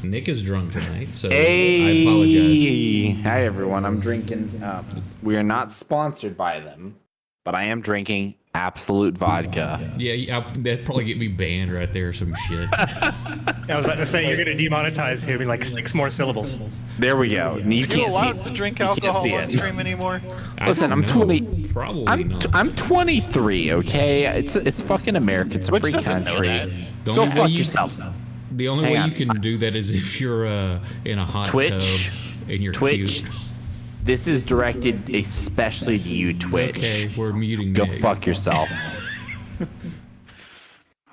Nick is drunk tonight, so Hey. I apologize. Hi, everyone. I'm drinking. We are not sponsored by them, but I am drinking Absolute Vodka. Yeah, that'd probably get me banned right there or some shit. I was about to say, you're going to demonetize him in like 6 more syllables. There we go. You Are you can't allowed see to drink you can't alcohol see on it. stream anymore? Listen, I'm 20. Probably not. I'm 23. Okay, it's fucking America. It's a free country. Go fuck yourself. The only way you can do that is if you're in a hot Twitch. tub and you're Twitch. cute. This is directed especially to you, Twitch. Okay, we're muting Go Nick. fuck yourself.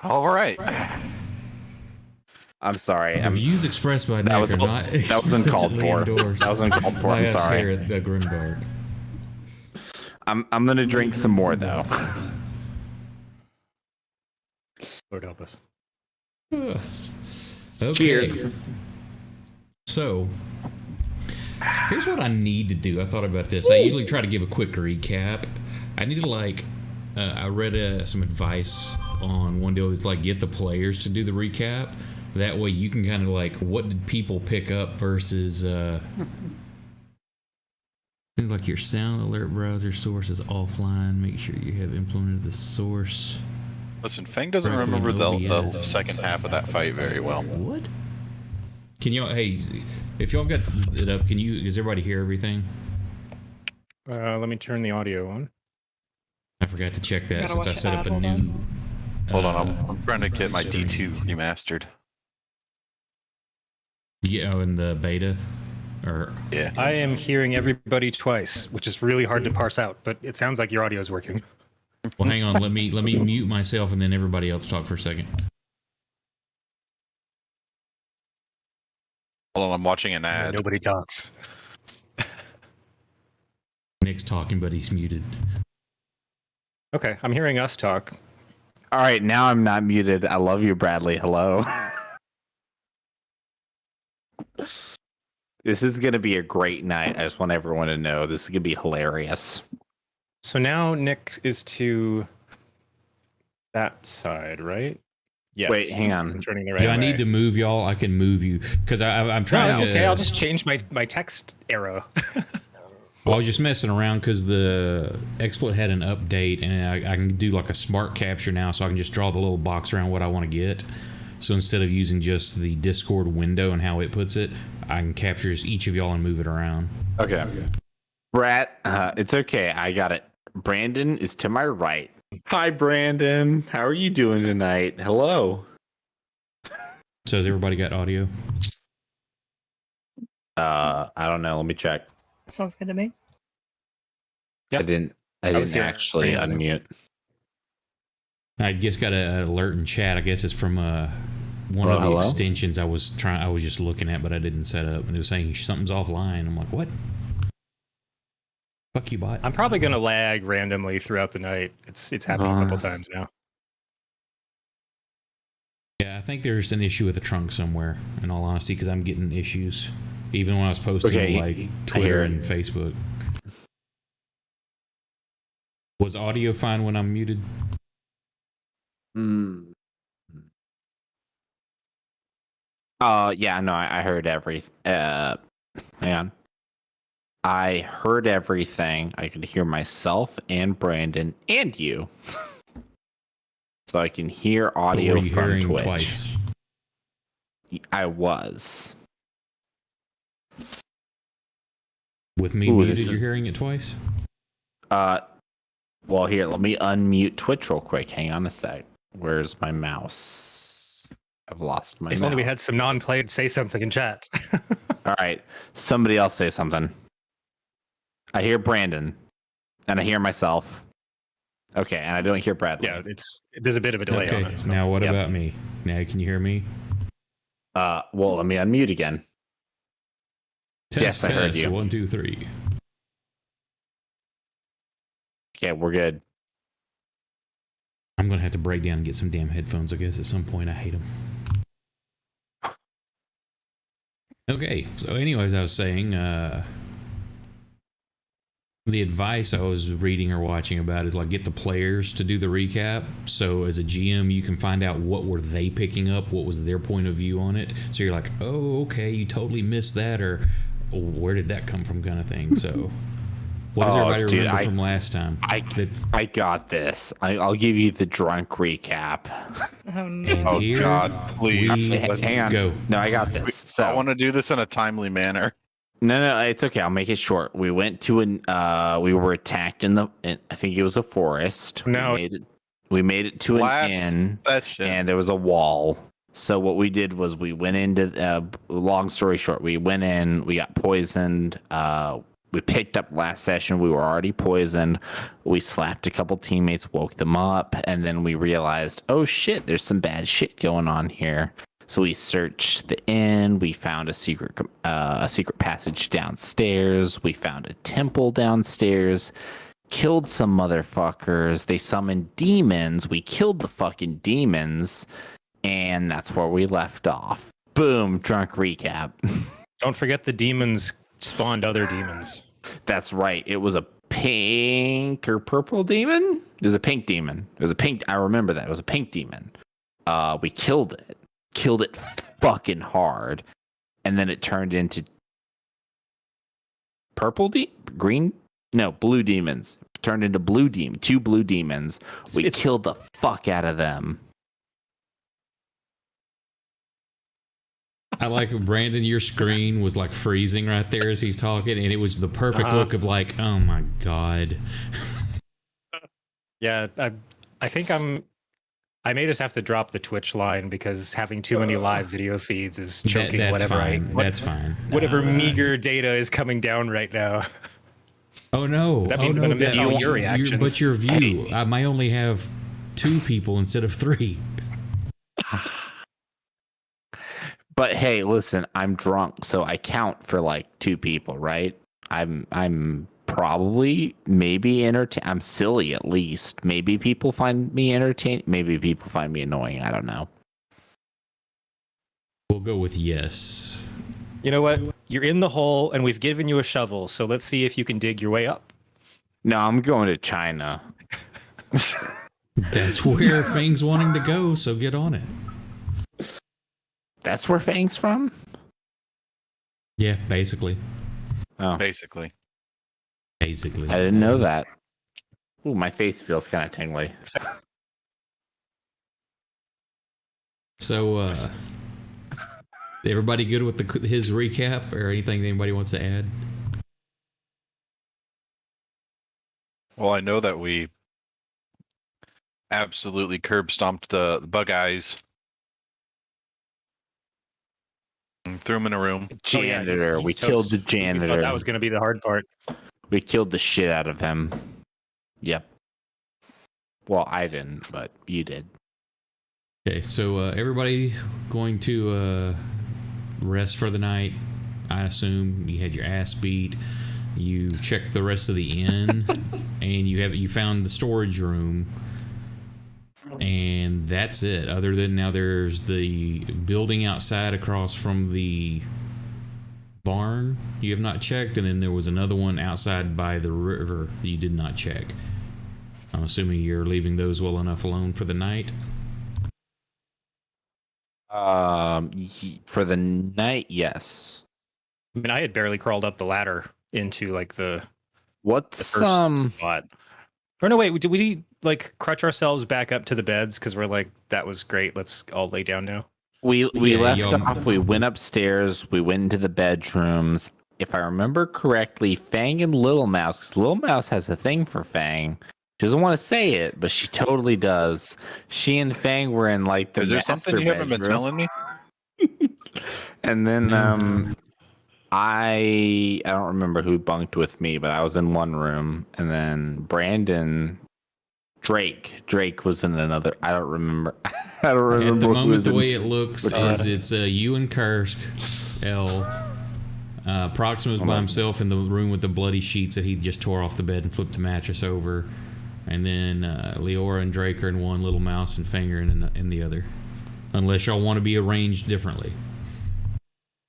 All right. I'm sorry. The views expressed by Nick are not that was uncalled explicitly for. endorsed That was uncalled for. by I'm us sorry. here at the GrimDark. I'm gonna drink some more though. Lord help us. Okay. Cheers. So, here's what I need to do. I thought about this. I usually try to give a quick recap. I need to I read some advice on one deal. It's like get the players to do the recap. That way you can kind of what did people pick up versus things like your sound alert browser source is offline. Make sure you have implemented the source. Listen, Fang doesn't Correctly in remember the OBS. second half of that fight very well. What? Can y'all? Hey, if y'all got it up, does everybody hear everything? Let me turn the audio on. I forgot to check that Gotta since I watch set the up a ad, hold new. Hold on, I'm trying to get my D2 remastered. Yeah, in the beta, or Yeah. I am hearing everybody twice, which is really hard to parse out, but it sounds like your audio is working. well, hang on. Let me mute myself and then everybody else talk for a second. Hold on, I'm watching an ad. Nobody talks. Nick's talking, but he's muted. Okay, I'm hearing us talk. All right, now I'm not muted. I love you, Bradley. Hello. This is gonna be a great night. I just want everyone to know this is gonna be hilarious. So now Nick is to that side, right? Yes. Wait, hang on. I'm turning the right Do I way. need to move y'all? I can move you because I'm No, trying it's to. okay. I'll just change my text arrow. Well, I was just messing around because the XSplit had an update, and I can do like a smart capture now, so I can just draw the little box around what I want to get. So instead of using just the Discord window and how it puts it, I can capture each of y'all and move it around. Okay. Brad, it's okay. I got it. Brandon is to my right. Hi, Brandon. How are you doing tonight? Hello. So has everybody got audio? I don't know. Let me check. Sounds good to me. Yeah. I didn't was here. actually Brandon. unmute. I just got an alert in chat. I guess it's from one Oh, of the hello? extensions I was just looking at, but I didn't set up, and it was saying something's offline. I'm like, what? Fuck you, bot. I'm probably gonna lag randomly throughout the night. It's happened a couple times now. Yeah, I think there's an issue with the trunk somewhere, in all honesty, because I'm getting issues. Even when I was posting Okay, like I Twitter hear and Facebook. Was audio fine when I'm muted? Yeah, no, I heard everything. Hang on. I heard everything. I could hear myself and Brandon and you. So I can hear But audio were you from hearing Twitch. twice? I was. With me Ooh, muted, this is- you're hearing it twice? Well, here, let me unmute Twitch real quick. Hang on a sec. Where's my mouse? I've lost my If mouse. only we had some non-played say something in chat. All right, somebody else say something. I hear Brandon, and I hear myself. Okay, and I don't hear Bradley. Yeah, there's a bit of a delay Okay, on it. so- now what Yep. about me? Now can you hear me? Well, let me unmute again. Yes, I heard you. 1, 2, 3. Okay, we're good. I'm gonna have to break down and get some damn headphones, I guess, at some point. I hate them. Okay, so anyways, I was saying, the advice I was reading or watching about is like get the players to do the recap. So as a GM, you can find out what were they picking up, what was their point of view on it. So you're like, oh, okay, you totally missed that, or where did that come from, kind of thing. So what does everybody remember from last time? I got this. I'll give you the drunk recap. Oh no. Oh God, please. Hang on. Go. No, I got this. So I want to do this in a timely manner. No, it's okay. I'll make it short. We went to we were attacked in I think it was a forest. No. We made it to an inn, and there was a wall. So what we did was we went into, long story short, we went in, we got poisoned. We picked up last session. We were already poisoned. We slapped a couple teammates, woke them up, and then we realized, oh shit, there's some bad shit going on here. So we searched the inn. We found a secret passage downstairs. We found a temple downstairs. Killed some motherfuckers. They summoned demons. We killed the fucking demons, and that's where we left off. Boom, drunk recap. Don't forget the demons spawned other demons. That's right. It was a pink or purple demon. It was a pink demon. It was a pink. I remember that. It was a pink demon. We killed it. Killed it fucking hard, and then it turned into blue demons. Turned into two blue demons. We killed the fuck out of them. I like Brandon, your screen was like freezing right there as he's talking, and it was the perfect look of like, oh my God. Yeah, I think I may just have to drop the Twitch line because having too many live video feeds is choking that's fine. That's fine. Whatever meager data is coming down right now. Oh no! That means I'm gonna miss all your reactions. But your view, I might only have 2 people instead of 3. But hey, listen, I'm drunk, so I count for like 2 people, right? I'm probably maybe entertain. I'm silly at least. Maybe people find me entertaining. Maybe people find me annoying. I don't know. We'll go with yes. You know what? You're in the hole, and we've given you a shovel, so let's see if you can dig your way up. No, I'm going to China. That's where Fang's wanting to go, so get on it. That's where Fang's from? Yeah, basically. Oh, Basically. I didn't know that. Ooh, my face feels kind of tingly. So, everybody good with his recap or anything anybody wants to add? Well, I know that we absolutely curb stomped the bug eyes. And threw him in a room. Janitor. He's We toast. killed the We janitor. thought that was going to be the hard part. We killed the shit out of him. Yep. Well, I didn't, but you did. Okay, so everybody going to rest for the night. I assume you had your ass beat. You checked the rest of the inn, and you found the storage room, and that's it. Other than now, there's the building outside across from the barn you have not checked, and then there was another one outside by the river you did not check. I'm assuming you're leaving those well enough alone for the night. For the night, yes. I mean, I had barely crawled up the ladder into like the What's first spot. Or no, wait, did we like crutch ourselves back up to the beds because we're like, that was great. Let's all lay down now. We Yeah, left off. We went upstairs. We went into the bedrooms. If I remember correctly, Fang and Little Mouse, because Little Mouse has a thing for Fang. She doesn't want to say it, but she totally does. She and Fang were in like the Is there master something you haven't been bedroom. telling me? And then I don't remember who bunked with me, but I was in one room, and then Drake was in another. I don't remember. I don't remember. At the who moment, was the in- way it looks is it's you and Kursk, L. Proxima's by himself in the room with the bloody sheets that he just tore off the bed and flipped the mattress over. And then Leora and Drake are in one, Little Mouse and Finger in the other. Unless y'all want to be arranged differently.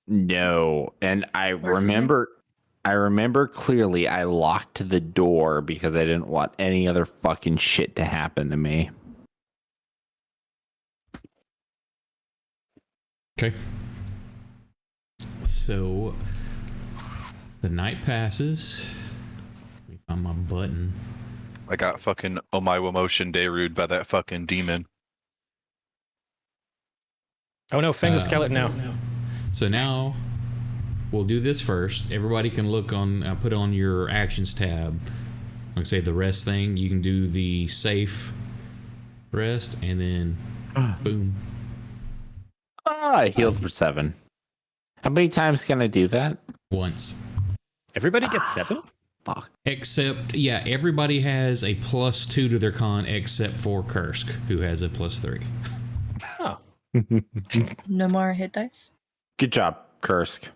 No, and I Personally? remember. I remember clearly I locked the door because I didn't want any other fucking shit to happen to me. Okay. So the night passes. Let me find my button. I got fucking Omaiwa Motion Dayrude by that fucking demon. Oh no, Fang the skeleton now. So now we'll do this first. Everybody can look on, put on your actions tab. Like say the rest thing, you can do the safe rest and then boom. I healed for 7. How many times can I do that? Once. Everybody gets 7? Fuck. Except, yeah, everybody has a +2 to their con except for Kursk, who has a +3. Oh. No more hit dice? Good job, Kursk.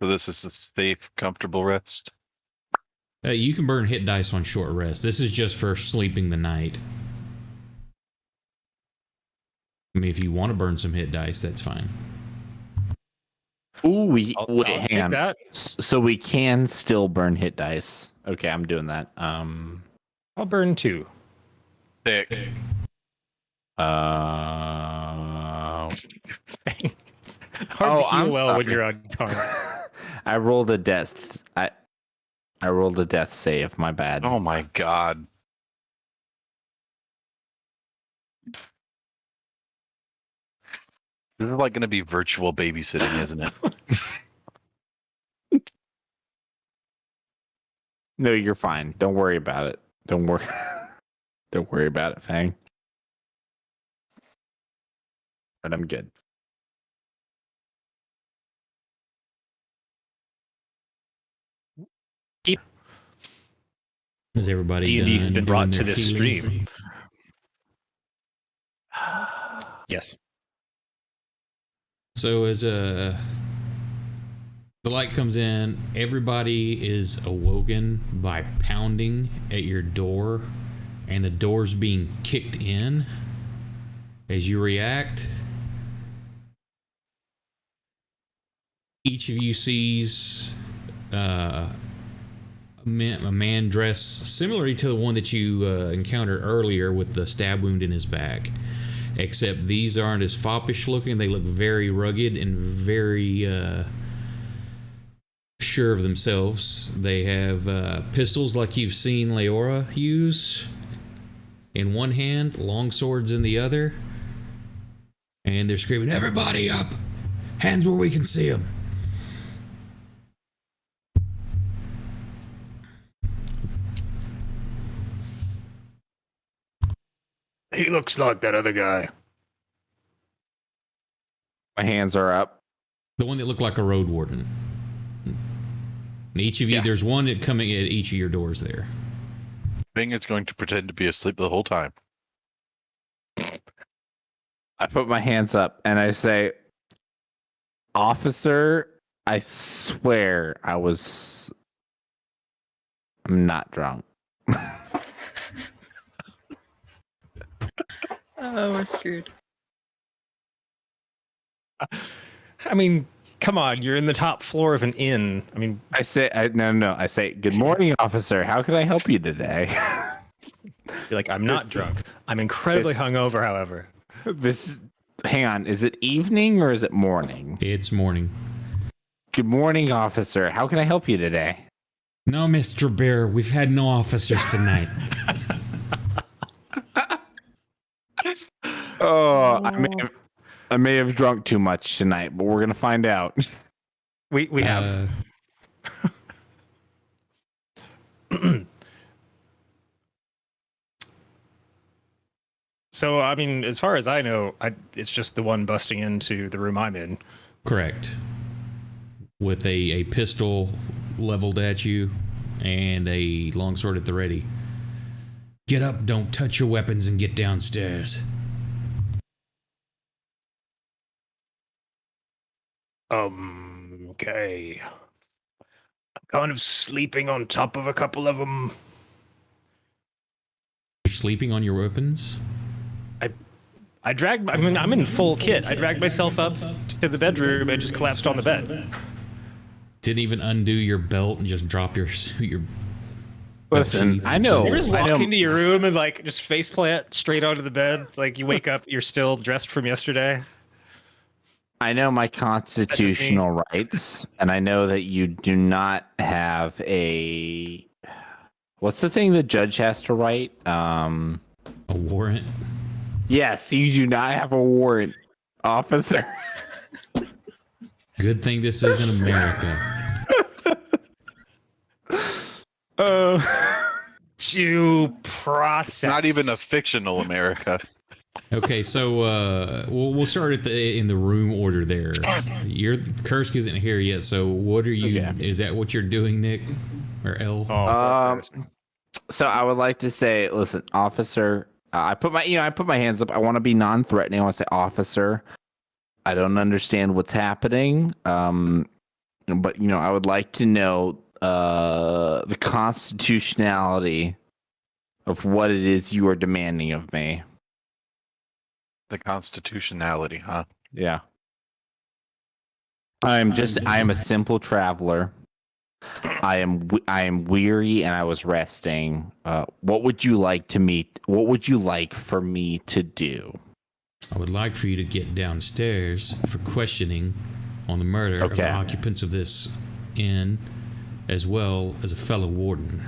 So this is a safe, comfortable rest. You can burn hit dice on short rest. This is just for sleeping the night. I mean, if you want to burn some hit dice, that's fine. Ooh, I'll hang take on. that. So we can still burn hit dice. Okay, I'm doing that. I'll burn 2. Thick. Hard Oh, to heal I'm well when sorry. you're on target. I rolled a death. I rolled a death save. My bad. Oh my god. This is like going to be virtual babysitting, isn't it? No, you're fine. Don't worry about it. Don't worry. Don't worry about it, Fang. But I'm good. Is everybody D&D has done been doing brought to their this healing? stream. Yes. So as the light comes in, everybody is awoken by pounding at your door, and the door's being kicked in. As you react, each of you sees a man dressed similarly to the one that you encountered earlier with the stab wound in his back. Except these aren't as foppish looking. They look very rugged and very sure of themselves. They have pistols like you've seen Leora use in one hand, long swords in the other. And they're screaming, "Everybody up! Hands where we can see them!" He looks like that other guy. My hands are up. The one that looked like a road warden. Each of you, there's one that coming at each of your doors there. Bing is going to pretend to be asleep the whole time. I put my hands up and I say, "Officer, I swear I'm not drunk." Oh, we're screwed. I mean, come on, you're in the top floor of an inn. I mean, I say, no. I say, "Good morning, officer. How can I help you today?" you're like, I'm not drunk. I'm incredibly hungover, however. Hang on. Is it evening or is it morning? It's morning. Good morning, officer. How can I help you today? No, Mr. Bear, we've had no officers tonight. Oh, I may have drunk too much tonight, but we're gonna find out. We have. So, I mean, as far as I know, it's just the one busting into the room I'm in. Correct. With a pistol leveled at you and a longsword at the ready. Get up, don't touch your weapons, and get downstairs. Okay. I'm kind of sleeping on top of a couple of them. You're sleeping on your weapons? I'm in full kit. I dragged myself up to the bedroom and just collapsed on the bed. Didn't even undo your belt and just drop your Listen, sheets I and know. You just I walk know. into your room and like just face plant straight onto the bed. It's like you wake up, you're still dressed from yesterday. I know my constitutional rights, and I know that you do not have a. What's the thing the judge has to write? a warrant. Yes, you do not have a warrant, officer. Good thing this isn't America. Due process. Not even a fictional America. Okay, so we'll start in the room order there. Your Kursk isn't here yet, so what are you? Okay. Is that what you're doing, Nick or L? Oh, So I would like to say, listen, officer. I put my hands up. I want to be non-threatening. I want to say, officer. I don't understand what's happening. But I would like to know the constitutionality of what it is you are demanding of me. The constitutionality, huh? Yeah. I am a simple traveler. I am weary and I was resting. What would you like for me to do? I would like for you to get downstairs for questioning on the murder of the Okay. occupants of this inn, as well as a fellow warden.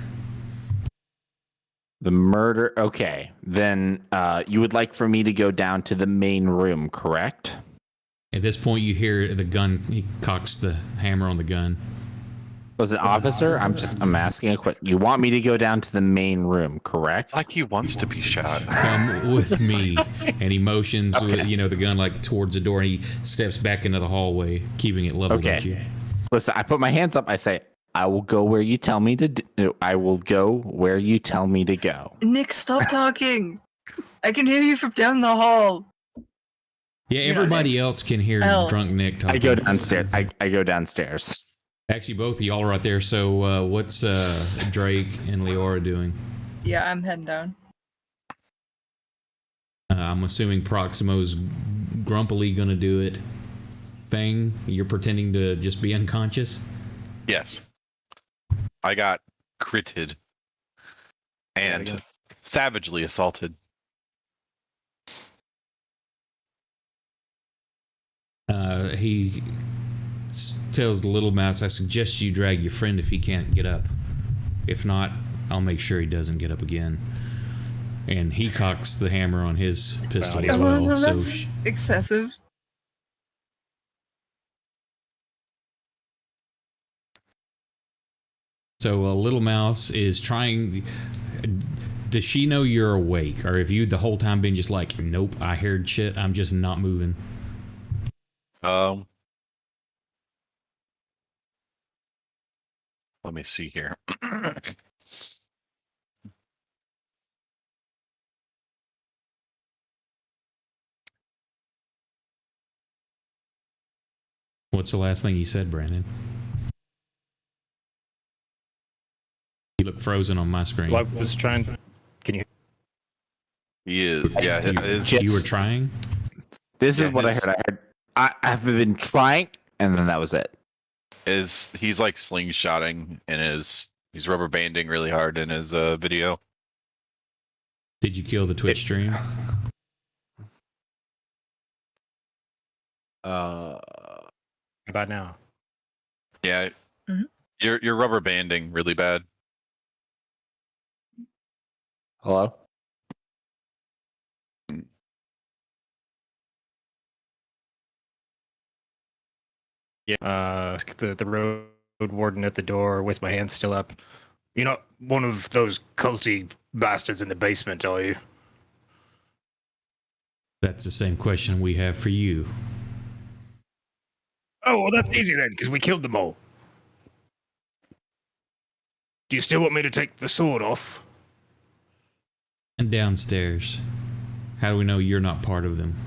The murder. Okay. Then you would like for me to go down to the main room, correct? At this point, you hear the gun. He cocks the hammer on the gun. Was it officer? I'm asking a question. You want me to go down to the main room, correct? It's like he wants to be shot. Come with me. And he motions with, the gun like towards the door, and he steps back into the hallway, keeping it leveled at you. Listen, I put my hands up. I say, I will go where you tell me to. I will go where you tell me to go. Nick, stop talking. I can hear you from down the hall. Yeah, everybody else can hear L. drunk Nick talking. I go downstairs. I go downstairs. Actually, both of y'all are right there. So what's Drake and Leora doing? Yeah, I'm heading down. I'm assuming Proximo's grumpily going to do it. Fang, you're pretending to just be unconscious? Yes. I got critted and savagely assaulted. He tells the little mouse, I suggest you drag your friend if he can't get up. If not, I'll make sure he doesn't get up again. And he cocks the hammer on his pistol as Oh, well. no, So that's excessive. Little Mouse is trying. Does she know you're awake, or have you the whole time been just like, nope, I heard shit, I'm just not moving? Let me see here. What's the last thing you said, Brandon? You look frozen on my screen. Well, I was trying. Can you? He is, yeah, You were trying? This Yeah, is what his- I heard. I've been trying, and then that was it. he's like slingshotting he's rubber banding really hard in his video. Did you kill the Twitch stream? How about now? Yeah. Mhm. You're rubber banding really bad. Hello? Yeah. The road warden at the door with my hands still up. You're not one of those culty bastards in the basement, are you? That's the same question we have for you. Oh, well, that's easy then, because we killed them all. Do you still want me to take the sword off? And downstairs. How do we know you're not part of them?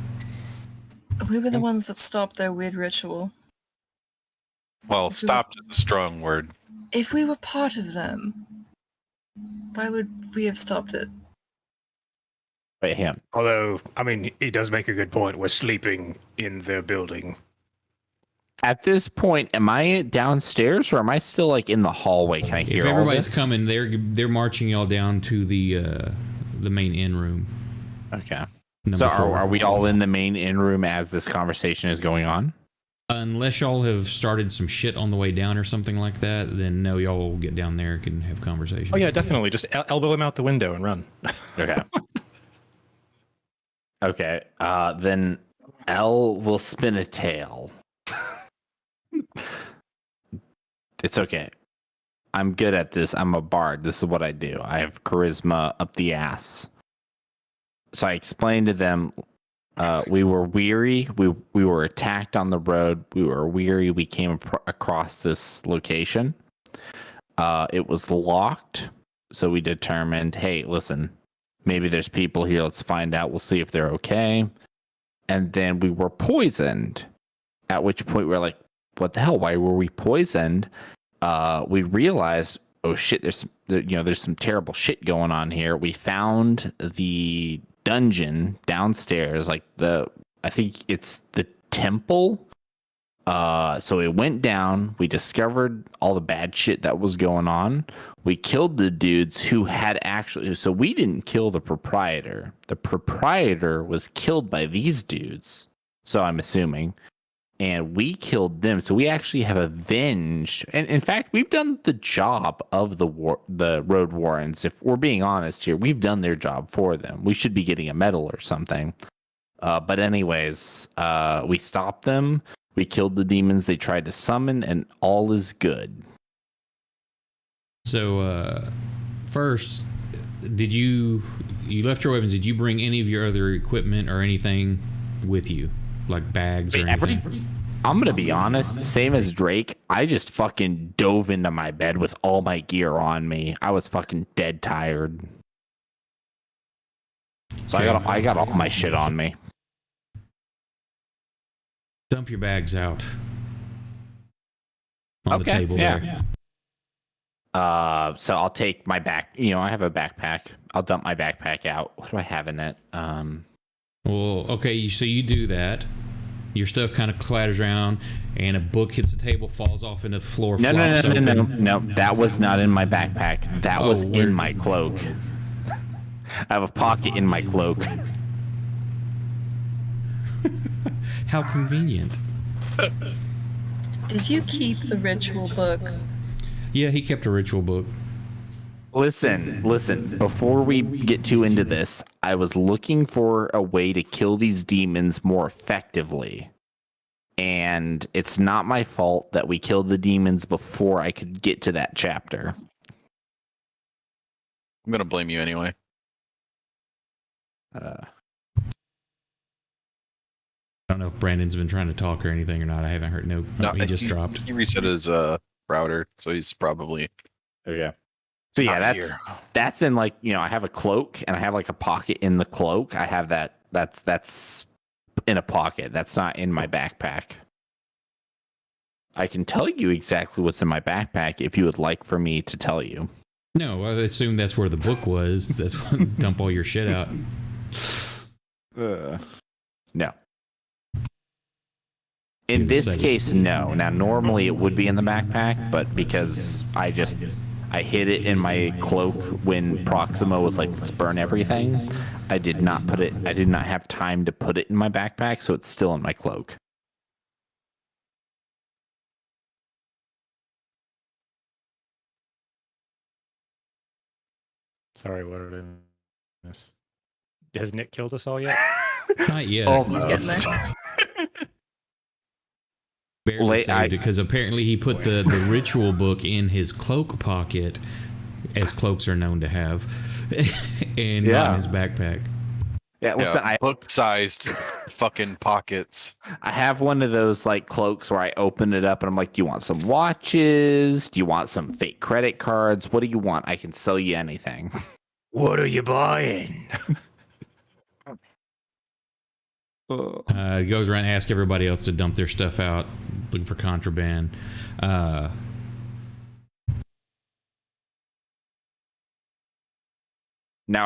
We were the ones that stopped their weird ritual. Well, stopped is a strong word. If we were part of them, why would we have stopped it? Wait, him. Although, I mean, he does make a good point. We're sleeping in their building. At this point, am I downstairs or am I still like in the hallway? Can I hear If all everybody's this? coming, they're marching y'all down to the main inn room. Okay. Number So 4. are we all in the main inn room as this conversation is going on? Unless y'all have started some shit on the way down or something like that, then no, y'all will get down there and can have conversation. Oh yeah, definitely. Just elbow him out the window and run. Okay. Okay. Then L will spin a tail. It's okay. I'm good at this. I'm a bard. This is what I do. I have charisma up the ass. So I explained to them, we were weary. We were attacked on the road. We were weary. We came across this location. It was locked. So we determined, hey, listen, maybe there's people here. Let's find out. We'll see if they're okay. And then we were poisoned. At which point we're like, what the hell? Why were we poisoned? We realized, oh shit, there's some terrible shit going on here. We found the dungeon downstairs, I think it's the temple. So it went down. We discovered all the bad shit that was going on. We killed the dudes who had so we didn't kill the proprietor. The proprietor was killed by these dudes. So I'm assuming. And we killed them. So we actually have avenged. And in fact, we've done the job of the road warrens. If we're being honest here, we've done their job for them. We should be getting a medal or something. But anyways, we stopped them. We killed the demons they tried to summon, and all is good. So, first, did you left your weapons? Did you bring any of your other equipment or anything with you, like bags or anything? I'm gonna be honest. Same as Drake, I just fucking dove into my bed with all my gear on me. I was fucking dead tired. So Okay. I got all my shit on me. Dump your bags out on the table there. So I'll take my I have a backpack. I'll dump my backpack out. What do I have in it? Well, okay, so you do that. Your stuff kind of clatters around, and a book hits the table, falls off into the floor. No. That was not in my backpack. That was in my cloak. I have a pocket in my cloak. How convenient. Did you keep the ritual book? Yeah, he kept a ritual book. Listen. Before we get too into this, I was looking for a way to kill these demons more effectively. And it's not my fault that we killed the demons before I could get to that chapter. I'm gonna blame you anyway. I don't know if Brandon's been trying to talk or anything or not. I haven't heard. No, he just dropped. He reset his router, so he's probably Okay. So yeah, that's in I have a cloak and I have like a pocket in the cloak. I have that. That's in a pocket. That's not in my backpack. I can tell you exactly what's in my backpack if you would like for me to tell you. No, I assume that's where the book was. That's when dump all your shit out. No. In this case, no. Now, normally it would be in the backpack, but because I hid it in my cloak when Proxima was like, let's burn everything, I did not have time to put it in my backpack, so it's still in my cloak. Sorry, what did I miss? Has Nick killed us all yet? Not yet. He's getting there. Barely saved it because apparently he put the ritual book in his cloak pocket, as cloaks are known to have, and not in his backpack. Yeah, listen, book-sized fucking pockets. I have one of those like cloaks where I open it up and I'm like, do you want some watches? Do you want some fake credit cards? What do you want? I can sell you anything. What are you buying? He goes around and asks everybody else to dump their stuff out, looking for contraband. Now,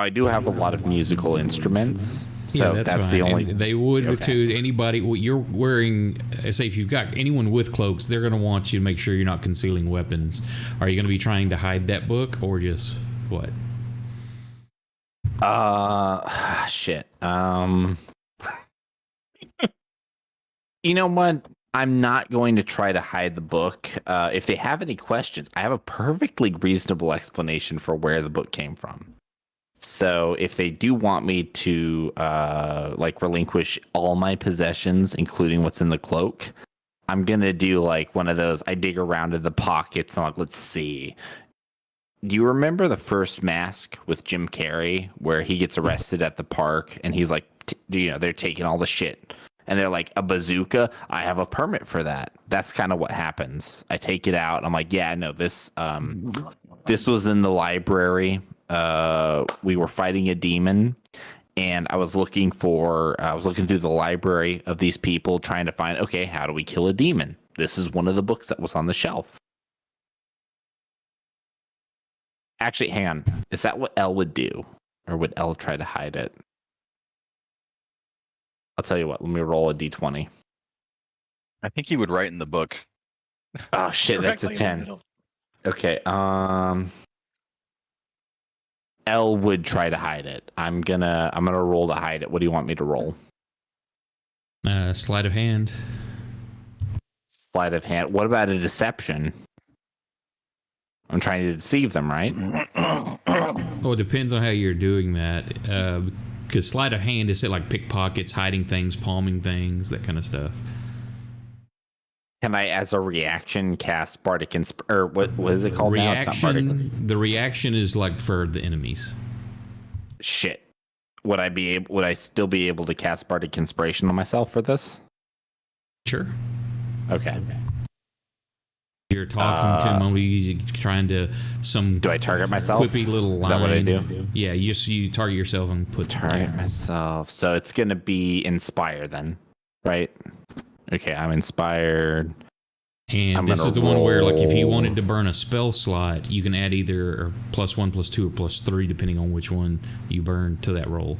I do have a lot of musical instruments, So yeah, that's fine. the only. And they would Okay. to anybody. What you're wearing, say, if you've got anyone with cloaks, they're going to want you to make sure you're not concealing weapons. Are you going to be trying to hide that book, or just what? Shit. You know what? I'm not going to try to hide the book. If they have any questions, I have a perfectly reasonable explanation for where the book came from. So if they do want me to like relinquish all my possessions, including what's in the cloak, I'm gonna do like one of those. I dig around in the pockets and I'm like, let's see. Do you remember the first Mask with Jim Carrey, where he gets arrested at the park and he's like, they're taking all the shit, and they're like, a bazooka? I have a permit for that. That's kind of what happens. I take it out. I'm like, yeah, no, this was in the library. We were fighting a demon, and I was looking through the library of these people trying to find, okay, how do we kill a demon? This is one of the books that was on the shelf. Actually, hang on. Is that what L would do? Or would L try to hide it? I'll tell you what. Let me roll a d20. I think he would write in the book. Oh, shit. That's a Directly in the 10. middle. Okay. L would try to hide it. I'm gonna roll to hide it. What do you want me to roll? Sleight of hand. Sleight of hand. What about a deception? I'm trying to deceive them, right? Well, it depends on how you're doing that. Because sleight of hand is it like pickpockets, hiding things, palming things, that kind of stuff. Can I, as a reaction, cast Bardic or what is it called now? It's not Bardic. The reaction is like for the enemies. Shit. Would I still be able to cast Bardic Inspiration on myself for this? Sure. Okay. You're talking to him, you're trying to Do I target myself? quippy little line. Is that what I do? Yeah, you target yourself and put Target myself. So it's gonna be Inspire then, right? Okay, I'm inspired. And this is the one where, like, if you wanted to burn a spell slot, you can add either a +1, +2, or +3, depending on which one you burn to that roll.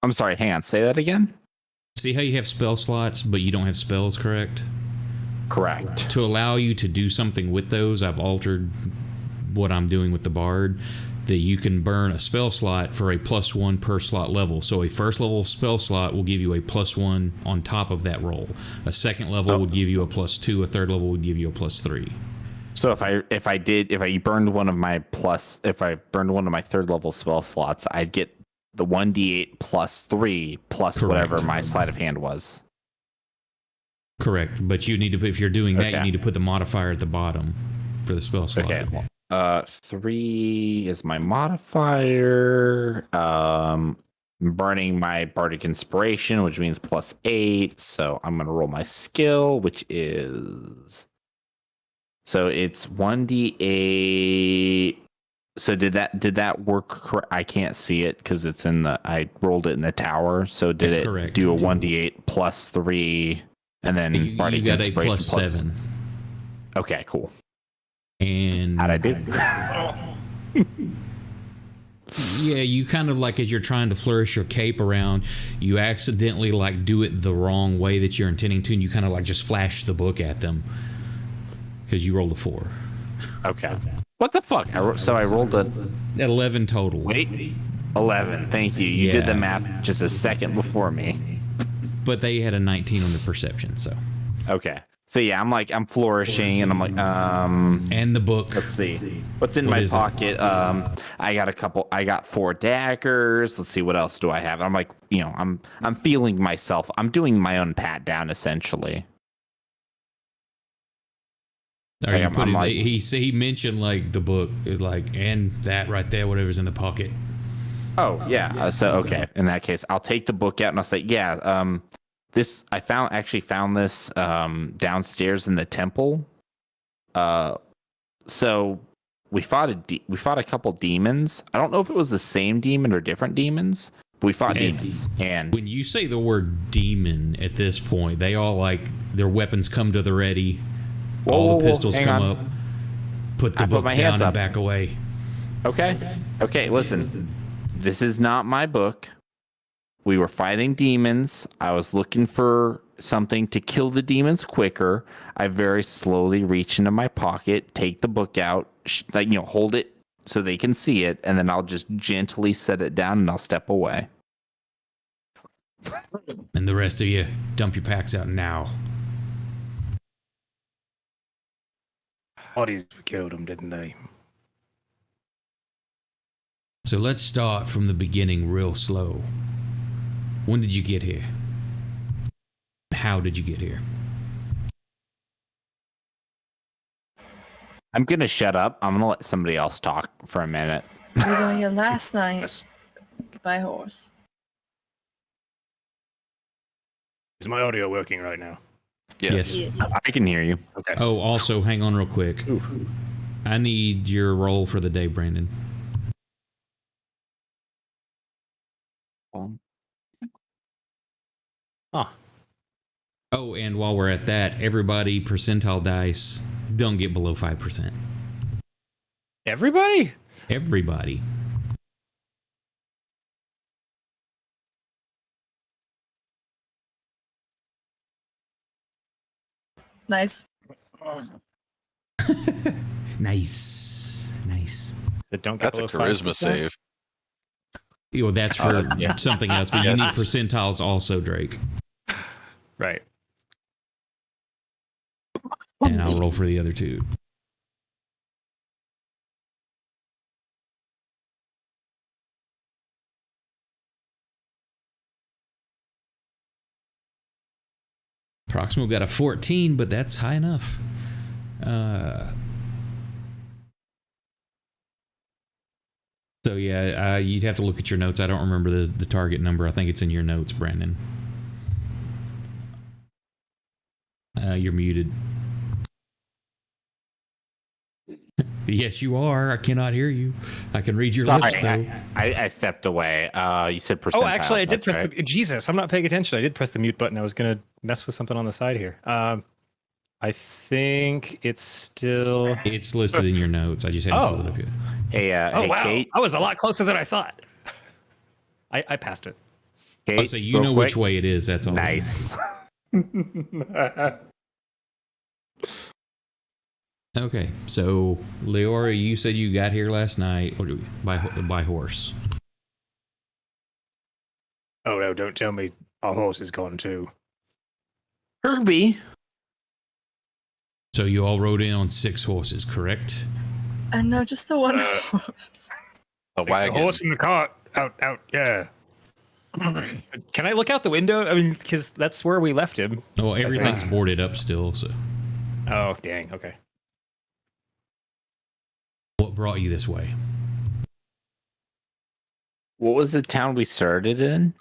I'm sorry, hang on, say that again? See how you have spell slots, but you don't have spells, correct? Correct. To allow you to do something with those, I've altered what I'm doing with the Bard, that you can burn a spell slot for a +1 per slot level. So a first level spell slot will give you a +1 on top of that roll. A second level would give you a +2. A third level would give you a +3. So if I burned one of my third level spell slots, I'd get the 1d8 +3 plus Correct. whatever my sleight of hand was. Correct, but you need to, if you're doing that, Okay. you need to put the modifier at the bottom for the spell slot. Okay. 3 is my modifier. Burning my Bardic Inspiration, which means +8. So I'm gonna roll my skill, which is it's 1d8. So did that work? I can't see it because it's I rolled it in the tower. So did it Correct. do a 1d8 +3 and then You Bardic got a Inspiration +7. Okay, cool. And How'd I do? yeah, you kind of like, as you're trying to flourish your cape around, you accidentally like do it the wrong way that you're intending to, and you kind of like just flash the book at them because you rolled a 4. Okay. What the fuck? I rolled a 11 total. wait 11. Thank you. You did the Yeah. math just a second before me. But they had a 19 on the perception, so. Okay. So yeah, I'm flourishing, and I'm like, And the book. let's see, what's in What my is it? pocket. I got 4 daggers. Let's see, what else do I have? I'm like, I'm feeling myself. I'm doing my own pat down essentially. Or you I'm put it, like- he mentioned like the book is like, and that right there, whatever's in the pocket. Oh yeah. So okay, in that case, I'll take the book out and I'll say, yeah. This I actually found this downstairs in the temple. So we fought a couple demons. I don't know if it was the same demon or different demons, but we fought demons. And When you say the word demon at this point, they all like their weapons come to the ready. All the pistols hang come on. up. Put the I put book my down hands and up. back away. Okay, listen. this is not my book. We were fighting demons. I was looking for something to kill the demons quicker. I very slowly reach into my pocket, take the book out, hold it so they can see it, and then I'll just gently set it down and I'll step away. And the rest of you, dump your packs out now. Bodies killed them, didn't they? So let's start from the beginning real slow. When did you get here? How did you get here? I'm going to shut up. I'm going to let somebody else talk for a minute. We got here last night by horse. Is my audio working right now? Yes. Yes. I can hear you. Okay. Oh, also, hang on real quick. I need your roll for the day, Brandon. Oh, and while we're at that, everybody percentile dice don't get below 5%. Everybody? Everybody. Nice. Nice. That don't get That's a below charisma 5%? save. That's for something else, but you need percentiles also, Drake. Right. And I'll roll for the other two. Proximal got a 14, but that's high enough. So yeah, you'd have to look at your notes. I don't remember the target number. I think it's in your notes, Brandon. You're muted. Yes, you are. I cannot hear you. I can read your lips, though. I stepped away. You said percentile. Oh, actually, I did press right. the... Jesus, I'm not paying attention. I did press the mute button. I was going to mess with something on the side here. I think it's still... It's listed in your notes. I just had to pull it up here. Hey, Oh, hey, wow. Kate. I was a lot closer than I thought. I passed it. Kate, Oh, so you real know quick. which way it is. That's all. Nice. Okay, so Leora, you said you got here last night by horse. Oh, no, don't tell me our horse is gone, too. Herbie. So you all rode in on 6 horses, correct? No, just the one horse. A wagon. The horse in the cart. Out, yeah. Can I look out the window? I mean, because that's where we left him. Well, everything's boarded up still, so. Oh, dang, okay. What brought you this way? What was the town we started in?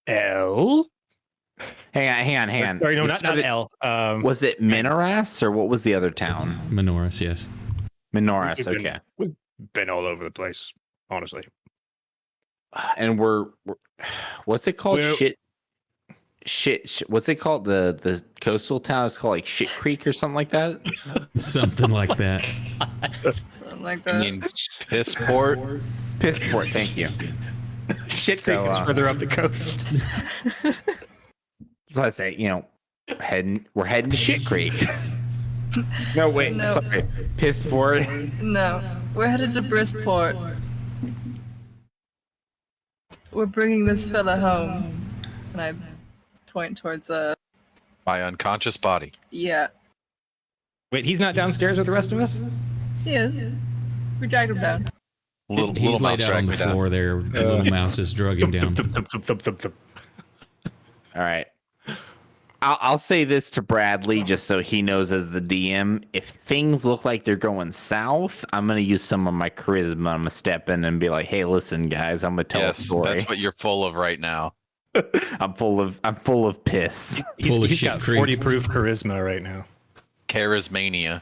L? Hang on. Sorry, no, We not started- L. Was it Minoras or what was the other town? Minoras, yes. Minoras, We've been- okay. We've been all over the place, honestly. And we're what's it called? Well- Shit. What's it called? The coastal town is called like Shit Creek or something like that. Something like that. Something like I that. mean, Pissport. Pissport, thank you. Shit So, Creek is further up the coast. So I say, we're heading to Shit Creek. No, wait, No. sorry. Pissport. No, we're headed to Brisport. We're bringing this fella home. And I point towards My unconscious body. yeah. Wait, he's not downstairs with the rest of us? He is. We dragged him down. Little He's mouse laid out on dragged the me down. floor there. The little mouse is drug him down. All right. I'll say this to Bradley just so he knows as the DM. If things look like they're going south, I'm going to use some of my charisma. I'm going to step in and be like, hey, listen, guys, I'm going to tell a Yes, story. that's what you're full of right now. I'm full of piss. Full of He's shit got creek. 40 proof charisma right now. Charismania.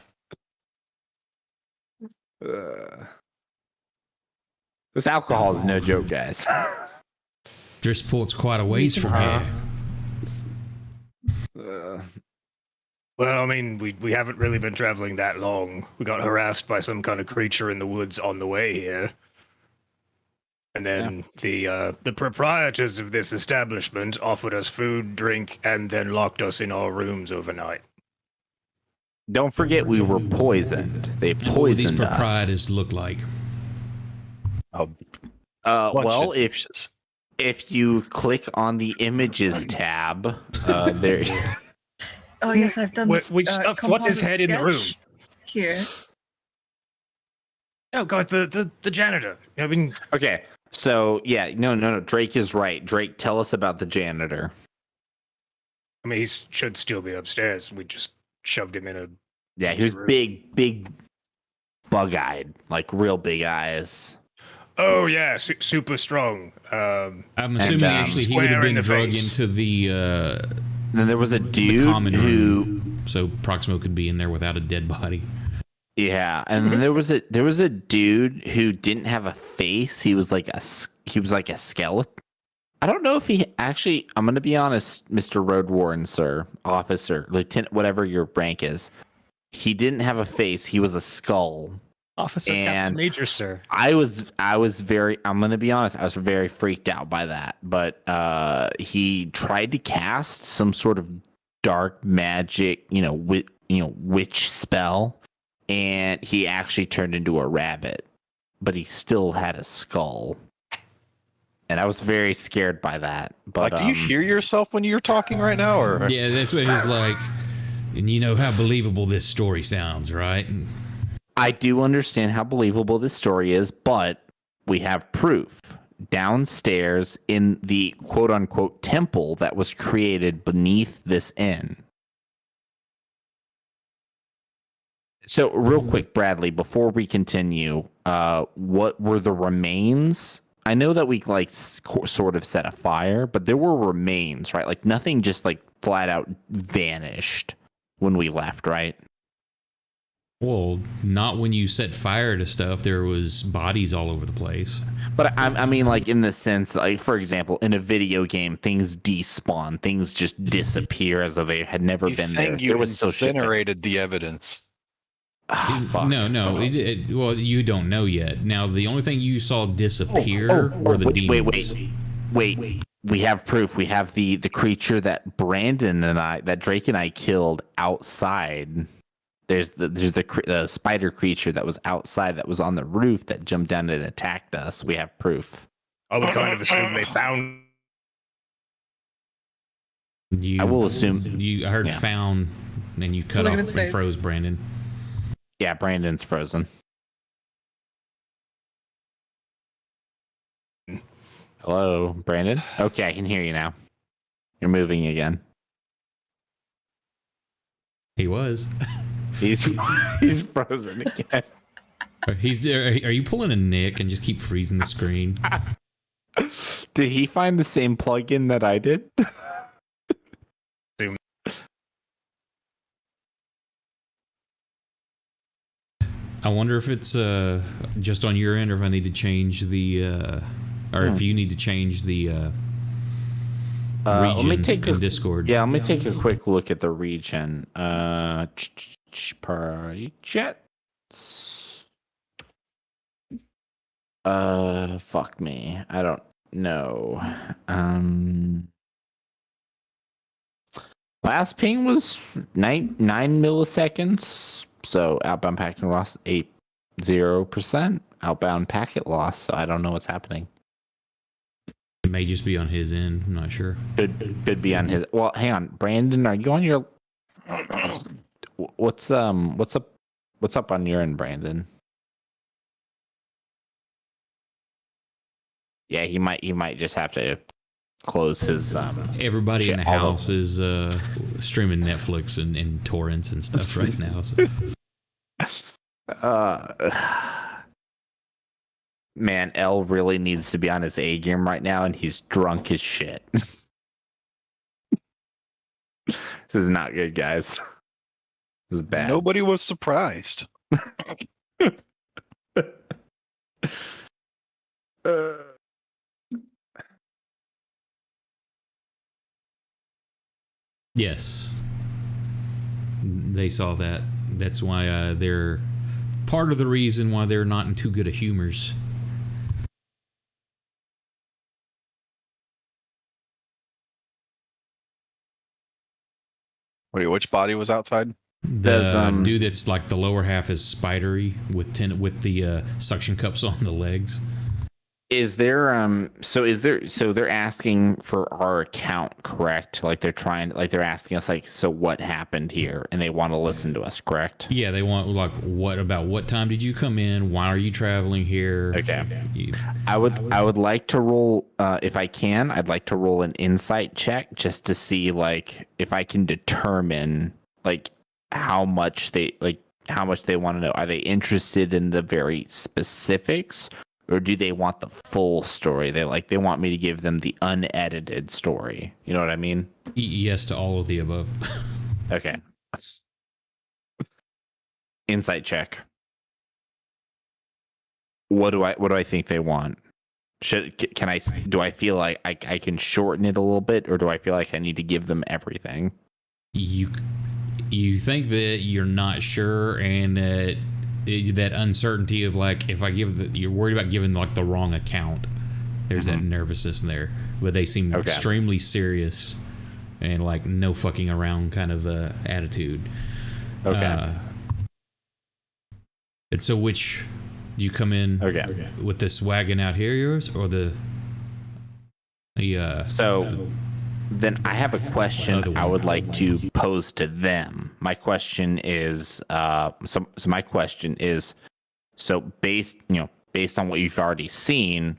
This alcohol is no joke, guys. Driftport's quite a ways from here. Well, I mean, we haven't really been traveling that long. We got harassed by some kind of creature in the woods on the way here. And then the proprietors of this establishment offered us food, drink, and then locked us in our rooms overnight. Don't forget we were poisoned. They And what would these poisoned us. proprietors look like? Bunch Well, of if douches. if you click on the images tab, there. Oh yes, I've done What's this. his head in the room? sketch Here. No, guys, the janitor. I mean, Okay, so yeah, no. Drake is right. Drake, tell us about the janitor. he should still be upstairs. We just shoved him in a. Yeah, he was Room. big, bug-eyed, like real big eyes. Oh yeah, super strong. I'm assuming actually he would have square in been the drug face. into the Then there was a dude common who, room, so Proximo could be in there without a dead body. yeah, and then there was a dude who didn't have a face. He was like a skeleton. I don't know if he actually. I'm gonna be honest, Mr. Road Warden, sir, officer, lieutenant, whatever your rank is. He didn't have a face. He was a skull. Officer And- Captain Major, sir. I was very. I'm gonna be honest. I was very freaked out by that. But he tried to cast some sort of dark magic, witch spell, and he actually turned into a rabbit. But he still had a skull, and I was very scared by that. But Like, do you hear yourself when you're talking right now, or Yeah, that's what he's like. And you know how believable this story sounds, right? I do understand how believable this story is, but we have proof downstairs in the quote unquote temple that was created beneath this inn. So, real quick, Bradley, before we continue, what were the remains? I know that we sort of set a fire, but there were remains, right? Like nothing just like flat out vanished when we left, right? Well, not when you set fire to stuff. There was bodies all over the place. But I mean, like in the sense, like for example, in a video game, things despawn, things just disappear as though they had never he's been saying there. you There was so shit. incinerated the evidence? Ah, fuck. No. Well, you don't know yet. Now, the only thing you saw disappear were the demons. Wait. We have proof. We have the creature that Drake and I killed outside. There's the spider creature that was outside, that was on the roof, that jumped down and attacked us. We have proof. I would kind of assume they found. I will assume. I heard Yeah. found, and you cut look at off his and face. froze Brandon. Yeah, Brandon's frozen. Hello, Brandon? Okay, I can hear you now. You're moving again. He was. He's frozen again. Are you pulling a Nick and just keep freezing the screen? Did he find the same plugin that I did? I wonder if it's just on your end, or if I need to change the, or if you need to change the Let me region take in Discord. Yeah, let me take a quick look at the region. Party chat. Fuck me. I don't know. Last ping was 9 milliseconds. So outbound packet loss 80%. Outbound packet loss. So I don't know what's happening. It may just be on his end. I'm not sure. Could be on his. Well, hang on, Brandon. Are you on your? What's up on your end, Brandon? Yeah, he might just have to close his. Everybody in the shit, all house is streaming Netflix and torrents and stuff right now. So. Man, L really needs to be on his A game right now, and he's drunk as shit. This is not good, guys. This is bad. Nobody was surprised. Yes, they saw that. That's why they're part of the reason why they're not in too good of humors. Wait, which body was outside? The dude that's like the lower half is spidery with the suction cups on the legs. Is there so they're asking for our account, correct? Like they're asking us like, so what happened here, and they want to listen to us, correct? Yeah, they want like what time did you come in? Why are you traveling here? Okay. I would like to roll if I can. I'd like to roll an insight check just to see like if I can determine like how much they want to know. Are they interested in the very specifics? Or do they want the full story? They want me to give them the unedited story. You know what I mean? Yes to all of the above. Okay. Insight check. What do I think they want? Do I feel like I can shorten it a little bit, or do I feel like I need to give them everything? You think that you're not sure, and that uncertainty of like, if I you're worried about giving like the wrong account. There's that nervousness in there, but they seem extremely serious and like no fucking around kind of attitude. Okay. And so, which do you come in with this wagon out here, yours, or the So then I have a question I would like to pose to them. My question is, so my question is, so based on what you've already seen,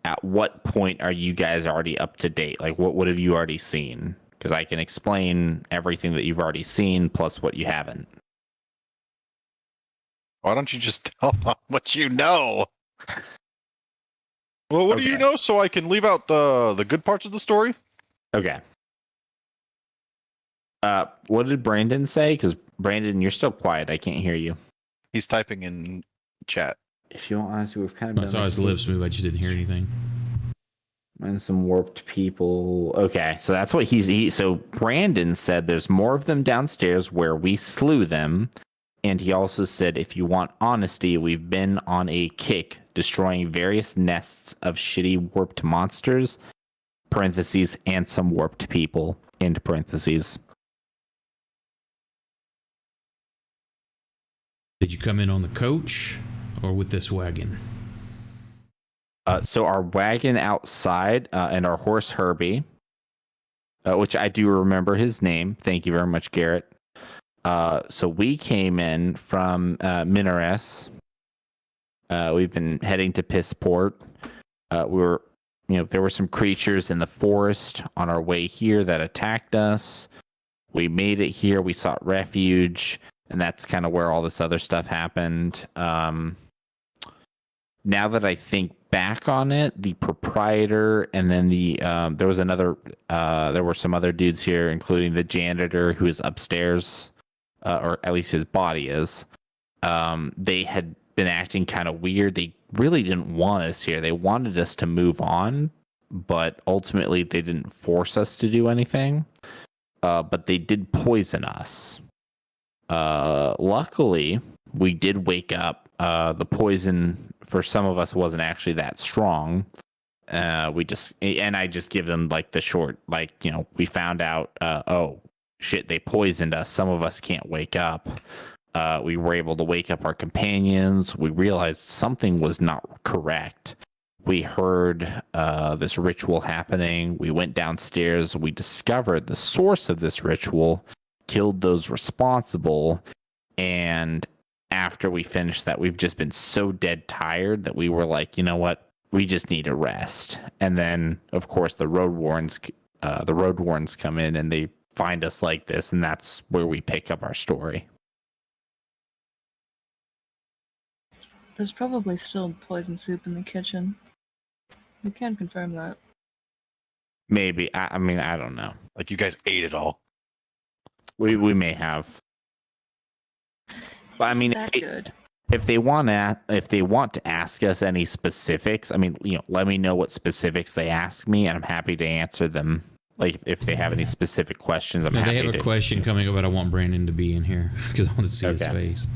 at what point are you guys already up to date? Like, what have you already seen? Because I can explain everything that you've already seen plus what you haven't. Why don't you just tell them what you know? Well, what do you know so I can leave out the good parts of the story? Okay. What did Brandon say? Because Brandon, you're still quiet. I can't hear you. He's typing in chat. If you don't honestly, we've kind of. I saw his lips move. I just didn't hear anything. And some warped people. Okay, so that's what so Brandon said there's more of them downstairs where we slew them. And he also said, if you want honesty, we've been on a kick, destroying various nests of shitty warped monsters, parentheses, and some warped people, end parentheses. Did you come in on the coach or with this wagon? So our wagon outside and our horse Herbie, which I do remember his name. Thank you very much, Garrett. So we came in from Minares. We've been heading to Pissport. There were some creatures in the forest on our way here that attacked us. We made it here. We sought refuge, and that's kind of where all this other stuff happened. Now that I think back on it, the proprietor and then there were some other dudes here, including the janitor who is upstairs, or at least his body is. They had been acting kind of weird. They really didn't want us here. They wanted us to move on, but ultimately they didn't force us to do anything. But they did poison us. Luckily, we did wake up. The poison for some of us wasn't actually that strong. I just give them like the short, we found out, oh shit, they poisoned us. Some of us can't wake up. We were able to wake up our companions. We realized something was not correct. We heard this ritual happening. We went downstairs. We discovered the source of this ritual, killed those responsible, and after we finished that, we've just been so dead tired that we were like, you know what? We just need a rest. And then, of course, the road warrens come in and they find us like this, and that's where we pick up our story. There's probably still poison soup in the kitchen. We can confirm that. Maybe. I mean, I don't know. Like you guys ate it all. We may have. But I mean, good. If they want to ask us any specifics, I mean, let me know what specifics they ask me, and I'm happy to answer them. Like if they have any specific questions, I'm happy to. They have a question coming up, but I want Brandon to be in here because I want to see his face.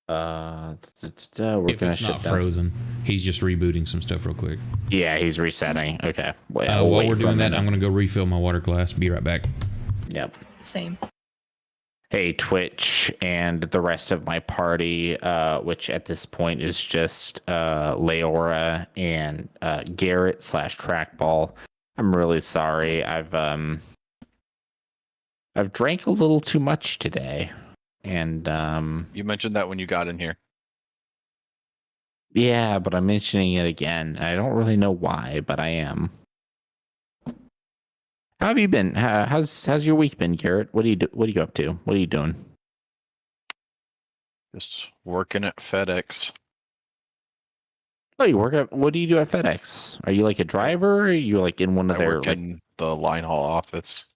We're if gonna it's not frozen, he's just rebooting some stuff real quick. Yeah, he's resetting. Okay. While we're doing that, I'm gonna go refill my water glass. Be right back. Yep. Same. Hey, Twitch and the rest of my party, which at this point is just Leora and Garrett / Trackball. I'm really sorry. I've drank a little too much today, and You mentioned that when you got in here. yeah, but I'm mentioning it again. I don't really know why, but I am. How have you been? How's your week been, Garrett? What are you up to? What are you doing? Just working at FedEx. Oh, you work at, what do you do at FedEx? Are you like a driver? Or are you like in one of I their work like, in the line haul office.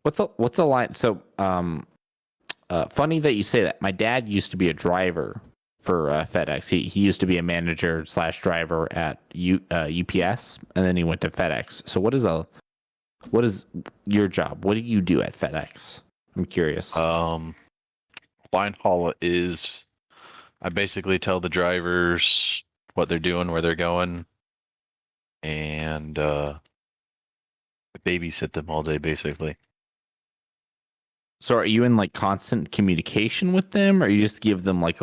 what's a line? So, funny that you say that. My dad used to be a driver for FedEx. He used to be a manager / driver at UPS, and then he went to FedEx. So what is your job? What do you do at FedEx? I'm curious. Line haul is I basically tell the drivers what they're doing, where they're going, and babysit them all day basically. So are you in like constant communication with them, or you just give them like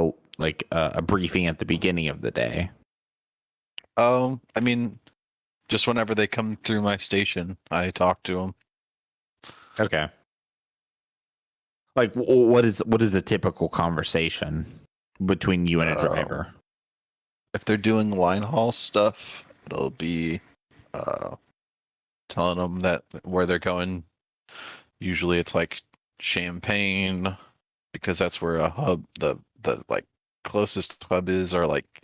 a briefing at the beginning of the day? I mean, just whenever they come through my station, I talk to them. Okay. Like, what is the typical conversation between you and a driver? If they're doing line haul stuff, it'll be telling them that where they're going. Usually, it's like Champaign, because that's where a hub, the like closest hub is, or like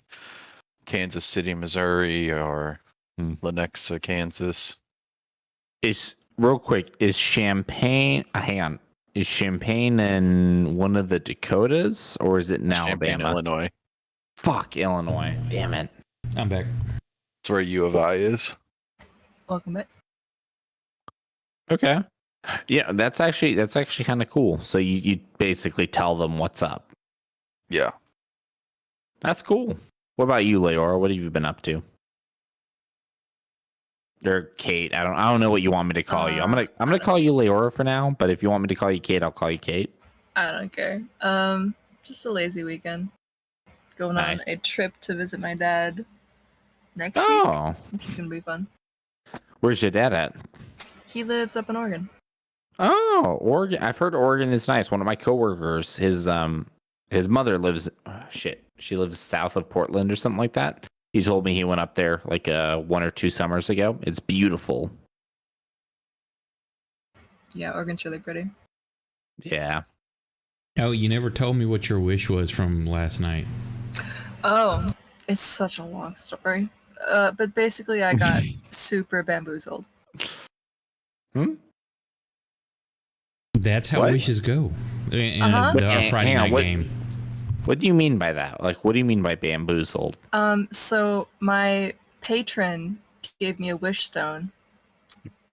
Kansas City, Missouri, or Lenexa, Kansas. Is real quick, is Champaign? Hang on, is Champaign in one of the Dakotas, or is it in Champaign, Alabama? Illinois. Fuck, Illinois. Damn it. I'm back. That's where U of I is. Welcome back. Okay. Yeah, that's actually kind of cool. So you basically tell them what's up. Yeah. That's cool. What about you, Leora? What have you been up to? Or Kate? I don't know what you want me to call you. I'm gonna call you Leora for now. But if you want me to call you Kate, I'll call you Kate. I don't care. Just a lazy weekend. Going Nice. on a trip to visit my dad next week, Oh, which is gonna be fun. where's your dad at? He lives up in Oregon. Oh, Oregon. I've heard Oregon is nice. One of my coworkers, his mother lives. She lives south of Portland or something like that. He told me he went up there like 1 or 2 summers ago. It's beautiful. Yeah, Oregon's really pretty. Yeah. Oh, you never told me what your wish was from last night. Oh, it's such a long story. But basically, I got super bamboozled. That's how What? wishes go. And Uh-huh. our Friday Hang on, night what- game. What do you mean by that? Like, what do you mean by bamboozled? So my patron gave me a wish stone.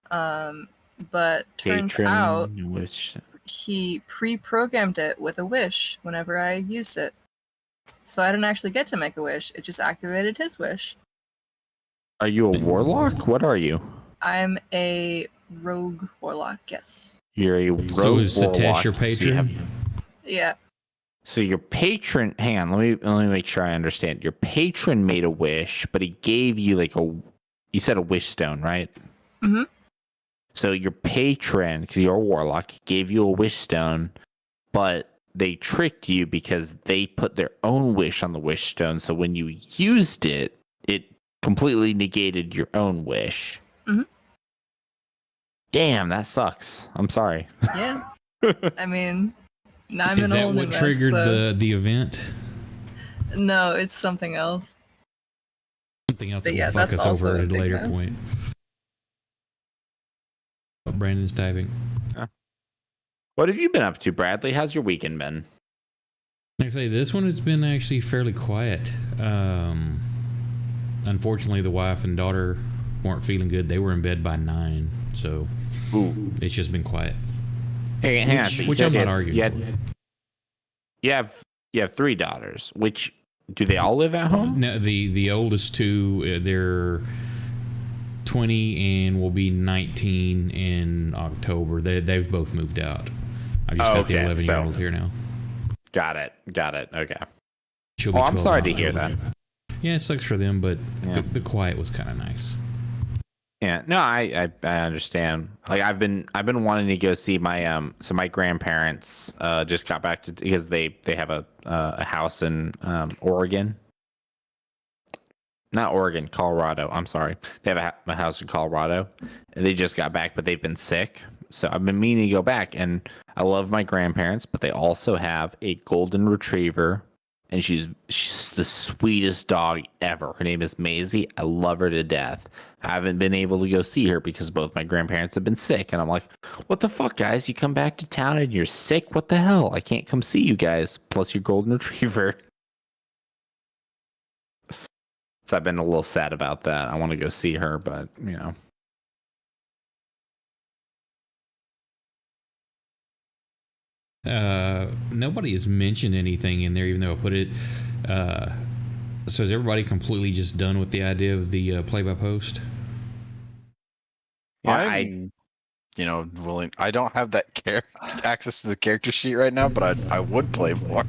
But turns out Which he pre-programmed it with a wish whenever I used it. So I didn't actually get to make a wish. It just activated his wish. are you a warlock? What are you? I'm a rogue warlock, yes. You're a rogue So is Satesh warlock, your so you patron? have- Yeah. So your patron, hang on, let me make sure I understand. Your patron made a wish, but he gave you like you said a wish stone, right? Mm-hmm. So your patron, because you're a warlock, gave you a wish stone, but they tricked you because they put their own wish on the wish stone. So when you used it, it completely negated your own wish. Mm-hmm. Damn, that sucks. I'm sorry. Yeah. I mean, now I'm Is in a that whole new what mess, triggered so- the event? No, it's something else. Something else But that yeah, will fuck that's us over also at a a big later mess. point. Oh, Brandon's typing. What have you been up to, Bradley? How's your weekend been? Like I say, this one has been actually fairly quiet. Unfortunately, the wife and daughter weren't feeling good. They were in bed by 9, so it's just been quiet. Hey, hang on. So you Which said I'm not you had- arguing. You have 3 daughters. Which do they all live at home? No, the oldest two, they're 20 and will be 19 in October. They've both moved out. I've just got the 11-year-old here now. Got it. Okay. She'll be I'm 12 sorry in to hear October. that. Yeah, it sucks for them, but Yeah. the quiet was kind of nice. Yeah, no, I understand. Like I've been wanting to go see my so my grandparents just got back to because they have a house in Oregon. Not Oregon, Colorado. I'm sorry. They have a house in Colorado. And they just got back, but they've been sick. So I've been meaning to go back. And I love my grandparents, but they also have a golden retriever. And she's the sweetest dog ever. Her name is Maisie. I love her to death. I haven't been able to go see her because both my grandparents have been sick. And I'm like, what the fuck, guys? You come back to town and you're sick? What the hell? I can't come see you guys. Plus your golden retriever. So I've been a little sad about that. I want to go see her, but, you know. Nobody has mentioned anything in there, even though I put it. So is everybody completely just done with the idea of the play-by-post? Yeah, willing. I don't have that access to the character sheet right now, but I would play more.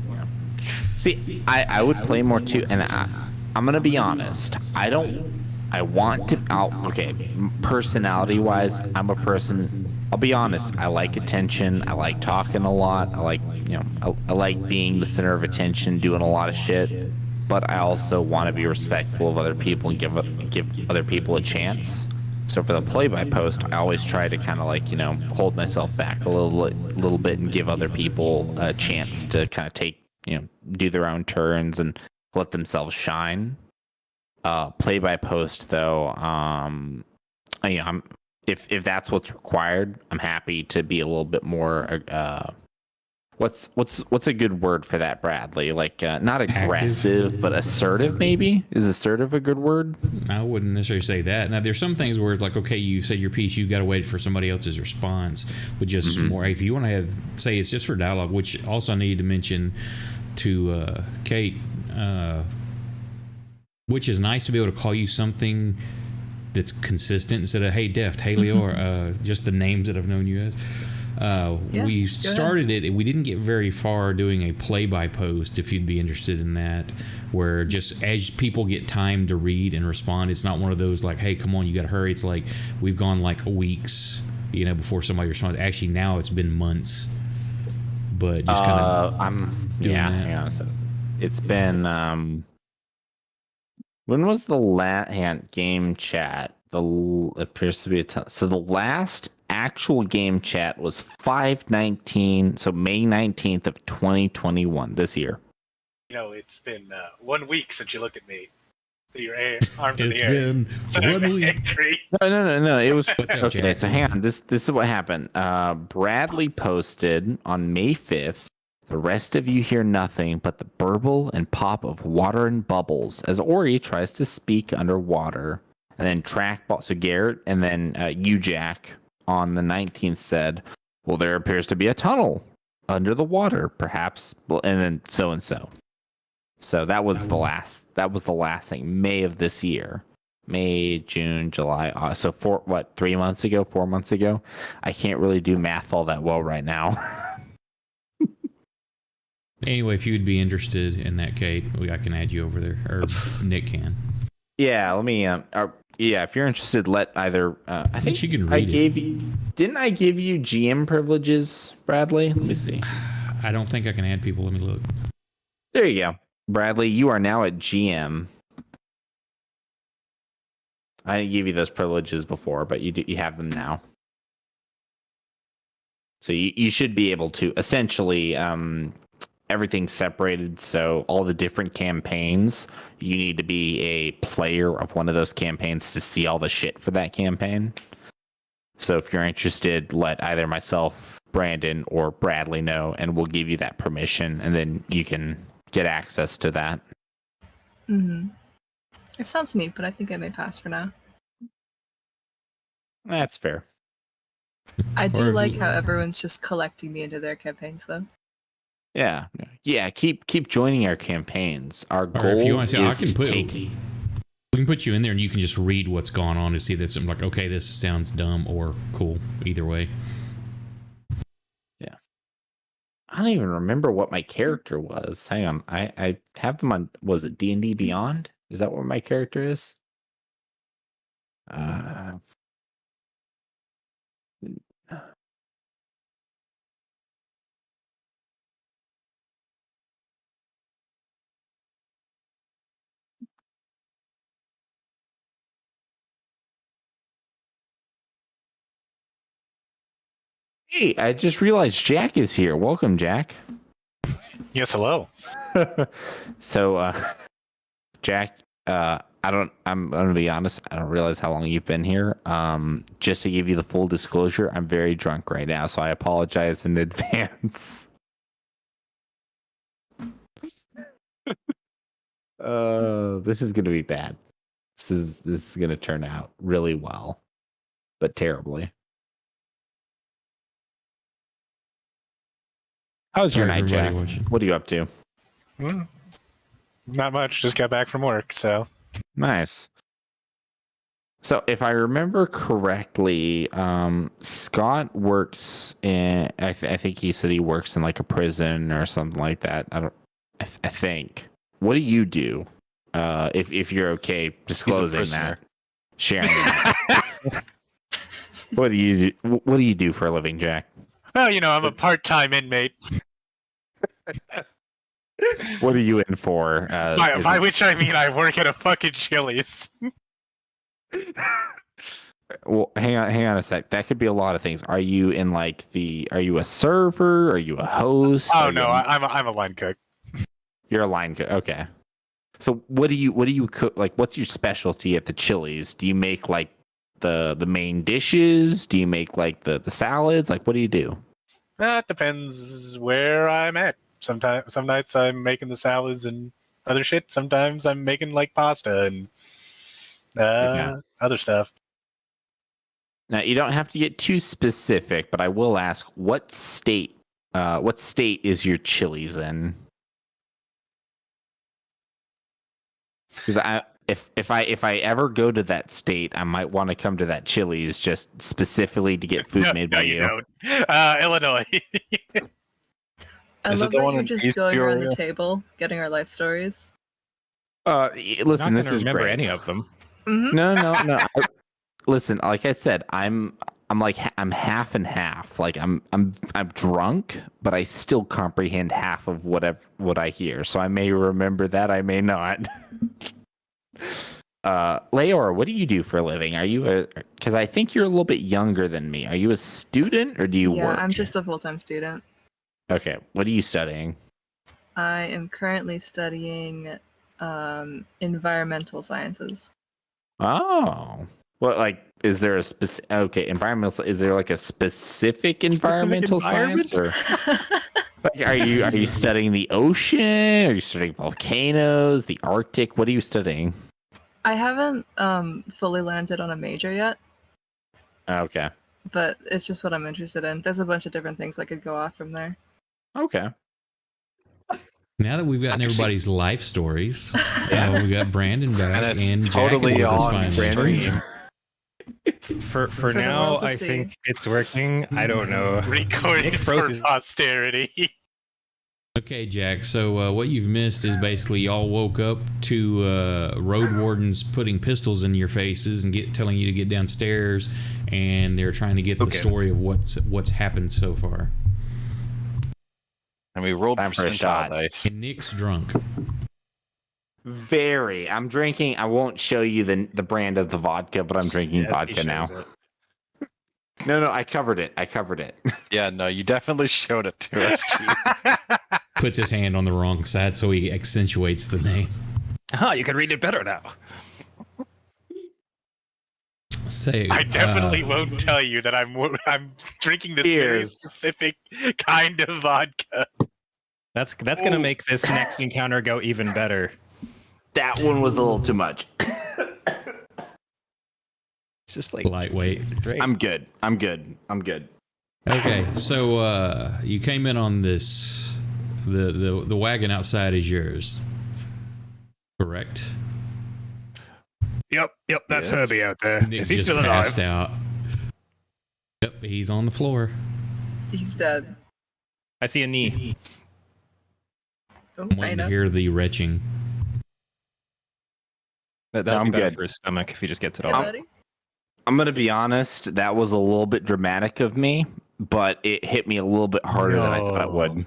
See, I would play more too, and I'm gonna be honest. I want to. Okay, personality-wise, I'm a person. I'll be honest. I like attention. I like talking a lot. I like, I like being the center of attention, doing a lot of shit. But I also want to be respectful of other people and give other people a chance. So for the play-by-post, I always try to kind of hold myself back a little bit and give other people a chance to kind of take, do their own turns and let themselves shine. Play-by-post though, if that's what's required, I'm happy to be a little bit more. What's a good word for that, Bradley? Like not aggressive, active, but assertive. Maybe is assertive a good word? I wouldn't necessarily say that. Now, there's some things where it's like, okay, you said your piece, you got to wait for somebody else's response, but just more. If you want to say it's just for dialogue, which also I need to mention to Kate, which is nice to be able to call you something that's consistent instead of hey Deft, hey Leor, just the names that I've known you as. We started it. We didn't get very far doing a play-by-post. If you'd be interested in that, where just as people get time to read and respond, it's not one of those like, "Hey, come on, you got to hurry." It's like we've gone like weeks, before somebody responds. Actually, now it's been months. But just kind of, So it's been. When was the last game chat? Appears to be so the last actual game chat was 5/19, so May 19th of 2021 this year. It's been 1 week since you looked at me. Your arms in the air. It's been 1 week. No. It was up, okay. Jack? So hang on. This is what happened. Bradley posted on May 5th. The rest of you hear nothing but the burble and pop of water and bubbles as Ori tries to speak underwater. And then trackball. So Garrett and then you, Jack, on the 19th said, "Well, there appears to be a tunnel under the water, perhaps." And then so and so. So that was the last. That was the last thing. May of this year. May, June, July. So 3 months ago, 4 months ago. I can't really do math all that well right now. Anyway, if you'd be interested in that, Kate, I can add you over there, or Nick can. Yeah, let me. If you're interested, let either. I think you can I read gave you. Didn't I give you GM privileges, Bradley? Let me see. I don't think I can add people. Let me look. There you go, Bradley. You are now at GM. I didn't give you those privileges before, but you have them now. So you should be able to essentially. Everything's separated, so all the different campaigns, you need to be a player of one of those campaigns to see all the shit for that campaign. So if you're interested, let either myself, Brandon, or Bradley know, and we'll give you that permission, and then you can get access to that. Mm-hmm. It sounds neat, but I think I may pass for now. That's fair. I do like how everyone's just collecting me into their campaigns, though. Yeah. Keep joining our campaigns. Our Or goal if you want to, is to take. We can put you in there and you can just read what's going on to see if that's something like, okay, this sounds dumb or cool. Either way. I don't even remember what my character was. Hang on. I have them on, was it D&D Beyond? Is that where my character is? Hey, I just realized Jack is here. Welcome, Jack. Yes, hello. So, Jack, I'm gonna be honest, I don't realize how long you've been here. Just to give you the full disclosure, I'm very drunk right now, so I apologize in advance. This is gonna be bad. This is gonna turn out really well, but terribly. How's your Sorry night, for everybody Jack? watching. What are you up to? Not much. Just got back from work, so. Nice. So, if I remember correctly, Scott works in. I think he said he works in like a prison or something like that. I think. What do you do? If you're okay disclosing that, sharing that. What do you do? What do you do for a living, Jack? Well, I'm a part-time inmate. What are you in for? By which I mean I work at a fucking Chili's. Well, hang on a sec. That could be a lot of things. Are you in like are you a server? Are you a host? Oh no, I'm a line cook. You're a line cook. Okay. So what do you cook? Like, what's your specialty at the Chili's? Do you make like the main dishes? Do you make like the salads? Like, what do you do? That depends where I'm at. Some nights I'm making the salads and other shit. Sometimes I'm making like pasta and other stuff. Now, you don't have to get too specific, but I will ask, what state is your Chili's in? Because if I ever go to that state, I might want to come to that Chili's just specifically to get food made by you. No, you don't. Illinois. I Is it love the that one you're in just East going around Peoria? the table, getting our life stories. Listen, Not this gonna is remember great. any of them. Hmm. No. Listen, like I said, I'm half and half. Like I'm drunk, but I still comprehend half of what I hear. So I may remember that, I may not. Leora, what do you do for a living? Are you because I think you're a little bit younger than me. Are you a student or do you Yeah, work? I'm just a full-time student. Okay. What are you studying? I am currently studying environmental sciences. Oh. What, like, is there a specific, okay, environmental, is there like a specific environmental science? Or like, are you studying the ocean? Are you studying volcanoes, the Arctic? What are you studying? I haven't fully landed on a major yet, Okay. but it's just what I'm interested in. There's a bunch of different things I could go off from there. Okay. Now that we've gotten everybody's life stories, we got Brandon back And it's and totally Jack is with us on finally. stream. For the now, world to I see. think it's working. I don't know. Recording Nick for froze his- posterity. Okay, Jack. So what you've missed is basically y'all woke up to road wardens putting pistols in your faces and telling you to get downstairs, and they're trying to get the story of what's happened so far. And we rolled Time for a percentile shot. dice. And Nick's drunk. Very. I'm drinking. I won't show you the brand of the vodka, but I'm drinking Yes, he vodka now. shows it. No, I covered it. Yeah, no, you definitely showed it to us, Chief. Puts his hand on the wrong side so he accentuates the name. You can read it better now. Say, I definitely won't tell you that I'm drinking this very Cheers. specific kind of vodka. That's gonna make this next encounter go even better. That one was a little too much. It's just like Lightweight. it's great. I'm good. Okay, so you came in on this. The wagon outside is yours, correct? Yep, that's Yes. Herbie out there. Nick Is he just still passed alive? out. Yep, he's on the floor. He's dead. I see a knee. Oh, I'm waiting to hear the retching. That'll I'm be better good. for his stomach if he just gets it Hey, all. buddy. I'm gonna be honest. That was a little bit dramatic of me, but it hit me a little bit harder than I thought it would.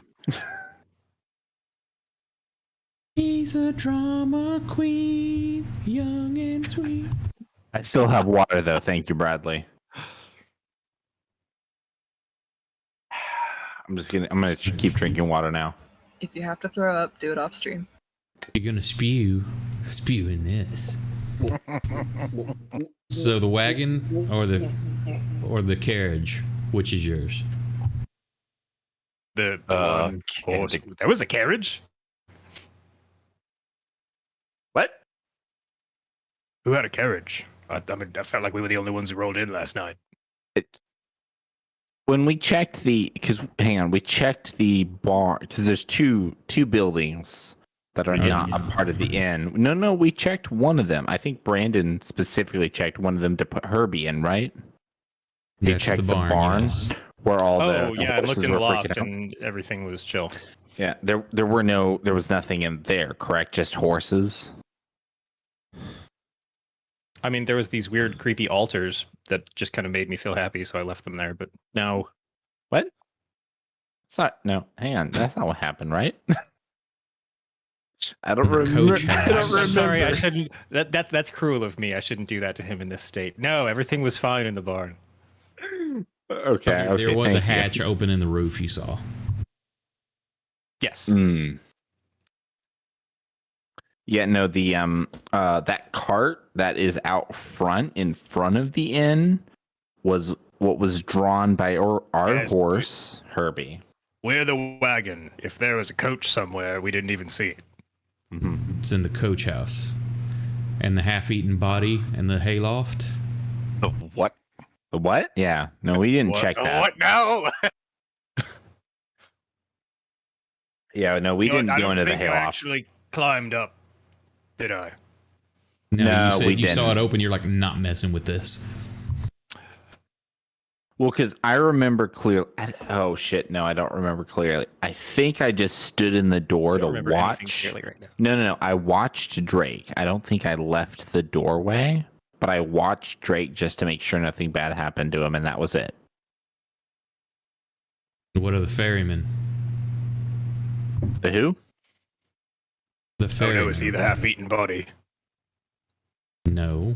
He's a drama queen, young and sweet. I still have water though. Thank you, Bradley. I'm gonna keep drinking water now. If you have to throw up, do it off stream. You're gonna spew in this. So the wagon or the carriage, which is yours? The Uh, horse. There was a carriage. What? Who had a carriage? I mean, I felt like we were the only ones who rolled in last night. When we checked we checked the bar because there's two buildings that are not a part of the inn. No, we checked one of them. I think Brandon specifically checked one of them to put Herbie in, right? He That's checked the barn, yes. where all Oh the yeah, I looked horses in the were freaking loft out. and everything was chill. Yeah, there was nothing in there, correct? Just horses. I mean, there was these weird, creepy altars that just kind of made me feel happy, so I left them there. But no, What? It's not. No, hang on. That's not what happened, right? I don't The remember. coach I house. don't I'm remember. sorry, I shouldn't. That's cruel of me. I shouldn't do that to him in this state. No, everything was fine in the barn. Okay. There was a thank you. hatch open in the roof. You saw. Yes. Mm. Yeah, no, the that cart that is out front in front of the inn was what was drawn by our Yes. horse, Herbie. We're the wagon. If there was a coach somewhere, we didn't even see it. Mm-hmm. It's in the coach house, and the half-eaten body in the hayloft. the what? The what? Yeah. No, we didn't check that. What now? Yeah, no, we didn't go into the I hayloft. actually climbed up, did I? No, you said we you saw didn't. it open. You're like, not messing with this. Well, because I remember clearly. Oh shit! No, I don't remember clearly. I think I just stood in the door I to don't remember anything watch. clearly right now. No. I watched Drake. I don't think I left the doorway, but I watched Drake just to make sure nothing bad happened to him, and that was it. What are the ferrymen? The who? The Oh ferrymen. no, is he the half-eaten body? No.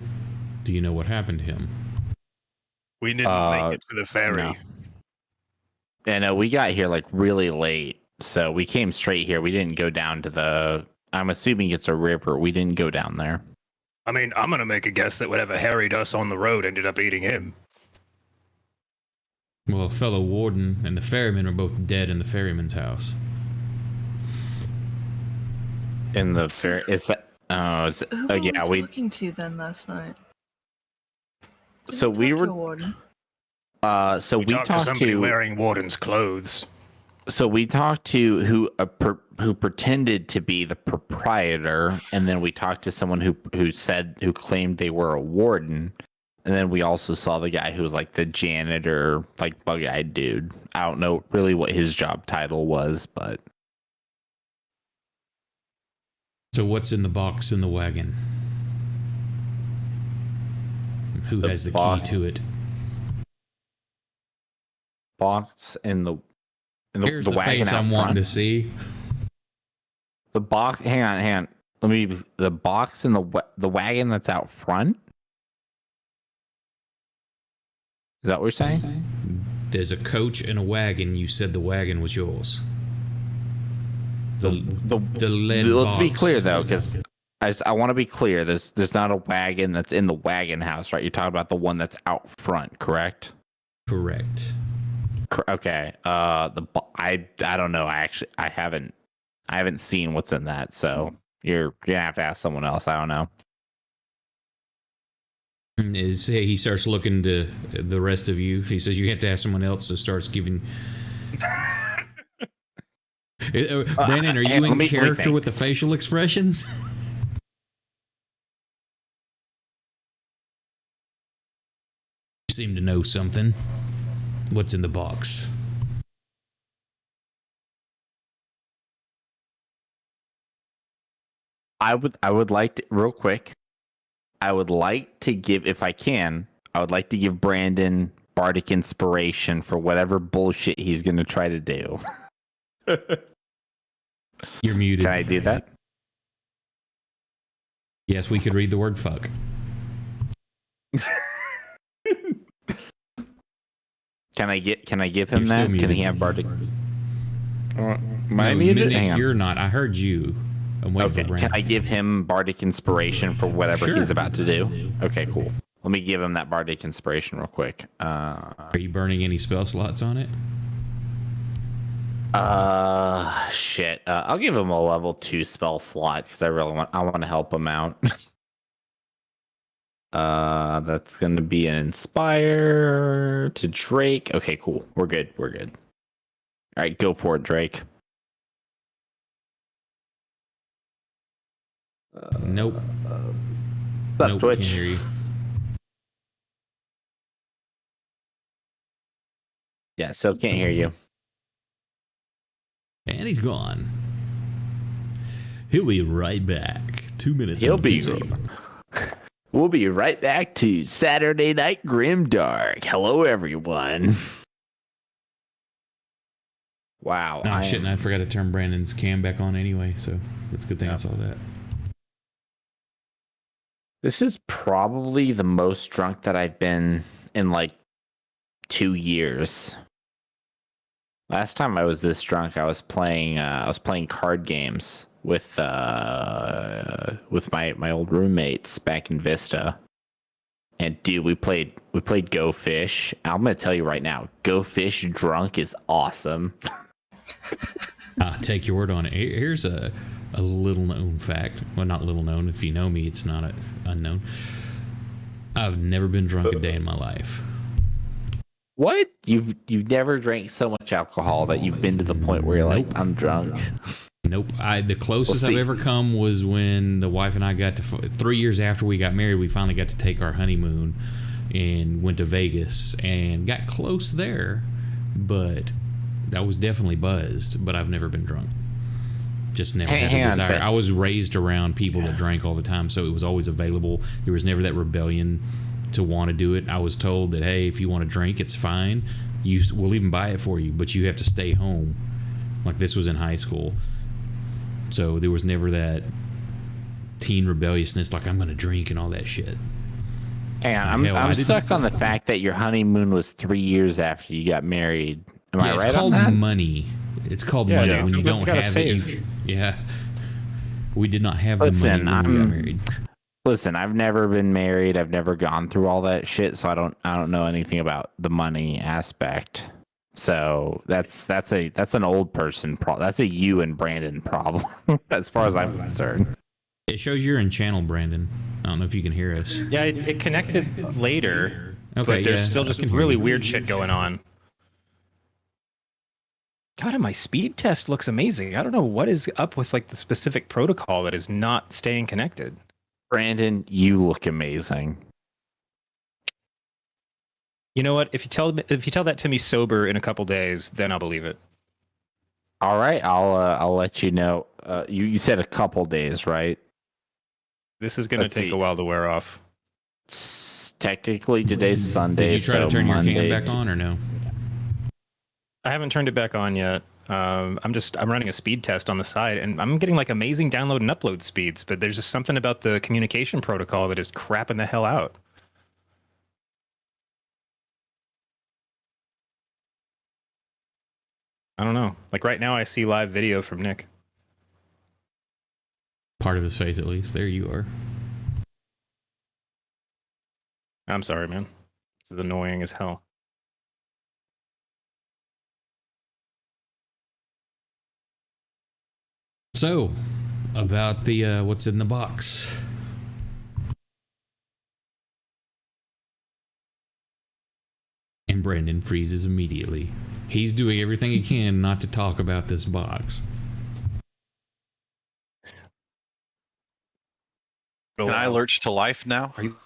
Do you know what happened to him? We didn't make it to the ferry. no. And we got here like really late, so we came straight here. We didn't go down to the. I'm assuming it's a river. We didn't go down there. I mean, I'm gonna make a guess that whatever harried us on the road ended up eating him. Well, a fellow warden and the ferryman are both dead in the ferryman's house. In the fair, is that? Oh, is it, Who yeah. was We talking to then last night? Did So talk we to were- a warden? so we talked to talked somebody to. wearing warden's clothes. So we talked to who pretended to be the proprietor, and then we talked to someone who claimed they were a warden, and then we also saw the guy who was like the janitor, like bug-eyed dude. I don't know really what his job title was, but So what's in the box in the wagon? Who The has the box. key to it? box in the Here's the the wagon face out I'm wanting front. to see. The box. Hang on. The box in the wagon that's out front. Is that what you're saying? There's a coach and a wagon. You said the wagon was yours. The lead Let's be box. clear though, because I want to be clear. There's not a wagon that's in the wagon house, right? You're talking about the one that's out front, correct? Correct. Okay. I don't know. I haven't seen what's in that, so you're gonna have to ask someone else. I don't know. He starts looking to the rest of you. He says you have to ask someone else. So starts giving. Brandon, are you let in me character think. with the facial expressions? seem to know something. What's in the box? I would like to, real quick. I would like to give, if I can, I would like to give Brandon bardic inspiration for whatever bullshit he's going to try to do. You're muted. Can I do that? Yes, we could read the word fuck. Can I give him You're still that? Can muted. he have bardic? Am I No, muted? Nick, Hang on. you're not. I heard you. I'm waiting Okay, for Brandon. can I give him bardic inspiration for whatever Sure. he's about to do? Okay, cool. Let me give him that bardic inspiration real quick. Are you burning any spell slots on it? Shit. I'll give him a level 2 spell slot because I want to help him out. That's gonna be an inspire to Drake. Okay, cool. We're good. All right, go for it, Drake. Nope. Sup, Nope, Twitch? can't hear you. Yeah, so can't hear you. And he's gone. He'll be right back. 2 minutes. He'll and be. 2 seconds. We'll be right back to Saturday Night GrimDark. Hello, everyone. Wow. No, shit, and I forgot to turn Brandon's cam back on anyway, so it's a good thing I saw that. This is probably the most drunk that I've been in like 2 years. Last time I was this drunk, I was playing card games with my old roommates back in Vista. And dude, we played Go Fish. I'm gonna tell you right now, Go Fish drunk is awesome. I'll take your word on it. Here's a little known fact. Well, not little known. If you know me, it's not unknown. I've never been drunk a day in my life. What? You've never drank so much alcohol that you've been to the point where you're like, Nope. I'm drunk. Nope. The closest We'll I've see. ever come was when the wife and I got to 3 years after we got married. We finally got to take our honeymoon and went to Vegas and got close there, but that was definitely buzzed. But I've never been drunk. Just never had Hang the on a desire. sec. I was raised around people that drank all the time, so it was always available. There was never that rebellion to want to do it. I was told that, hey, if you want to drink, it's fine. We'll even buy it for you, but you have to stay home. Like, this was in high school. So there was never that teen rebelliousness, like, I'm going to drink and all that shit. Hang on, Hell, I I'm didn't- stuck on the fact that your honeymoon was 3 years after you got married. Am I It's right on called that? money. It's called Yeah, money. yeah. When you Sometimes don't you gotta have save. it, yeah. We did not have the Listen, money when we got married. Listen, I've never been married. I've never gone through all that shit, so I don't know anything about the money aspect. So that's an old person problem. That's a you and Brandon problem, as far as I'm concerned. It shows you're in channel, Brandon. I don't know if you can hear us. Yeah, it connected later, Okay, but there's yeah, still I just can hear really you. weird shit going on. God, and my speed test looks amazing. I don't know what is up with like the specific protocol that is not staying connected. Brandon, you look amazing. You know what? If you tell that to me sober in a couple days, then I'll believe it. All right, I'll let you know. You said a couple days, right? This is gonna Let's take see. a while to wear off. Technically, today's Sunday. Did you try to so turn your Monday, cam back on or no? I haven't turned it back on yet. I'm running a speed test on the side, and I'm getting like amazing download and upload speeds, but there's just something about the communication protocol that is crapping the hell out. I don't know. Like right now, I see live video from Nick. Part of his face, at least. There you are. I'm sorry, man. This is annoying as hell. So, about the what's in the box. And Brandon freezes immediately. He's doing everything he can not to talk about this box. Can I lurch to life now? Are you-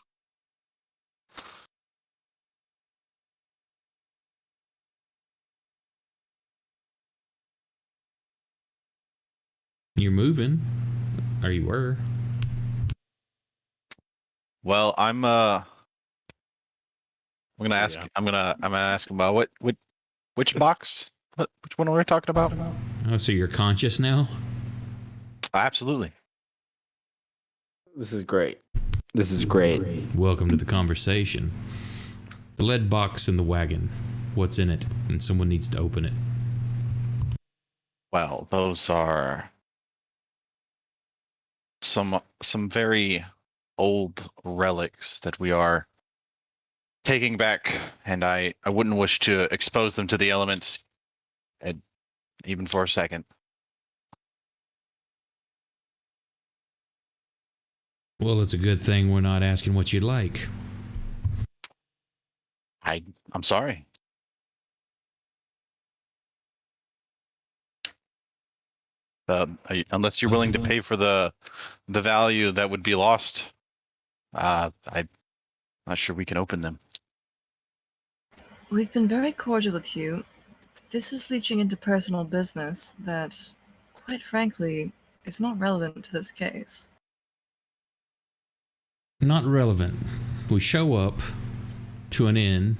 You're moving, or you were. Well, I'm gonna There you ask. go. I'm gonna ask him about which box? Which one are we talking about? Oh, so you're conscious now? Absolutely. This is great. This is great. Welcome to the conversation. The lead box in the wagon. What's in it? And someone needs to open it. Well, those are some very old relics that we are taking back, and I wouldn't wish to expose them to the elements, even for a second. Well, it's a good thing we're not asking what you'd like. I'm sorry. Unless you're willing to pay for the value that would be lost, I'm not sure we can open them. We've been very cordial with you. This is leaching into personal business that, quite frankly, is not relevant to this case. Not relevant. We show up to an inn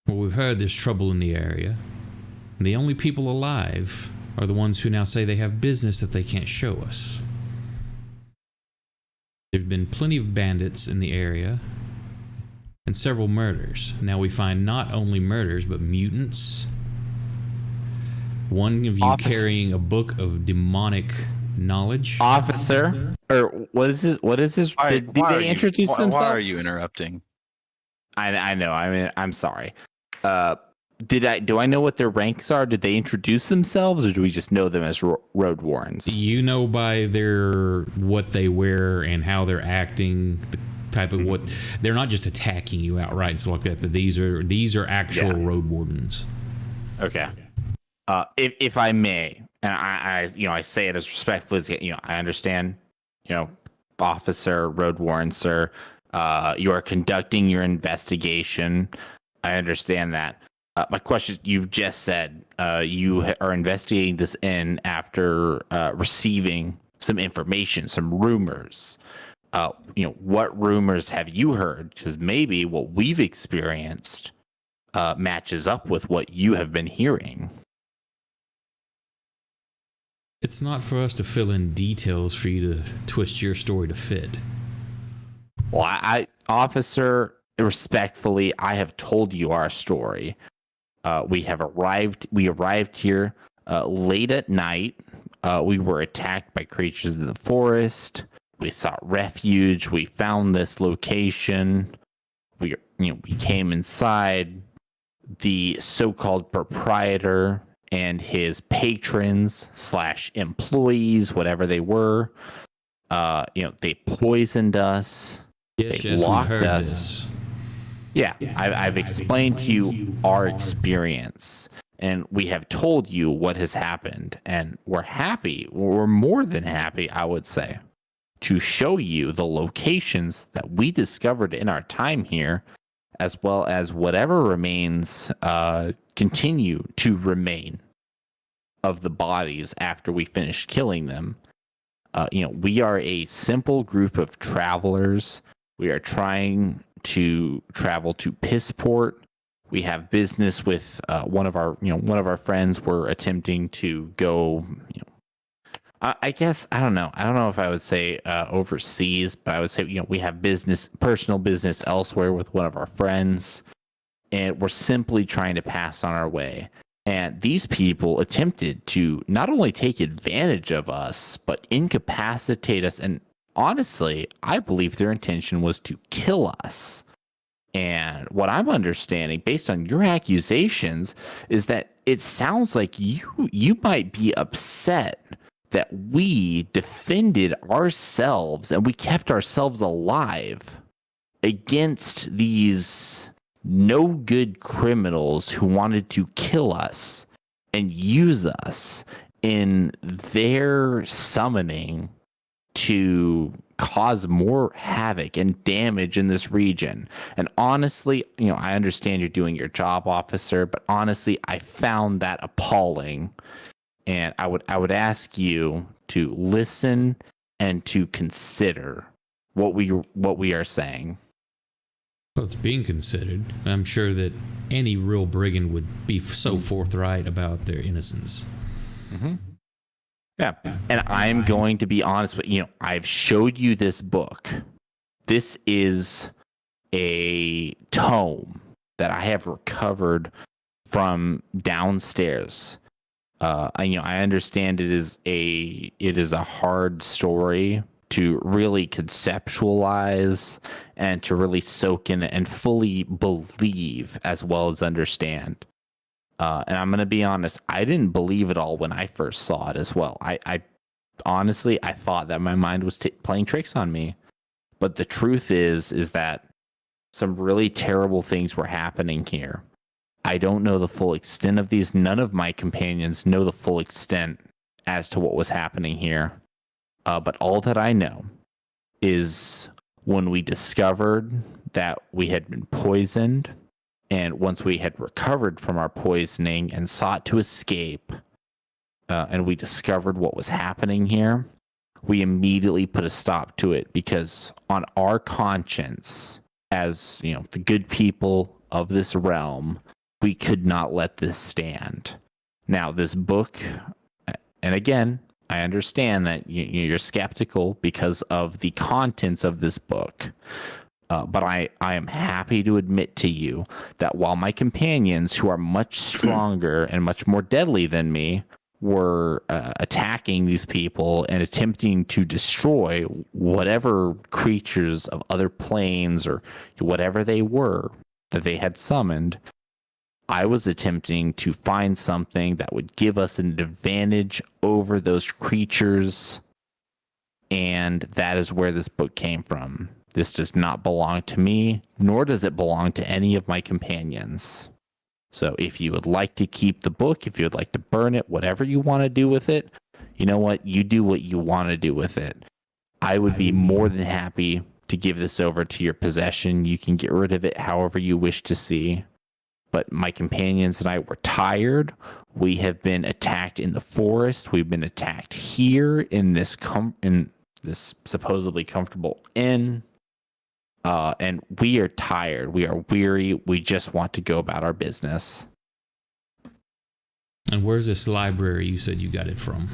where we've heard there's trouble in the area. And the only people alive are the ones who now say they have business that they can't show us. There's been plenty of bandits in the area and several murders. Now we find not only murders, but mutants. One of you carrying a book of demonic knowledge. Officer, or what is this? What is this? Did they introduce themselves? Why are you interrupting? I know. I mean, I'm sorry. Do I know what their ranks are? Did they introduce themselves, or do we just know them as road warrens? You know by their what they wear and how they're acting, the type of what they're not just attacking you outright and stuff like that. These are actual road wardens. Okay. If I may, and I say it as respectfully as I understand, officer, road warrant, sir, you are conducting your investigation. I understand that. My question is, you've just said you are investigating this inn after receiving some information, some rumors. What rumors have you heard? Because maybe what we've experienced matches up with what you have been hearing. It's not for us to fill in details for you to twist your story to fit. Well, officer, respectfully, I have told you our story. We arrived here late at night. We were attacked by creatures in the forest. We sought refuge. We found this location. We came inside. The so-called proprietor and his patrons / employees, whatever they were, they poisoned us. Yes, They we've locked heard us. this. Yeah, I've explained to you our experience, and we have told you what has happened, and we're happy. We're more than happy, I would say, to show you the locations that we discovered in our time here, as well as whatever remains continue to remain of the bodies after we finish killing them. We are a simple group of travelers. We are trying to travel to Pissport. We have business with one of our friends. We're attempting to go. I guess I don't know. I don't know if I would say overseas, but I would say we have personal business elsewhere with one of our friends, and we're simply trying to pass on our way. And these people attempted to not only take advantage of us, but incapacitate us. And honestly, I believe their intention was to kill us. And what I'm understanding, based on your accusations, is that it sounds like you might be upset that we defended ourselves and we kept ourselves alive against these no good criminals who wanted to kill us and use us in their summoning to cause more havoc and damage in this region. And honestly, I understand you're doing your job, officer, but honestly, I found that appalling. and I would ask you to listen and to consider what we are saying. Well, it's being considered. I'm sure that any real brigand would be so forthright about their innocence. Mm-hmm. Yeah, and I'm going to be honest with you. I've showed you this book. This is a tome that I have recovered from downstairs. I understand it is a hard story to really conceptualize and to really soak in and fully believe as well as understand. And I'm going to be honest, I didn't believe it all when I first saw it as well. I honestly, I thought that my mind was playing tricks on me. But the truth is that some really terrible things were happening here. I don't know the full extent of these. None of my companions know the full extent as to what was happening here. But all that I know is when we discovered that we had been poisoned, and once we had recovered from our poisoning and sought to escape, and we discovered what was happening here, we immediately put a stop to it, because on our conscience, as the good people of this realm, we could not let this stand. Now, this book, and again, I understand that you're skeptical because of the contents of this book. But I am happy to admit to you that while my companions, who are much stronger and much more deadly than me, were attacking these people and attempting to destroy whatever creatures of other planes or whatever they were that they had summoned, I was attempting to find something that would give us an advantage over those creatures, and that is where this book came from. This does not belong to me, nor does it belong to any of my companions. So if you would like to keep the book, if you would like to burn it, whatever you want to do with it, you know what? You do what you want to do with it. I would be more than happy to give this over to your possession. You can get rid of it however you wish to see. But my companions and I were tired. We have been attacked in the forest. We've been attacked here in this supposedly comfortable inn. And we are tired. We are weary. We just want to go about our business. And where's this library you said you got it from?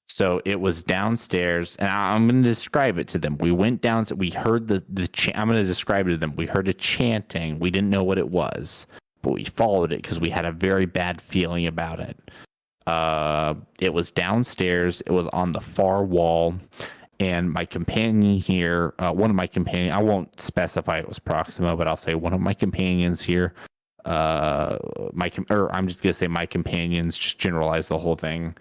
So it was downstairs, and I'm going to describe it to them. We went down. We heard I'm going to describe it to them. We heard a chanting. We didn't know what it was, but we followed it because we had a very bad feeling about it. It was downstairs. It was on the far wall. And my companion here, one of my companions, I won't specify it was Proxima, but I'll say one of my companions here, I'm just going to say my companions, just generalize the whole thing.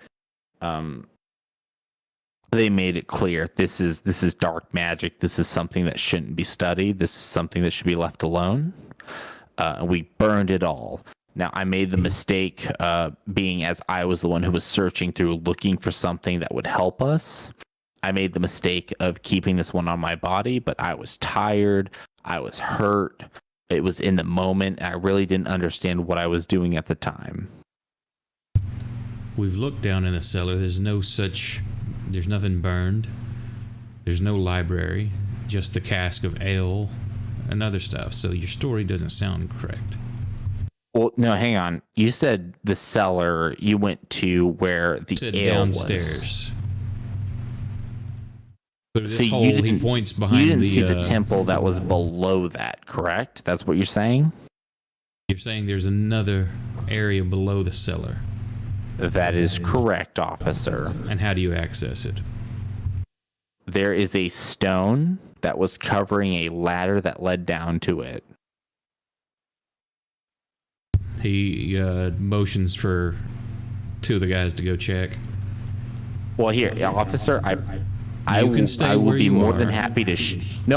They made it clear this is dark magic. This is something that shouldn't be studied. This is something that should be left alone. We burned it all. Now, I made the mistake being as I was the one who was searching through looking for something that would help us. I made the mistake of keeping this one on my body, but I was tired. I was hurt. It was in the moment. I really didn't understand what I was doing at the time. We've looked down in the cellar. There's nothing burned. There's no library, just the cask of ale and other stuff. So your story doesn't sound correct. Well, no, hang on. You said the cellar. You went to where the ale downstairs. Was. But this So hole, he points behind you didn't see the temple that was below that, correct? That's what you're saying? You're saying there's another area below the cellar. That is correct, officer. And how do you access it? There is a stone that was covering a ladder that led down to it. He motions for two of the guys to go check. Well, here, officer, I will be more than happy to.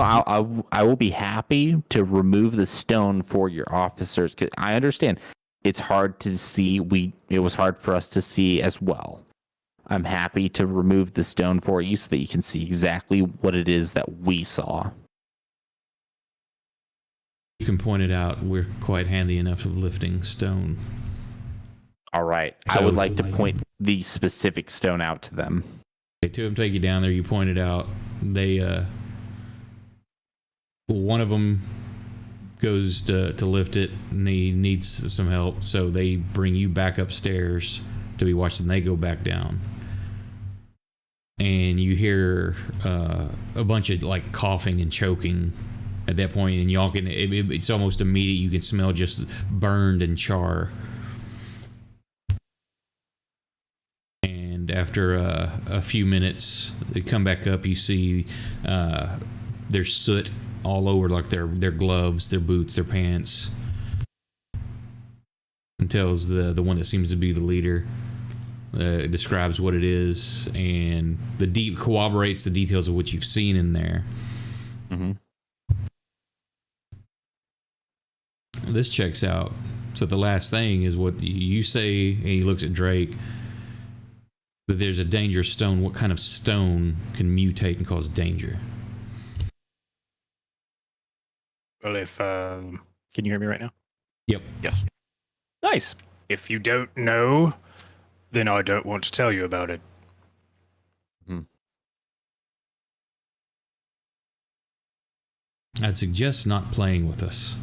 I will be happy to remove the stone for your officers. 'Cause I understand it's hard to see. It was hard for us to see as well. I'm happy to remove the stone for you so that you can see exactly what it is that we saw. You can point it out. We're quite handy enough of lifting stone. All right. I So- would like to point the specific stone out to them. Okay, two of them take you down there. You point it out. They, one of them goes to lift it, and he needs some help. So they bring you back upstairs to be watched, and they go back down. And you hear a bunch of like coughing and choking at that point, and y'all can. It's almost immediate. You can smell just burned and char. And after a few minutes, they come back up. You see there's soot all over, like their gloves, their boots, their pants. And tells the one that seems to be the leader. Describes what it is, and corroborates the details of what you've seen in there. Mm-hmm. This checks out. So the last thing is what you say, and he looks at Drake. That there's a dangerous stone. What kind of stone can mutate and cause danger? Well, if can you hear me right now? Yep. Yes. Nice. If you don't know, then I don't want to tell you about it. I'd suggest not playing with us.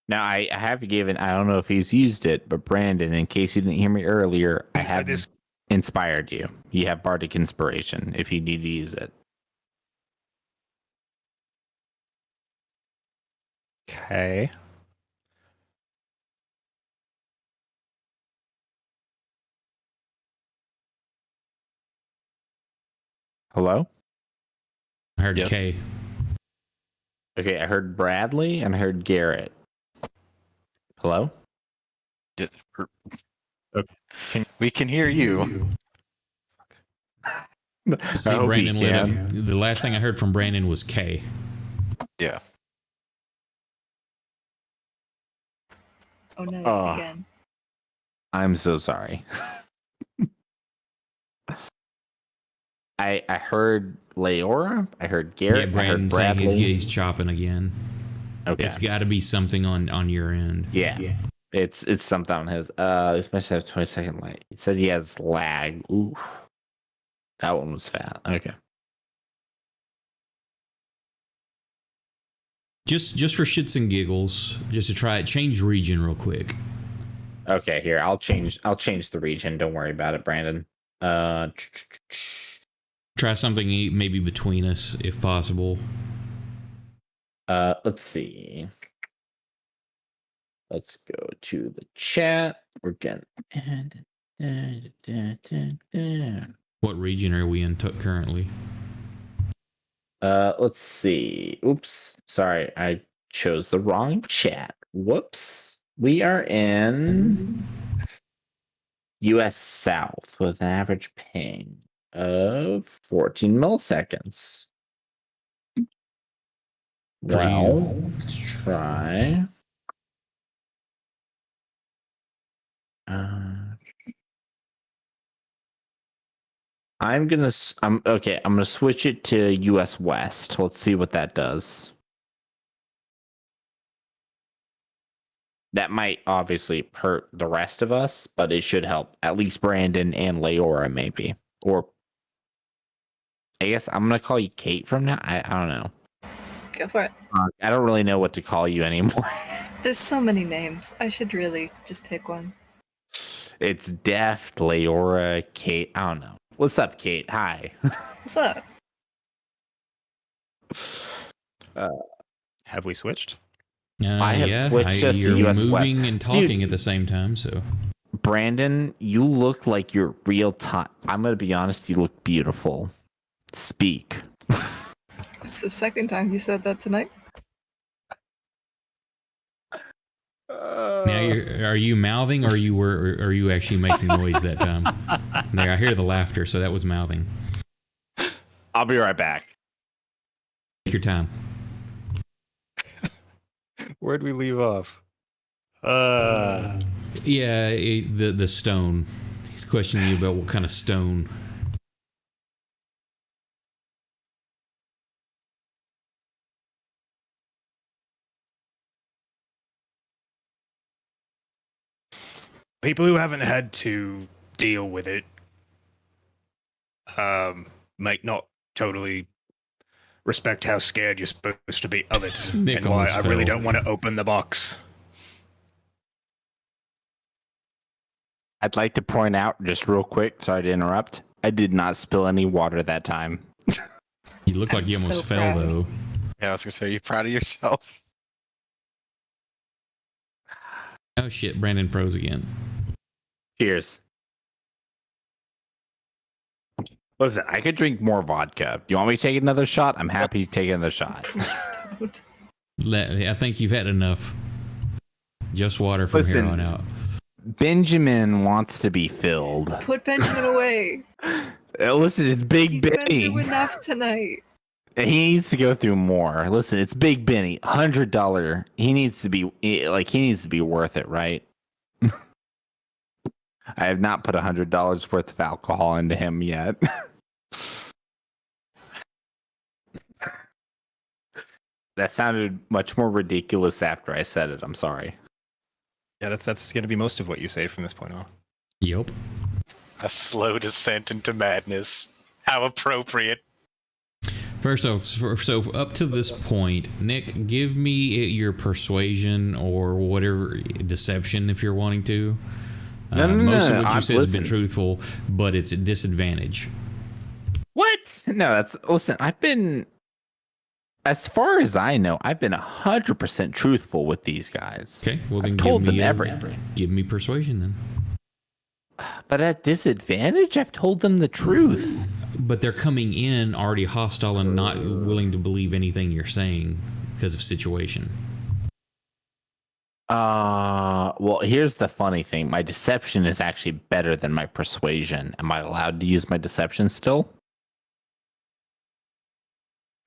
Now, I have given, I don't know if he's used it, but Brandon, in case you didn't hear me earlier, I have inspired you. You have Bardic Inspiration if you need to use it. Okay. Hello? I heard Yes. K. Okay, I heard Bradley and I heard Garrett. Hello? Yeah, Can- we can hear you. See, I hope Brandon he lit up. can. The last thing I heard from Brandon was K. Yeah. Oh no, it's Oh. again. I'm so sorry. I heard Leora, I heard Garrett, Yeah, I heard Brandon saying Bradley. he's chopping again. Okay. It's got to be something on your end. Yeah. It's something on his this must have 20-second light. He said he has lag. Ooh. That one was fat. Okay. Just for shits and giggles, just to try it, change region real quick. Okay, here. I'll change the region. Don't worry about it, Brandon. Try something maybe between us, if possible. Let's see. Let's go to the chat. We're getting What region are we in currently? let's see. Oops. Sorry, I chose the wrong chat. Whoops. We are in US South with an average ping of 14 milliseconds. For Well, let's try. I'm gonna switch it to US West. Let's see what that does. That might obviously hurt the rest of us, but it should help at least Brandon and Leora, maybe. Or I guess I'm gonna call you Kate from now. I don't know. Go for it. I don't really know what to call you anymore. There's so many names. I should really just pick one. It's Deft, Leora, Kate. I don't know. What's up, Kate? Hi. What's up? Have we switched? I have switched us to you're US moving West. and talking Dude. at the same time, so Brandon, you look like you're real time. I'm gonna be honest. You look beautiful. Speak. It's the second time you said that tonight. now are you mouthing, or are you actually making noise that time? There, I hear the laughter, so that was mouthing. I'll be right back. Take your time. Where'd we leave off? Yeah, the stone. He's questioning you about what kind of stone. people who haven't had to deal with it might not totally respect how scared you're supposed to be of it, Nick and why almost I really fell. don't want to open the box. I'd like to point out just real quick, sorry to interrupt, I did not spill any water that time. You look like you I'm almost so fell, proud. though. Yeah, I was gonna say, are you proud of yourself? Oh, shit. Brandon froze again. Cheers. Listen, I could drink more vodka. You want me to take another shot? I'm happy to take another shot. Please don't. I think you've had enough. Just water from here Listen. on out. Benjamin wants to be filled. Put Benjamin away. Listen, it's Big He's been Benny. through enough tonight. He needs to go through more. Listen, it's Big Benny, $100. He needs to be worth it, right? I have not put $100 worth of alcohol into him yet. That sounded much more ridiculous after I said it. I'm sorry. Yeah, that's going to be most of what you say from this point on. Yep. A slow descent into madness. How appropriate. First off, so up to this point, Nick, give me your persuasion or whatever, deception if you're wanting to. Most of what you said has been truthful, but it's a disadvantage. What? No, listen, I've been, as far as I know, I've been 100% truthful with these guys. Okay, well then I've told give them me everything. Give me persuasion then. But at disadvantage, I've told them the truth. But they're coming in already hostile and not willing to believe anything you're saying because of situation. Well, here's the funny thing. My deception is actually better than my persuasion. Am I allowed to use my deception still?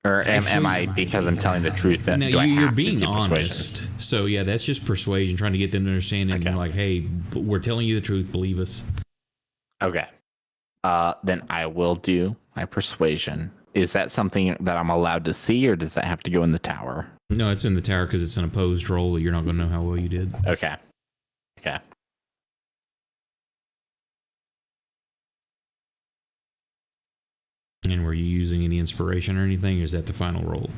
Or am I, because I'm telling the truth, that No, do I you're have being to do persuasion? honest. So yeah, that's just persuasion, trying to get them to understand and Okay. like, hey, we're telling you the truth, believe us. Okay. Then I will do my persuasion. Is that something that I'm allowed to see, or does that have to go in the tower? No, it's in the tower because it's an opposed roll. You're not going to know how well you did. Okay. Okay. And were you using any inspiration or anything, or is that the final roll?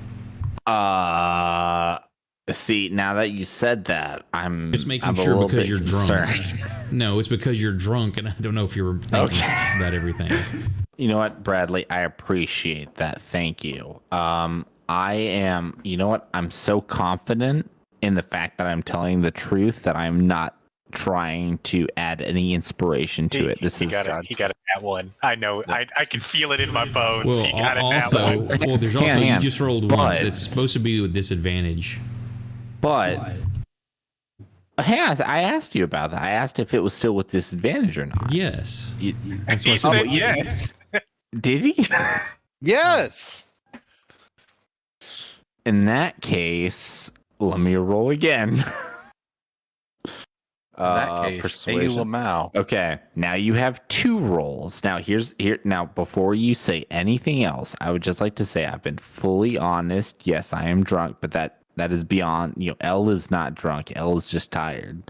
See, now that you said that, I'm Just making I'm a sure little because bit you're drunk. concerned. No, it's because you're drunk, and I don't know if you're thinking Okay. about everything. You know what, Bradley? I appreciate that. Thank you. I am, you know what? I'm so confident in the fact that I'm telling the truth that I'm not trying to add any inspiration to it. He got a nat one. I know. I can feel it in my bones. Well, He got a nat also, one. well, there's also Hang you on. just rolled once. But- It's supposed to be with disadvantage. But hey, I asked you about that. I asked if it was still with disadvantage or not. Yes. That's He what said I yes. Did he? Yes. In that case, let me roll again. In that case, persuasion. Lamau. Okay, now you have 2 rolls. Now now before you say anything else, I would just like to say I've been fully honest. Yes, I am drunk, but that is beyond, Elle is not drunk. Elle is just tired.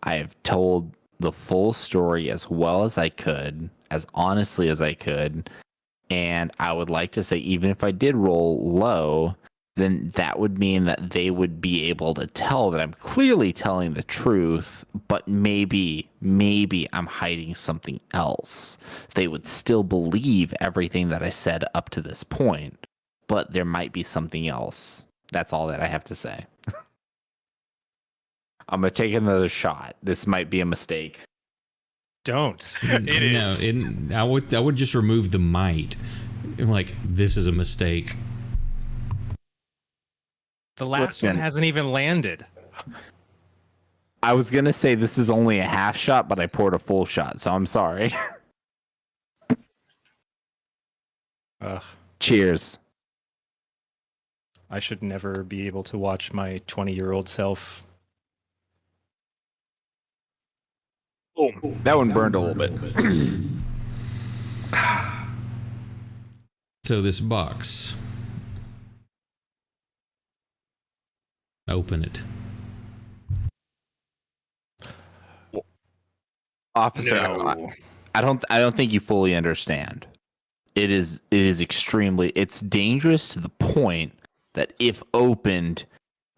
I have told the full story as well as I could, as honestly as I could. And I would like to say, even if I did roll low, then that would mean that they would be able to tell that I'm clearly telling the truth, but maybe I'm hiding something else. They would still believe everything that I said up to this point, but there might be something else. That's all that I have to say. I'm going to take another shot. This might be a mistake. Don't. It is. I would just remove the might. Like, this is a mistake. The last Listen. one hasn't even landed. I was going to say this is only a half shot, but I poured a full shot, so I'm sorry. Ugh. Cheers. I should never be able to watch my 20-year-old self. That one burned a little bit. So this box. Open it. Officer, No. I don't think you fully understand. It is extremely, it's dangerous to the point that if opened,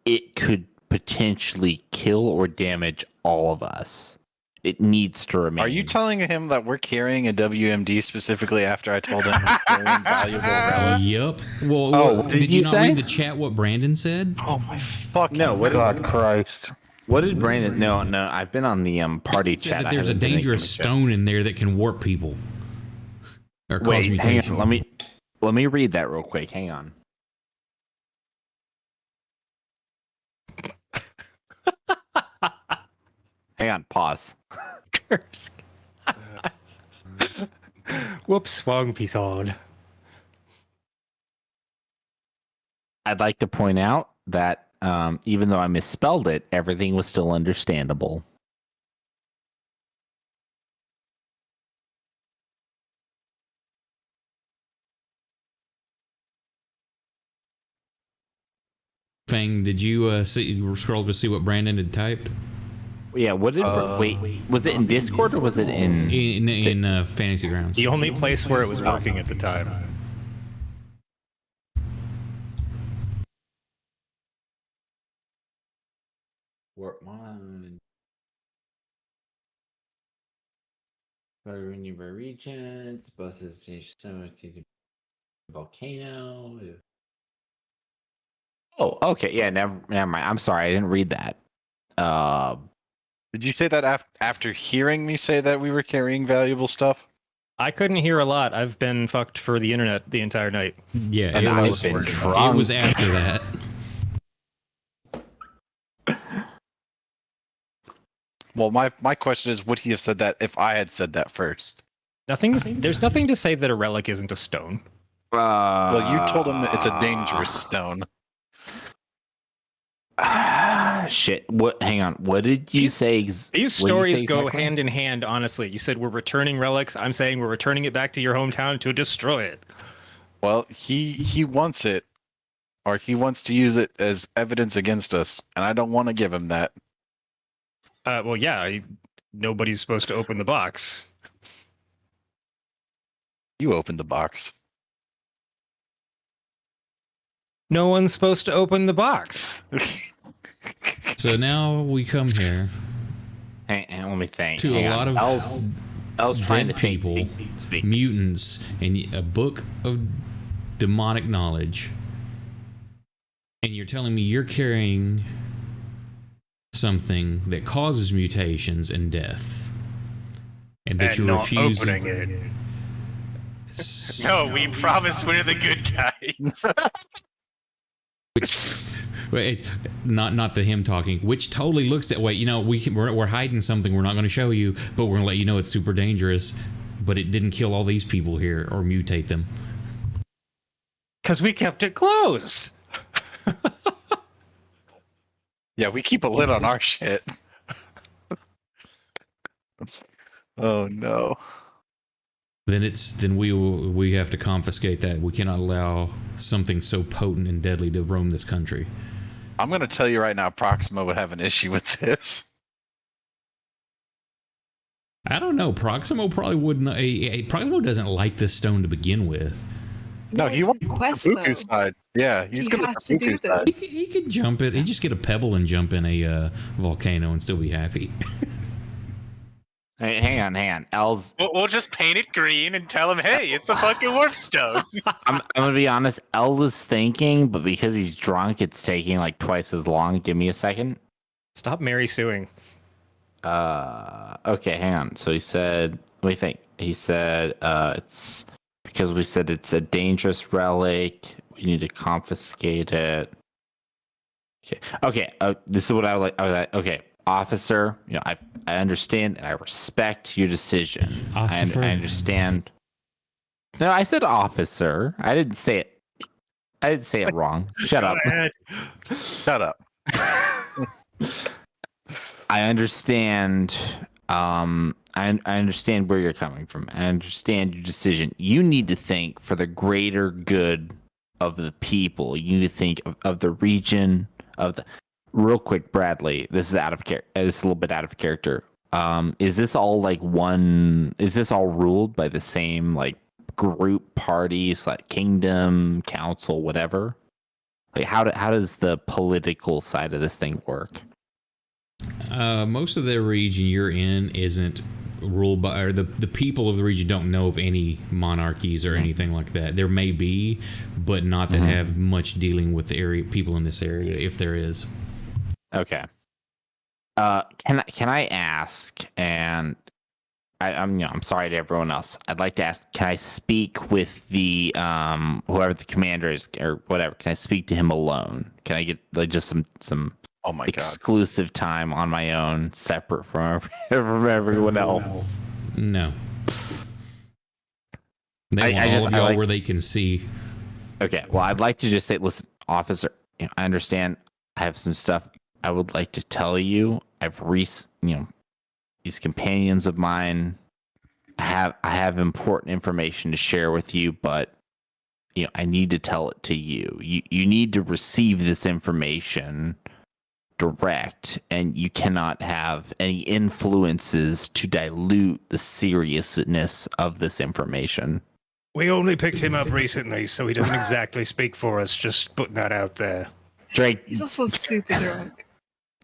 it could potentially kill or damage all of us. It needs to remain. Are you telling him that we're carrying a WMD specifically after I told him we're carrying valuable relics? Yup. Well, Oh, what- what did did you you not say? read the chat? What Brandon said? Oh my fucking No, what- God Christ. What did Brandon? No, I've been on the party He said chat. that I there's a haven't been in dangerous game chat. stone in there that can warp people or cause Wait, hang mutation. on. Let me read that real quick. Hang on. Hang on. Pause. Kursk. Whoops, wrong piece on. I'd like to point out that even though I misspelled it, everything was still understandable. Fang, did you scroll to see what Brandon had typed Yeah. What did? Wait. Was it in Discord or was it in? in Fantasy Grounds? The only place where it was working at the time. Warp one. Renewable regions. Buses change so to the volcano. Oh, okay. Yeah. Never mind. I'm sorry. I didn't read that. Did you say that after hearing me say that we were carrying valuable stuff? I couldn't hear a lot. I've been fucked for the internet the entire night. Yeah, And it I've was, been it drunk. was after that. Well, my question is, would he have said that if I had said that first? There's nothing to say that a relic isn't a stone. Well, you told him that it's a dangerous stone. Shit. What? Hang on. What did you say? These what did you stories say go exactly? hand in hand, honestly. You said we're returning relics. I'm saying we're returning it back to your hometown to destroy it. Well, he wants it, or he wants to use it as evidence against us, and I don't want to give him that. Well, yeah, nobody's supposed to open the box. You opened the box. No one's supposed to open the box. So now we come here Hang on, let me think. to Hang a on. lot of I was trying to dead think. people, Speak. mutants, and a book of demonic knowledge. And you're telling me you're carrying something that causes mutations and death, and that you're refusing. it. No, we promise we're the good guys. Which, well, it's not the him talking. Which totally looks that way. You know, we're hiding something. We're not going to show you, but we're going to let you know it's super dangerous. But it didn't kill all these people here or mutate them. Because we kept it closed. Yeah, we keep a lid on our shit. Oh no. Then we have to confiscate that. We cannot allow something so potent and deadly to roam this country. I'm gonna tell you right now, Proxima would have an issue with this. I don't know. Proximo probably wouldn't. Proximo doesn't like this stone to begin with. No, he it's wants his the quest, Kabuki though. side. Yeah, he's He gonna has to do Kabuki side. this. He could jump it. He just get a pebble and jump in a volcano and still be happy. Hey, hang on. L's. We'll just paint it green and tell him, hey, it's a fucking warp stone. I'm gonna be honest. L is thinking, but because he's drunk, it's taking like twice as long. Give me a second. Stop Mary suing. Okay, hang on. So he said, what do you think? He said, it's because we said it's a dangerous relic. We need to confiscate it. Okay. This is what I was like. Okay, officer. You know, I understand and I respect your decision. Officer. I understand. No, I said officer. I didn't say it. I didn't say it wrong. Shut up. Shut up. I understand. I understand where you're coming from. I understand your decision. You need to think for the greater good of the people. You need to think of the region of the. Real quick, Bradley. This is out of character. This is a little bit out of character. Is this all like one? Is this all ruled by the same like group, parties, like kingdom, council, whatever? Like how does the political side of this thing work? Most of the region you're in isn't ruled by, or the people of the region don't know of any monarchies or anything like that. There may be, but not that have much dealing with the area, people in this area, if there is. Okay. Can I ask, and I'm sorry to everyone else. I'd like to ask, can I speak with the whoever the commander is or whatever? Can I speak to him alone? Can I get like just some Oh my god. exclusive time on my own, separate from everyone else? No. They want all of y'all where they can see. Okay, well, I'd like to just say, listen, officer, I understand. I have some stuff I would like to tell you. These companions of mine. I have important information to share with you, but I need to tell it to you. You need to receive this information direct, and you cannot have any influences to dilute the seriousness of this information. We only picked him up recently, so he doesn't exactly speak for us. Just putting that out there. Drake. He's also super drunk.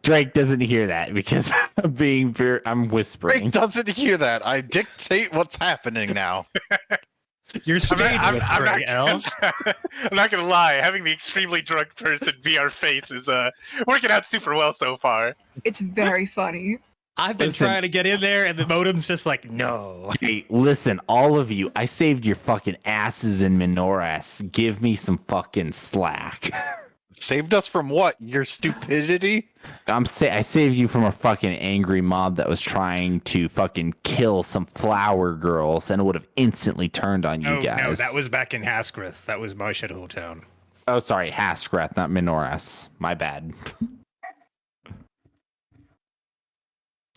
Drake doesn't hear that because I'm whispering. Drake doesn't hear that. I dictate what's happening now. You're stage whispering, El. I'm not gonna lie. Having the extremely drunk person be our face is working out super well so far. It's very funny. I've been trying to get in there, and the modem's just like, no. Hey, listen, all of you. I saved your fucking asses in Minoras. Give me some fucking slack. Saved us from what? Your stupidity? I saved you from a fucking angry mob that was trying to fucking kill some flower girls, and it would have instantly turned on you guys. No, that was back in Hasgrith. That was my shithole town. Oh, sorry, Hasgrith, not Minoras. My bad.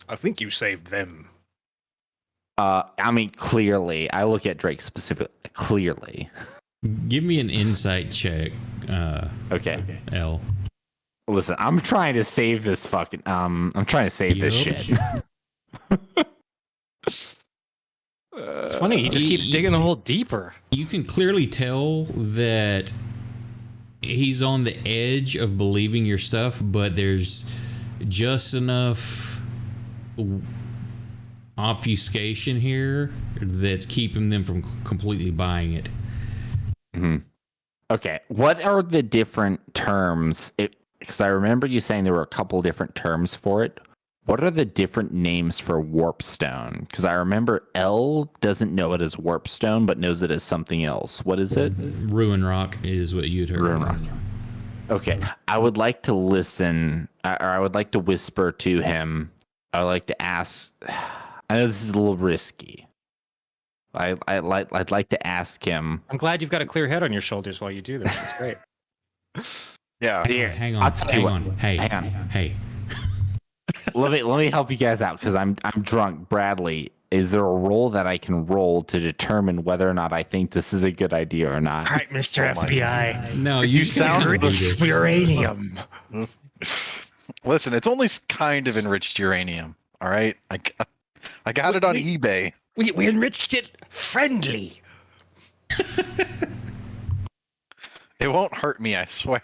I think you saved them. I mean, clearly. I look at Drake specifically. Clearly. Give me an insight check. Okay. L. Listen, I'm trying to save this fucking. I'm trying to save this shit. It's funny. He just keeps digging a hole deeper. You can clearly tell that he's on the edge of believing your stuff, but there's just enough obfuscation here that's keeping them from completely buying it. Mm-hmm. Okay, what are the different terms? Because I remember you saying there were a couple different terms for it. What are the different names for warpstone? Because I remember L doesn't know it as warpstone, but knows it as something else. What is it? Ruin rock is what you'd heard. Ruin rock. Okay, I would like to listen, or I would like to whisper to him. I would like to ask. I know this is a little risky. I'd like to ask him. I'm glad you've got a clear head on your shoulders while you do this. That's great. Yeah. Here, Hang on. I'll tell you Hang on. Hey. Hang on. Hey. let me help you guys out because I'm drunk. Bradley, is there a roll that I can roll to determine whether or not I think this is a good idea or not? All right, Mr. FBI. No, you sound enriched uranium. Listen, it's only kind of enriched uranium. All right, I got it on eBay. We enriched it friendly. It won't hurt me, I swear.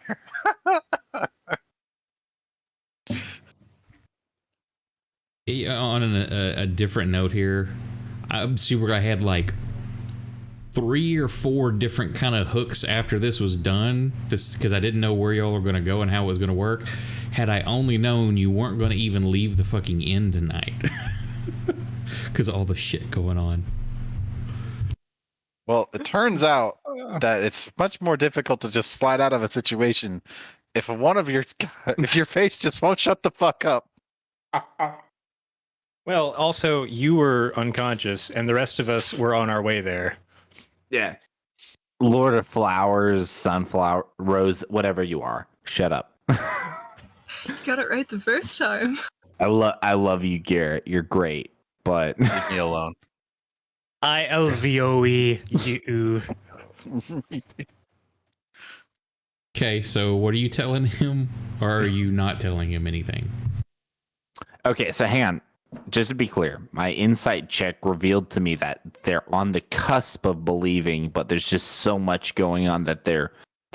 On a different note here, I'm super glad I had like 3 or 4 different kind of hooks after this was done, just because I didn't know where y'all were going to go and how it was going to work. Had I only known you weren't going to even leave the fucking inn tonight. Because all the shit going on. Well, it turns out that it's much more difficult to just slide out of a situation if your face just won't shut the fuck up. Well, also, you were unconscious, and the rest of us were on our way there. Yeah. Lord of Flowers, Sunflower, Rose, whatever you are. Shut up. Got it right the first time. I love you, Garrett. You're great, but Leave me alone. ILVOE you. Okay, so what are you telling him, or are you not telling him anything? okay. So hang on. just to be clear, my insight check revealed to me that they're on the cusp of believing, but there's just so much going on that they're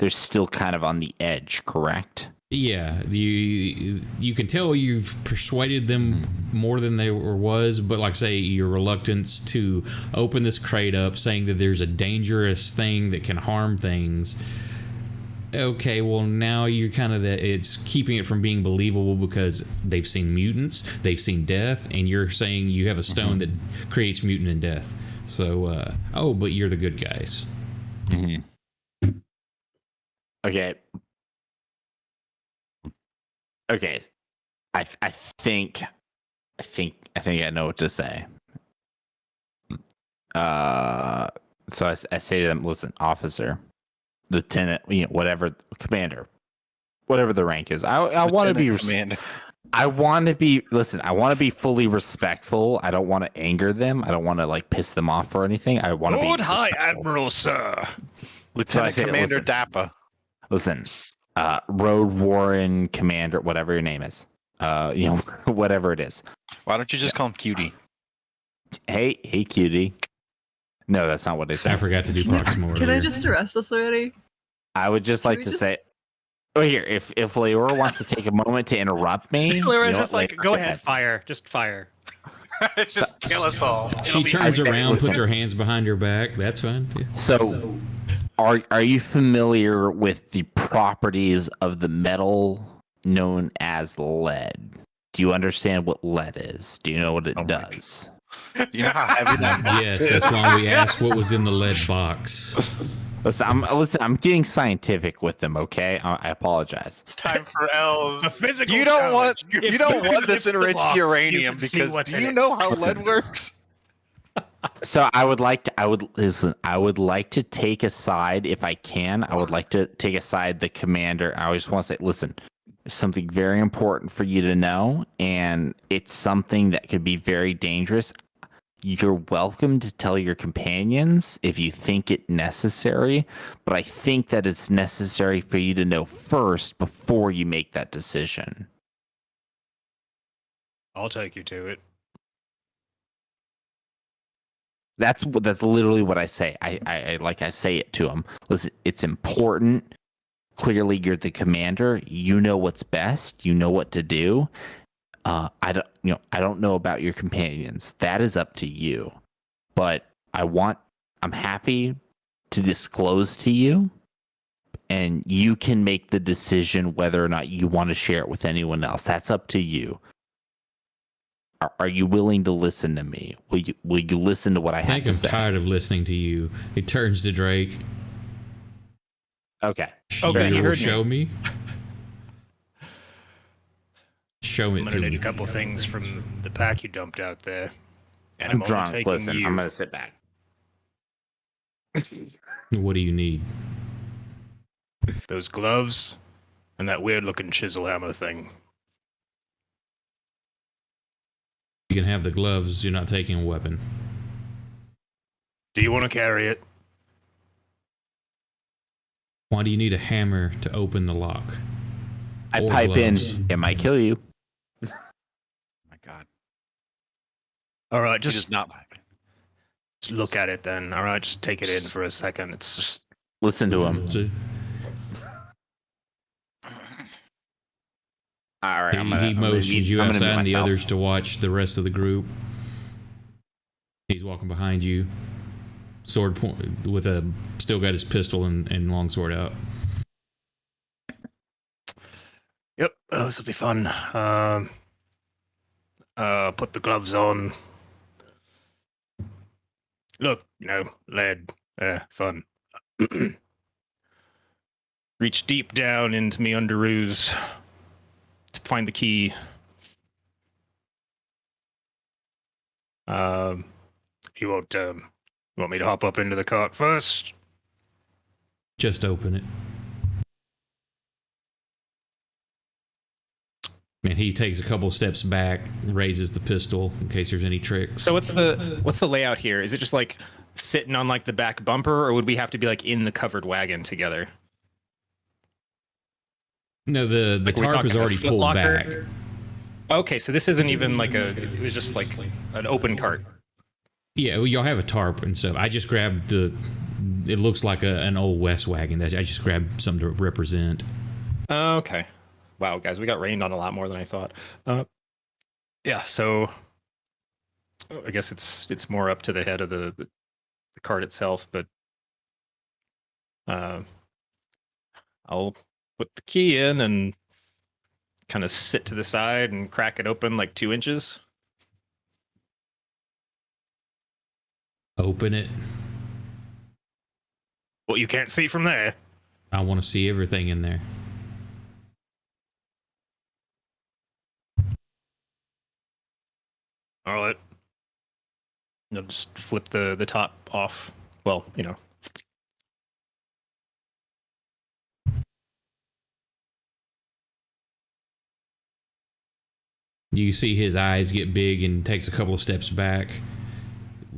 still kind of on the edge, correct? Yeah, you can tell you've persuaded them more than there was, but like I say, your reluctance to open this crate up, saying that there's a dangerous thing that can harm things. Okay, well now you're kind of it's keeping it from being believable because they've seen mutants, they've seen death, and you're saying you have a stone that creates mutant and death. So, but you're the good guys. Mm-hmm. Okay. Okay, I think I know what to say. So I say to them, listen, officer, lieutenant, whatever, commander, whatever the rank is. I want to be commander. I want to be fully respectful. I don't want to anger them. I don't want to like piss them off or anything. I want to be Lord High respectful. Admiral, sir. Lieutenant Commander listen, Dappa. Listen, Road Warren Commander, whatever your name is, whatever it is. Why don't you just call him Cutie? Hey, cutie. No, that's not what it I said. forgot to do Proximo Can I earlier. just arrest us already? I would just Can like we to just- say, here, if Leora wants to take a moment to interrupt me, Clara's you know just what, like, Leora, go ahead, fire. Just fire. Just kill us all. She It'll be turns fine. around, listen. puts her hands behind her back. That's fine. Yeah. So, are you familiar with the properties of the metal known as lead? Do you understand what lead is? Do you know what it Oh my does? Do you know how heavy that box Yes, is? that's why we asked what was in the lead box. Listen, I'm getting scientific with them. Okay, I apologize. It's time for L's. A physical You don't want challenge. you don't want this Lift the enriched box, you uranium can see because what's do in you it. know how Listen. lead works? So I would like to take aside, if I can, I would like to take aside the commander. I just want to say, listen, there's something very important for you to know, and it's something that could be very dangerous. You're welcome to tell your companions if you think it necessary, but I think that it's necessary for you to know first before you make that decision. I'll take you to it. That's literally what I say. I say it to him. Listen, it's important. Clearly, you're the commander. You know what's best. You know what to do. I don't know about your companions. That is up to you. But I'm happy to disclose to you, and you can make the decision whether or not you want to share it with anyone else. That's up to you. Are you willing to listen to me? Will you listen to what I I have think to I'm say? tired of listening to you. He turns to Drake. Okay. Okay, You you will heard me. show me. Show I'm it gonna to need me. a couple things from the pack you dumped out there. And I'm only drunk. taking Listen, you. I'm gonna sit back. What do you need? Those gloves and that weird looking chisel hammer thing. You can have the gloves. You're not taking a weapon. Do you want to carry it? Why do you need a hammer to open the lock? I Or pipe gloves. in. It might kill you. My God, All right, just just not. look at it then. All right, just take it in for a second. It's Just listen to him. So All right. he motions you outside and the others to watch the rest of the group. He's walking behind you, sword point with still got his pistol and long sword out. Yep, this will be fun. Put the gloves on. Look, lead. Fun. Reach deep down into me underoos to find the key. You want me to hop up into the cart first? Just open it. And he takes a couple steps back, raises the pistol in case there's any tricks. So what's the layout here? Is it just like sitting on like the back bumper, or would we have to be like in the covered wagon together? No, the Like, are we tarp is talking a already Foot pulled Locker? back. Okay, so this isn't even like it was just like an open cart. Yeah, well, y'all have a tarp and stuff. I just grabbed it looks like an old West wagon. I just grabbed something to represent. Okay. Wow, guys, we got rained on a lot more than I thought. Yeah, so I guess it's more up to the head of the cart itself, but I'll put the key in and kind of sit to the side and crack it open like 2 inches. Open it. Well, you can't see from there. I want to see everything in there. All right. I'll just flip the top off. Well, You see his eyes get big and takes a couple of steps back.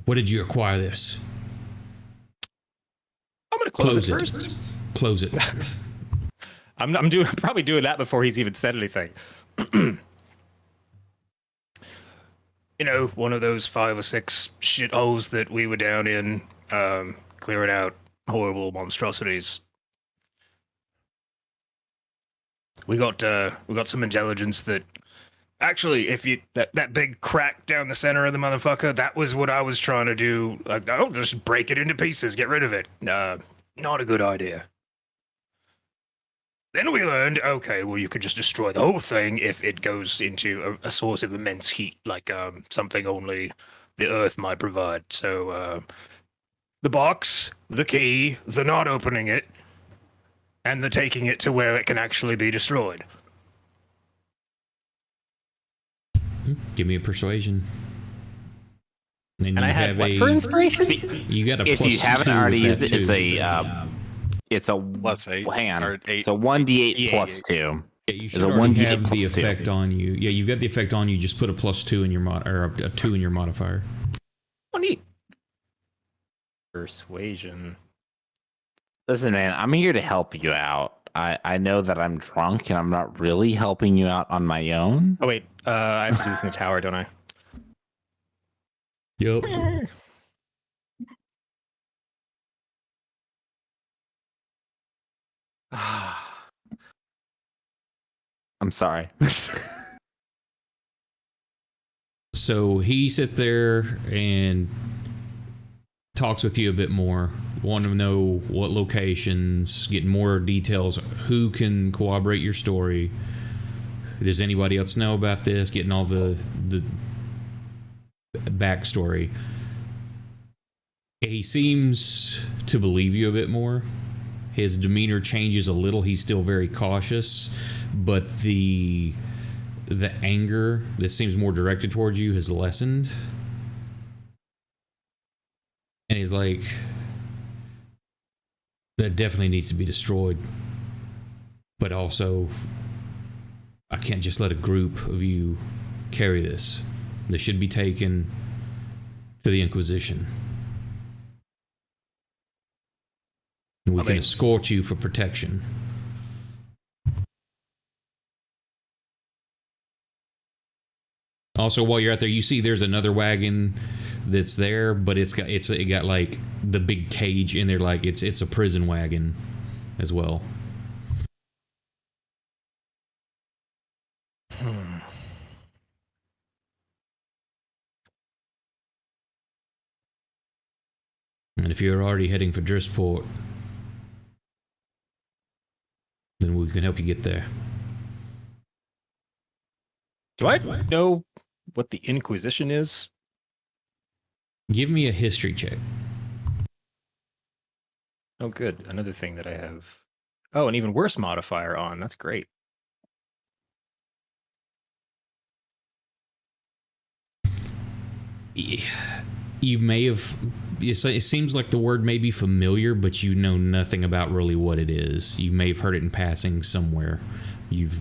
What did you acquire this? I'm gonna close it first. Close it. I'm probably doing that before he's even said anything. One of those 5 or 6 shitholes that we were down in, clearing out horrible monstrosities. We got some intelligence that actually, if you that big crack down the center of the motherfucker, that was what I was trying to do. Like, I'll just break it into pieces, get rid of it. Not a good idea. Then we learned, okay, well, you could just destroy the whole thing if it goes into a source of immense heat, like something only the Earth might provide. So the box, the key, the not opening it, and the taking it to where it can actually be destroyed. Give me a persuasion. And I had what for inspiration? You got a If plus you haven't 2 already with used that it, too. it's a Plus 8. hang on. Or 8. It's a 1d8 Yeah, plus 2. Yeah, you It's should a already 1d8 have the plus 2. effect on you. Yeah, you got the effect on you. Just put a plus 2 in your or a 2 in your modifier. Oh, neat. Persuasion. Listen, man, I'm here to help you out. I know that I'm drunk and I'm not really helping you out on my own. Oh, wait. I have to do this in the tower, don't I? Yep. I'm sorry. So he sits there and talks with you a bit more. Want to know what locations, getting more details, who can corroborate your story. Does anybody else know about this? Getting all the backstory. He seems to believe you a bit more. His demeanor changes a little. He's still very cautious, but the anger that seems more directed towards you has lessened. And he's like, that definitely needs to be destroyed. But also, I can't just let a group of you carry this. They should be taken to the Inquisition. And we can escort you for protection. Also, while you're out there, you see there's another wagon that's there, but it got like the big cage in there, like it's a prison wagon as well. And if you're already heading for Drisport, then we can help you get there. Do I know what the Inquisition is? Give me a history check. Oh, good. Another thing that I have. Oh, an even worse modifier on. That's great. You may have. It seems like the word may be familiar, but you know nothing about really what it is. You may have heard it in passing somewhere. You've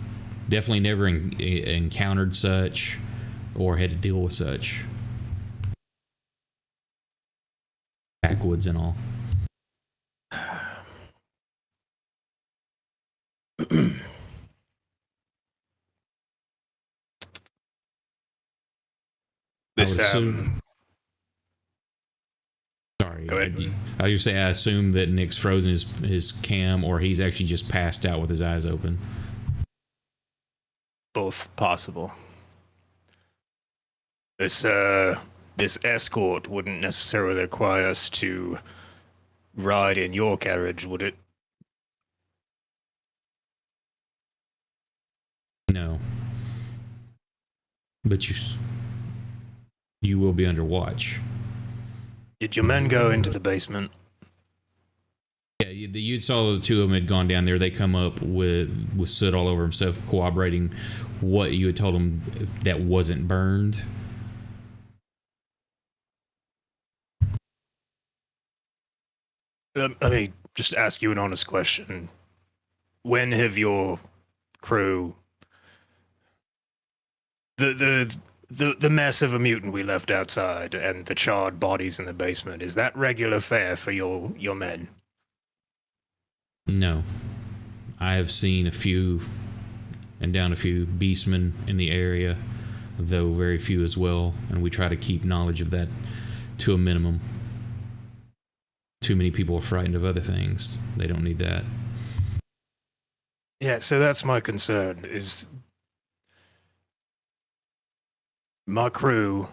definitely never encountered such or had to deal with such. Backwoods and all. I This would assume. Sorry, Go ahead. I was say I assume that Nick's frozen his cam, or he's actually just passed out with his eyes open. both possible. This this escort wouldn't necessarily require us to ride in your carriage, would it? No, but you will be under watch. Did your men go into the basement? Yeah, you saw the two of them had gone down there. They come up with soot all over himself, corroborating what you had told them that wasn't burned. Let me just ask you an honest question. When have your crew, the mess of a mutant we left outside and the charred bodies in the basement, is that regular fare for your men? No, I have seen a few and down a few beastmen in the area, though very few as well, and we try to keep knowledge of that to a minimum. Too many people are frightened of other things. They don't need that. Yeah, so that's my concern, is my crew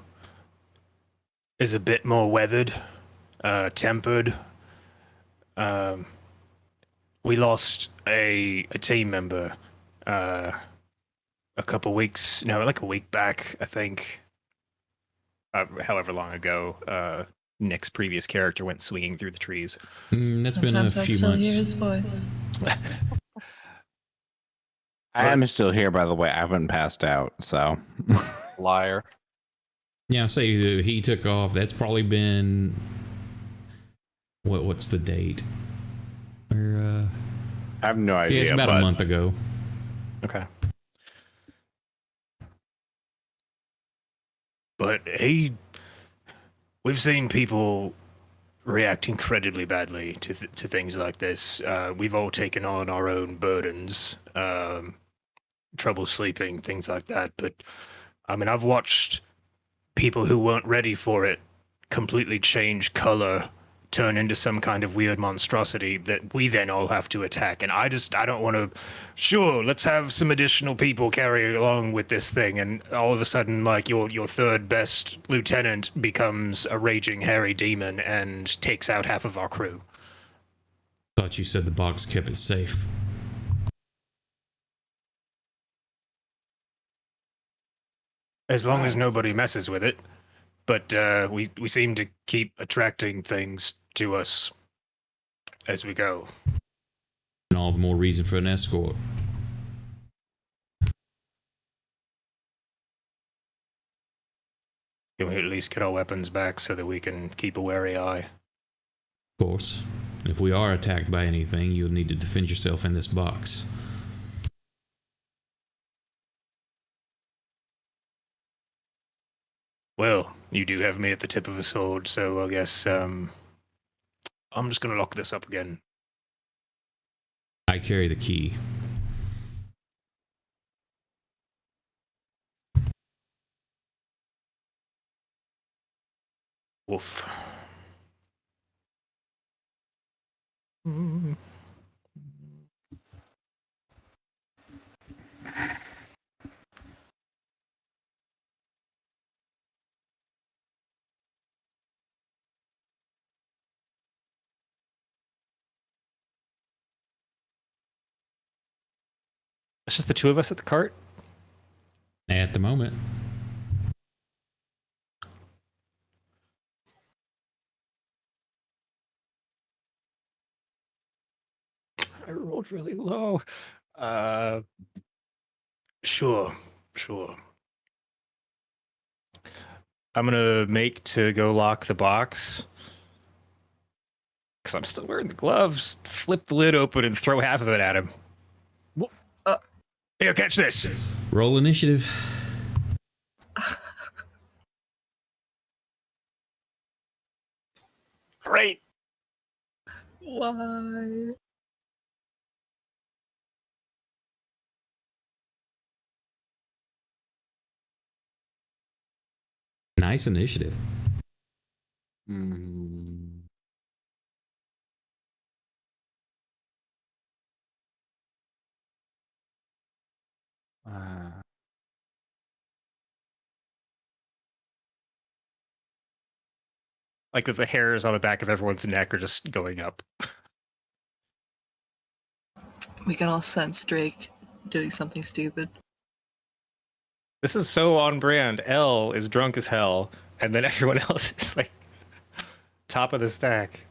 is a bit more weathered, tempered. We lost a team member a couple weeks, no, like a week back, I think. However long ago, Nick's previous character went swinging through the trees. That's been a Sometimes I few still months. hear his voice. I am still here, by the way. I haven't passed out, so. Liar. Yeah, I'll say that he took off. That's probably been what's the date? Or I have no idea. yeah, it's about a month ago. Okay. But we've seen people react incredibly badly to things like this. We've all taken on our own burdens, trouble sleeping, things like that. But I mean, I've watched people who weren't ready for it completely change color, turn into some kind of weird monstrosity that we then all have to attack. And I don't want to. Sure, let's have some additional people carry along with this thing, and all of a sudden, like your third best lieutenant becomes a raging hairy demon and takes out half of our crew. Thought you said the box kept it safe. As long as nobody messes with it. But we seem to keep attracting things to us as we go. And all the more reason for an escort. Can we at least get our weapons back so that we can keep a wary eye? Of course. If we are attacked by anything, you'll need to defend yourself in this box. Well, you do have me at the tip of a sword, so I guess I'm just gonna lock this up again. I carry the key. Woof. It's just the two of us at the cart? At the moment. I rolled really low. Sure. I'm gonna make to go lock the box. Because I'm still wearing the gloves. Flip the lid open and throw half of it at him. Here, catch this. Roll initiative. Great. Why? Nice initiative. Mm. Uh, Like the hairs on the back of everyone's neck are just going up. We can all sense Drake doing something stupid. This is so on brand. L is drunk as hell, and then everyone else is like top of the stack.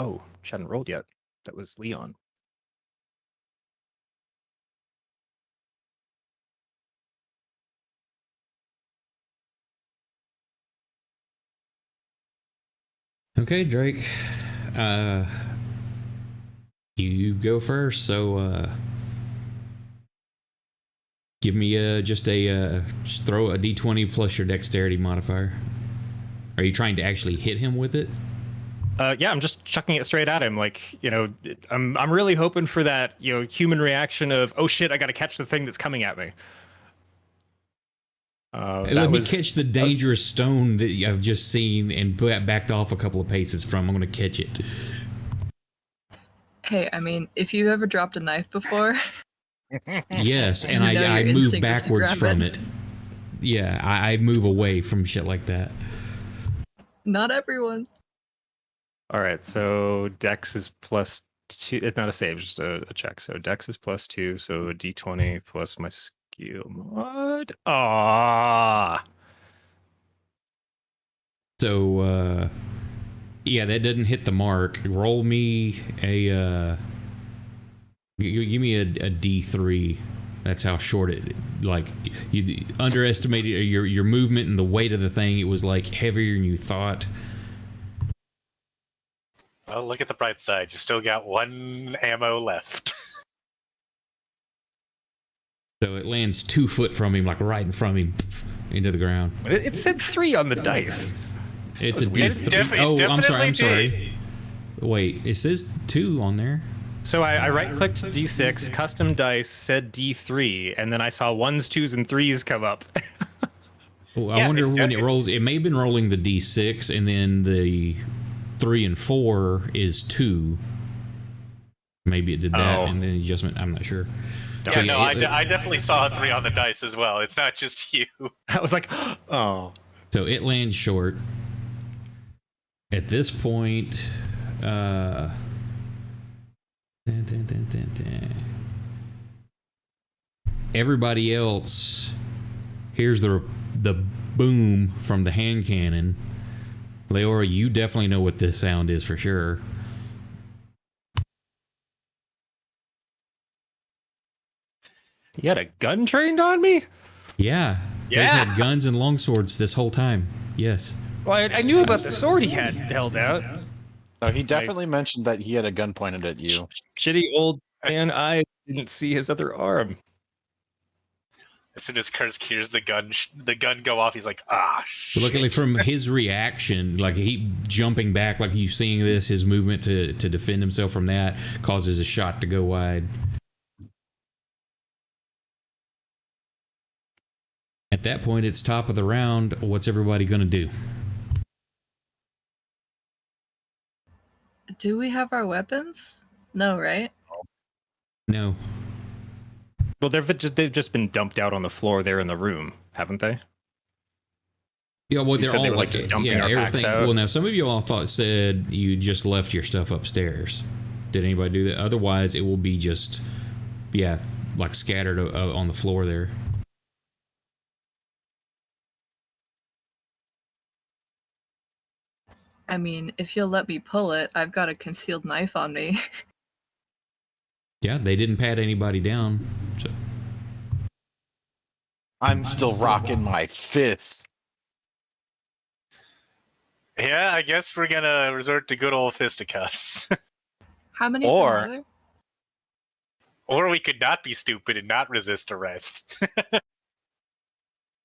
Oh, she hadn't rolled yet. That was Leon. Okay, Drake. You go first. So give me just throw a d20 plus your dexterity modifier. Are you trying to actually hit him with it? Yeah, I'm just chucking it straight at him. Like, I'm really hoping for that, human reaction of, oh shit, I got to catch the thing that's coming at me. Let me catch the dangerous stone that I've just seen and backed off a couple of paces from. I'm going to catch it. Hey, I mean, if you've ever dropped a knife before, Yes, and You know I your move instinct is to backwards grab from it. it. Yeah, I move away from shit like that. not everyone. All right, so Dex is +2. It's not a save, just a check. So Dex is +2, so a d20 plus my skill mod. Ah. So, yeah, that doesn't hit the mark. Roll me a, give me a D3. That's how short it, like, you underestimated your movement and the weight of the thing. It was, like, heavier than you thought. Well, look at the bright side. You still got 1 ammo left. So it lands 2 foot from him, like right in front of him, into the ground. It said 3 on the dice. It's a weird. D3. Oh, I'm sorry. Wait, it says 2 on there. So I right-clicked D6, custom dice, said D3, and then I saw 1s, 2s, and 3s come up. Well, I wonder when it rolls. It may have been rolling the D6, and then the 3 and 4 is 2. Maybe it did that, and then the adjustment. I'm not sure. Yeah, no, I definitely saw a 3 on the dice as well. It's not just you. I was like, oh. So it lands short. At this point, everybody else hears the boom from the hand cannon. Leora, you definitely know what this sound is for sure. You had a gun trained on me? Yeah. They've had guns and longswords this whole time. Yes. Well, I knew about the sword he had held out. No, he definitely mentioned that he had a gun pointed at you. Shitty old man, I didn't see his other arm. As soon as Kursk hears the gun go off, he's like, ah, shit. Luckily, from his reaction, like he jumping back, like you seeing this, his movement to defend himself from that causes a shot to go wide. At that point, it's top of the round. What's everybody going to do? Do we have our weapons? No, right? No. Well, they've just been dumped out on the floor there in the room, haven't they? Yeah, well, You they're said all they were, like, just dumping yeah, our packs everything. out. Well, now some of you all said you just left your stuff upstairs. Did anybody do that? Otherwise, it will be just, yeah, like scattered on the floor there. I mean, if you'll let me pull it, I've got a concealed knife on me. Yeah, they didn't pat anybody down. So I'm still rocking my fist. Yeah, I guess we're gonna resort to good old fisticuffs. How many of them are there? Or we could not be stupid and not resist arrest.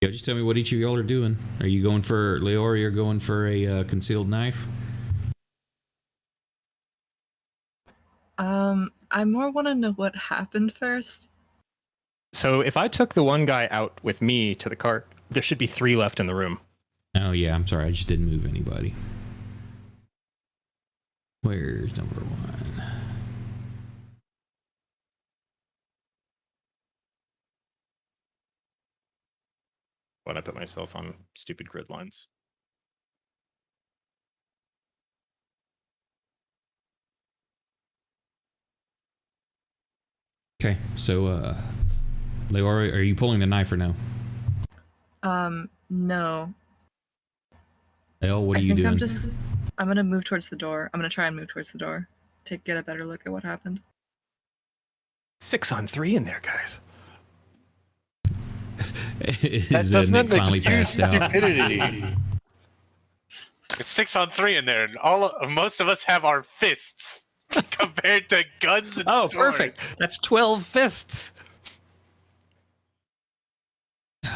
Yo, just tell me what each of y'all are doing. Are you going for Leora? You're going for a concealed knife? I more want to know what happened first. So if I took the one guy out with me to the cart, there should be 3 left in the room. Oh, yeah, I'm sorry. I just didn't move anybody. Where's number 1? When I put myself on stupid grid lines. Okay, so, Leora, are you pulling the knife or no? No. Elle, what are I you think doing? I'm gonna move towards the door. I'm gonna try and move towards the door to get a better look at what happened. 6 on 3 in there, guys. Is That Nick doesn't finally excuse passed out? stupidity. It's 6 on 3 in there, and most of us have our fists compared to guns and Oh, swords. perfect. That's 12 fists.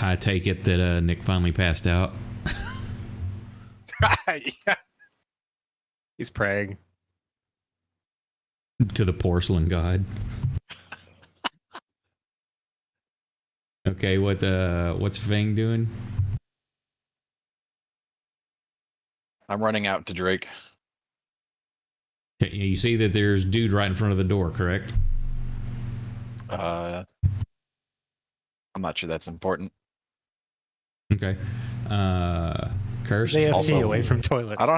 I take it that Nick finally passed out. Yeah. He's praying. To the porcelain god. Okay, what's Fang doing? I'm running out to Drake. Okay, you see that there's dude right in front of the door, correct? I'm not sure that's important. Okay. Curse. AFK Also- away from toilet. I don't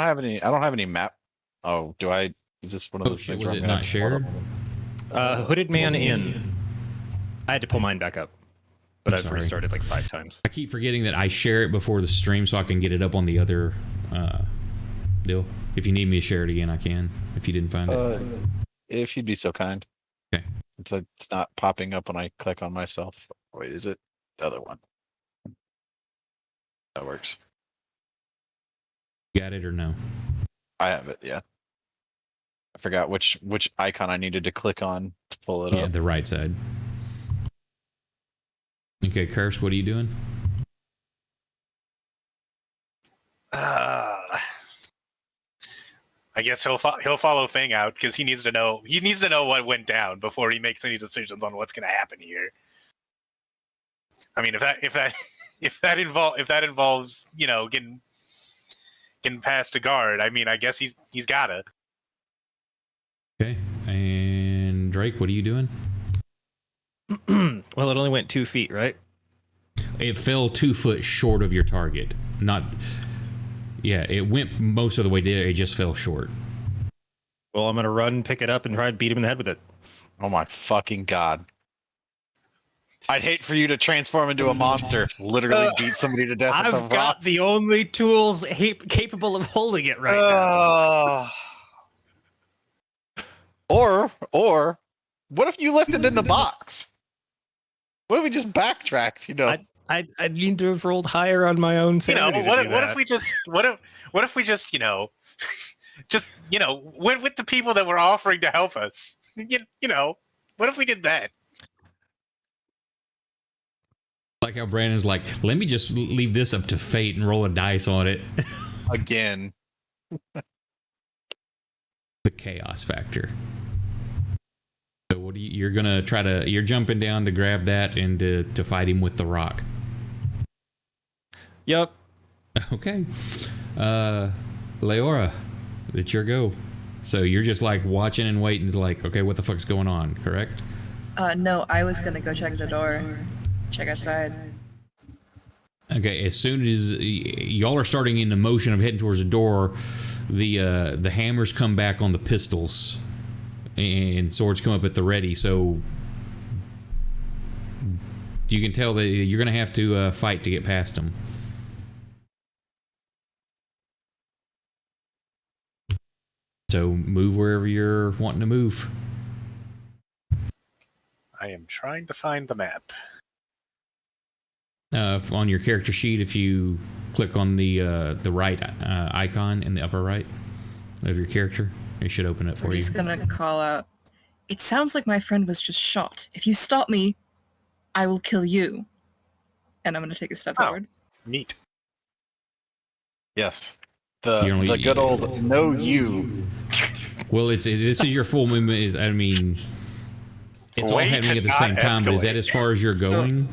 have any map. Oh, do I? Is this one of Oh those shit, things was where it I'm gonna not have to shared? pull up? Hooded man in. I had to pull mine back up, but I'm I've sorry. restarted like 5 times. I keep forgetting that I share it before the stream so I can get it up on the other deal. If you need me to share it again, I can. If you didn't find it. If you'd be so kind. Okay. It's not popping up when I click on myself. Wait, is it the other one? That works. Got it or no? I have it. Yeah. I forgot which icon I needed to click on to pull it Yeah, up. the right side. Okay, Curse, what are you doing? I guess he'll follow Fang out because he needs to know what went down before he makes any decisions on what's going to happen here. I mean, if that involves getting past a guard, I mean, I guess he's gotta. Okay. And Drake, what are you doing? Well, it only went 2 feet, right? It fell 2 foot short of your target. Not. Yeah, it went most of the way there. It just fell short. Well, I'm gonna run, pick it up, and try to beat him in the head with it. Oh my fucking god! I'd hate for you to transform into a monster, literally beat somebody to death with a I've rock. got the only tools capable of holding it right now. Or what if you left it in the box? What if we just backtracked? I need to have rolled higher on my own sanity. What if we just went with the people that were offering to help us? What if we did that? Like how Brandon's like, let me just leave this up to fate and roll a dice on it. Again. The chaos factor. So what do you're gonna try to? You're jumping down to grab that and to fight him with the rock. Yep. Okay. Leora, it's your go. So you're just like watching and waiting, like, okay, what the fuck's going on? Correct? No, I was gonna go check the door. Check outside. Okay, as soon as y'all are starting in the motion of heading towards the door, the hammers come back on the pistols, and swords come up at the ready. So you can tell that you're gonna have to fight to get past them. So move wherever you're wanting to move. I am trying to find the map. On your character sheet, if you click on the right icon in the upper right of your character, it should open it for We're you. just gonna call out. It sounds like my friend was just shot. If you stop me, I will kill you. and I'm going to take a step Oh. forward. Neat. Yes. You're only- The good old no you. Well, this is your full movement. I mean, it's all Way happening to at the not same time. But is that escalate. as far as you're So- going?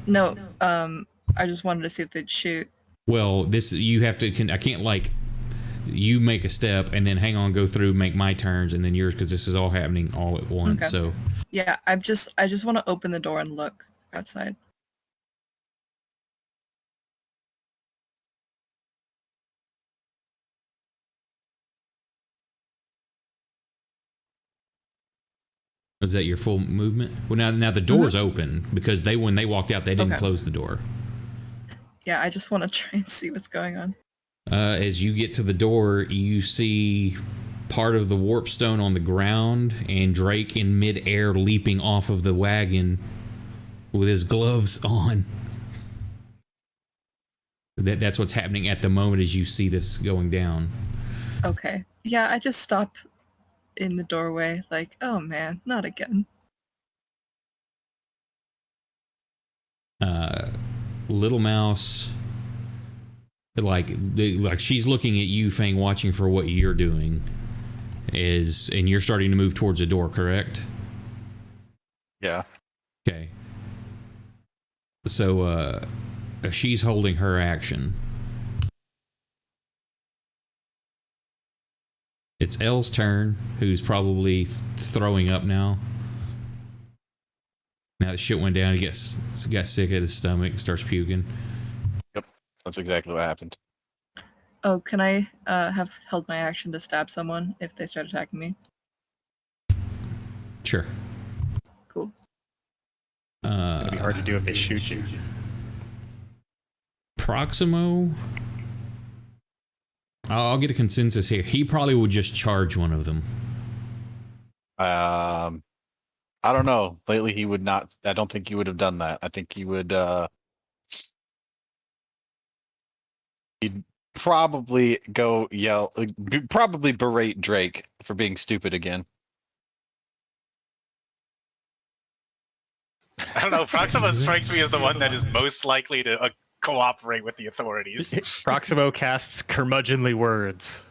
No, I just wanted to see if they'd shoot. Well, this you have to. I can't like you make a step and then hang on, go through, make my turns, and then yours because this is all happening all at once. Okay. So Yeah, I just want to open the door and look outside. is that your full movement? Well, now the door's open because when they walked out, they didn't Okay. close the door. Yeah, I just want to try and see what's going on. As you get to the door, you see part of the warp stone on the ground and Drake in midair leaping off of the wagon with his gloves on. That's what's happening at the moment as you see this going down. Okay. Yeah, I just stop in the doorway, like, oh man, not again. Little Mouse, like she's looking at you, Fang, watching for what you're doing. And you're starting to move towards the door, correct? Yeah. Okay. So she's holding her action. It's Elle's turn, who's probably throwing up now. Now that shit went down, he got sick at his stomach, starts puking. Yep. That's exactly what happened. Oh, can I have held my action to stab someone if they start attacking me? Sure. Cool. It'll be hard to do if they shoot you. Proximo, I'll get a consensus here. He probably would just charge one of them. I don't know. Lately, he would not. I don't think he would have done that. I think he would. He'd probably go yell. Probably berate Drake for being stupid again. I don't know. Proxima strikes me as the one that is most likely to cooperate with the authorities. Proximo casts curmudgeonly words.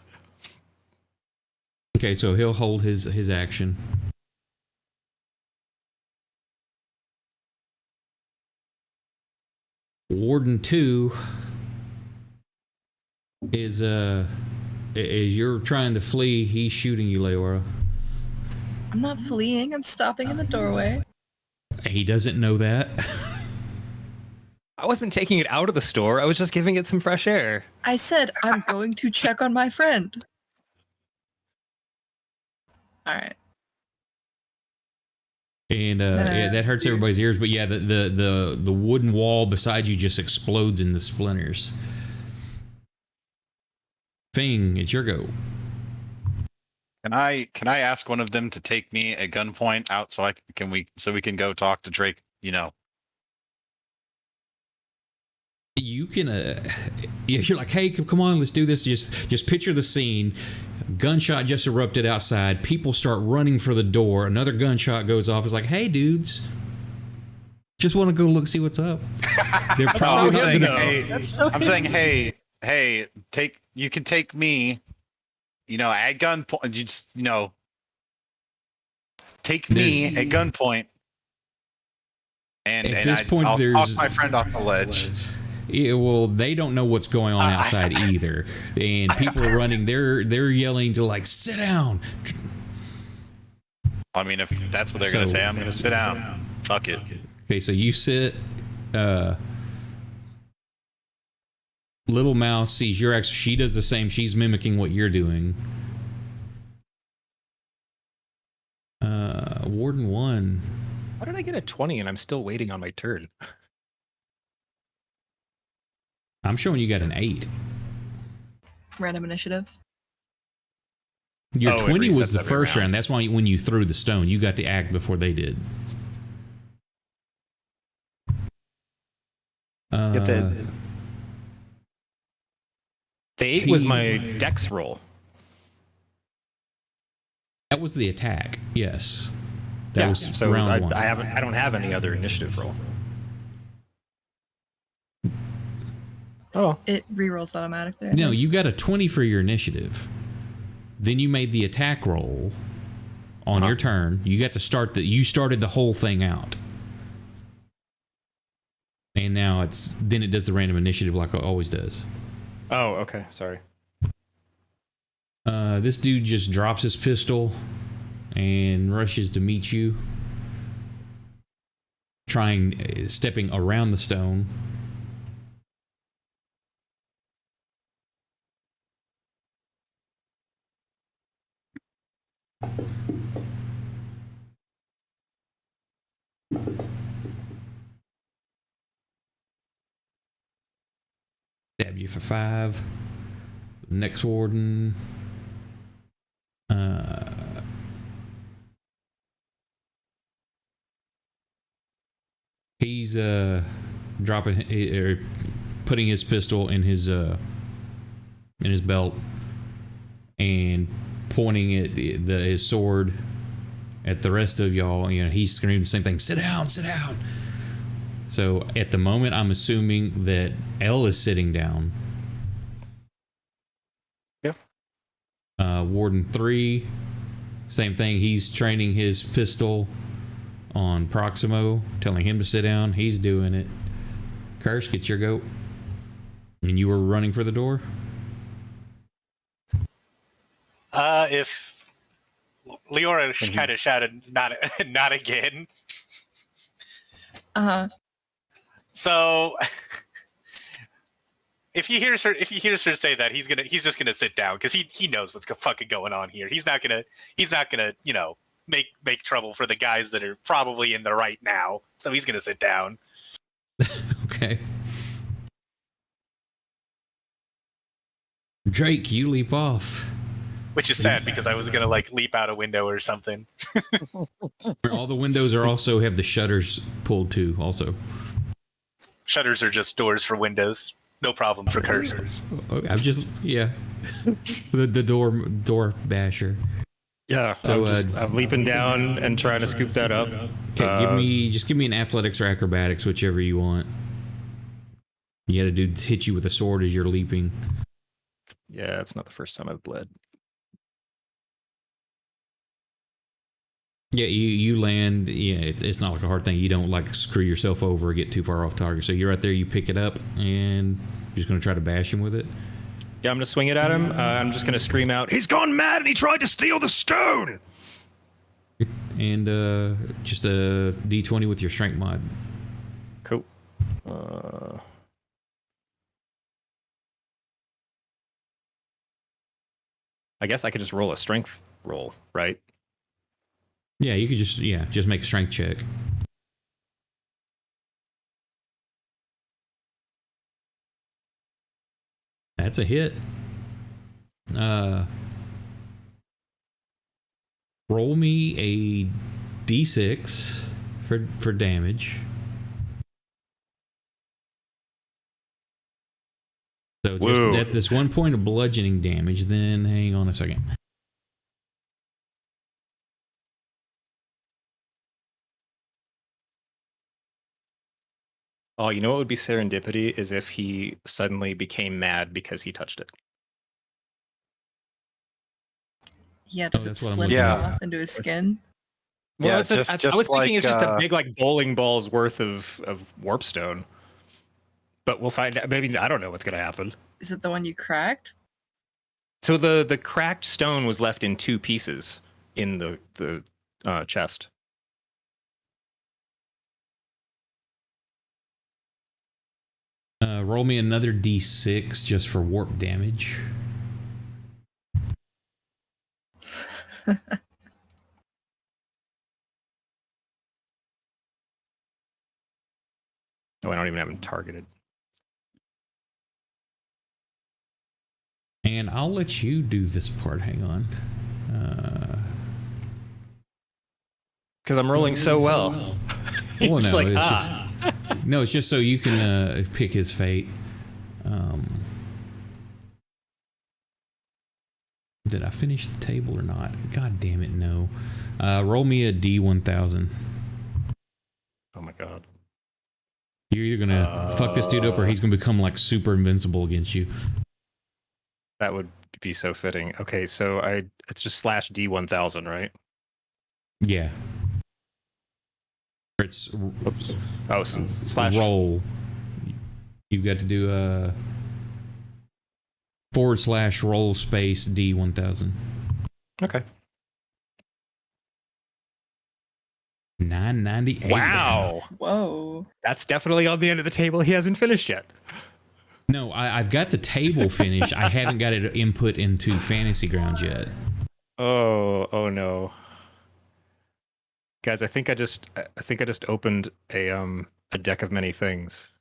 Okay, so he'll hold his action. Warden 2 is as you're trying to flee, he's shooting you, Leora. I'm not fleeing, I'm stopping in the doorway. He doesn't know that. I wasn't taking it out of the store. I was just giving it some fresh air. I said I'm going to check on my friend. Alright. And yeah, that hurts everybody's ears, but yeah, the wooden wall beside you just explodes into splinters. Fing, it's your go. Can I ask one of them to take me at gunpoint out so we can go talk to Drake? You know. You can yeah, you're like, hey, come on, let's do this. Just picture the scene. Gunshot just erupted outside. People start running for the door. Another gunshot goes off. It's like, hey, dudes, just want to go look, see what's up. They're probably I'm saying, hey, you can take me, at gunpoint. You just, take me at gunpoint. And at this point, I'll there's talk my friend off the ledge. Yeah, well, they don't know what's going on outside either, and people are running. They're yelling to like sit down. I mean, if that's what they're gonna say, I'm gonna sit down. Fuck it. Okay, so you sit. Little Mouse sees your action. She does the same. She's mimicking what you're doing. Warden 1. How did I get a 20 and I'm still waiting on my turn? I'm showing you got an 8. Random initiative. Your Oh, it 20 was resets the every first round. round. That's why when you threw the stone, you got to act before they did. Get the 8 was my dex roll. That was the attack. Yes. That was so round 1. I don't have any other initiative roll. Oh, It rerolls automatically. I No, think. you got a 20 for your initiative. Then you made the attack roll on your turn. You got to start you started the whole thing out. And now it does the random initiative like it always does. oh, okay. Sorry. This dude just drops his pistol and rushes to meet you, stepping around the stone. Stab you for 5. Next warden. He's dropping or putting his pistol in his belt and pointing at his sword at the rest of y'all. You know, he's screaming the same thing. Sit down, sit down. So at the moment, I'm assuming that L is sitting down. Yep. Warden 3, same thing. He's training his pistol on Proximo, telling him to sit down. He's doing it. Curse, get your goat. And you were running for the door? If Leora kind of shouted, not again. So if he hears her say that, he's just gonna sit down because he knows what's fucking going on here. He's not gonna make trouble for the guys that are probably in the right now. So he's gonna sit down. Okay. Drake, you leap off. Which is sad because I was gonna leap out a window or something. All the windows have the shutters pulled too. Also, Shutters are just doors for windows. No problem for cursors. I'm just the door basher. Yeah, So I'm leaping down and trying to scoop that up. Okay, give me an athletics or acrobatics, whichever you want. You got to hit you with a sword as you're leaping. Yeah, it's not the first time I've bled. Yeah, you land. Yeah, it's not like a hard thing. You don't screw yourself over or get too far off target. So you're right there. You pick it up and you're just gonna try to bash him with it. Yeah, I'm gonna swing it at him. I'm just gonna scream out, "He's gone mad and he tried to steal the stone!" And just a D20 with your strength mod. Cool. I guess I could just roll a strength roll, right? Yeah, you could just make a strength check. That's a hit. Roll me a D6 for damage. So just that's 1 point of bludgeoning damage. Then hang on a second. Oh, you know what would be serendipity is if he suddenly became mad because he touched it. Yeah, does it that's what I'm split looking him at. off into his skin? Well, Yeah, I was just thinking it's just a like, big bowling ball's worth of warpstone. But we'll find out. Maybe I don't know what's gonna happen. Is it the one you cracked? So the cracked stone was left in 2 pieces in the chest. Roll me another D6 just for warp damage. Oh, I don't even have him targeted. And I'll let you do this part. Hang on. Because I'm rolling so well. Well, He's no, like, it's just so you can pick his fate. Did I finish the table or not? God damn it, no. Roll me a D1000. Oh my god. You're either gonna fuck this dude up or he's gonna become like super invincible against you. That would be so fitting. Okay, so it's just slash D1000, right? Yeah. It's Oops. Oh, slash roll. You've got to do a / roll space D1000. Okay. 998. Wow. Whoa. That's definitely on the end of the table he hasn't finished yet. No, I've got the table finished. I haven't got it input into Fantasy Grounds yet. Oh no. Guys, I think I just opened a deck of many things.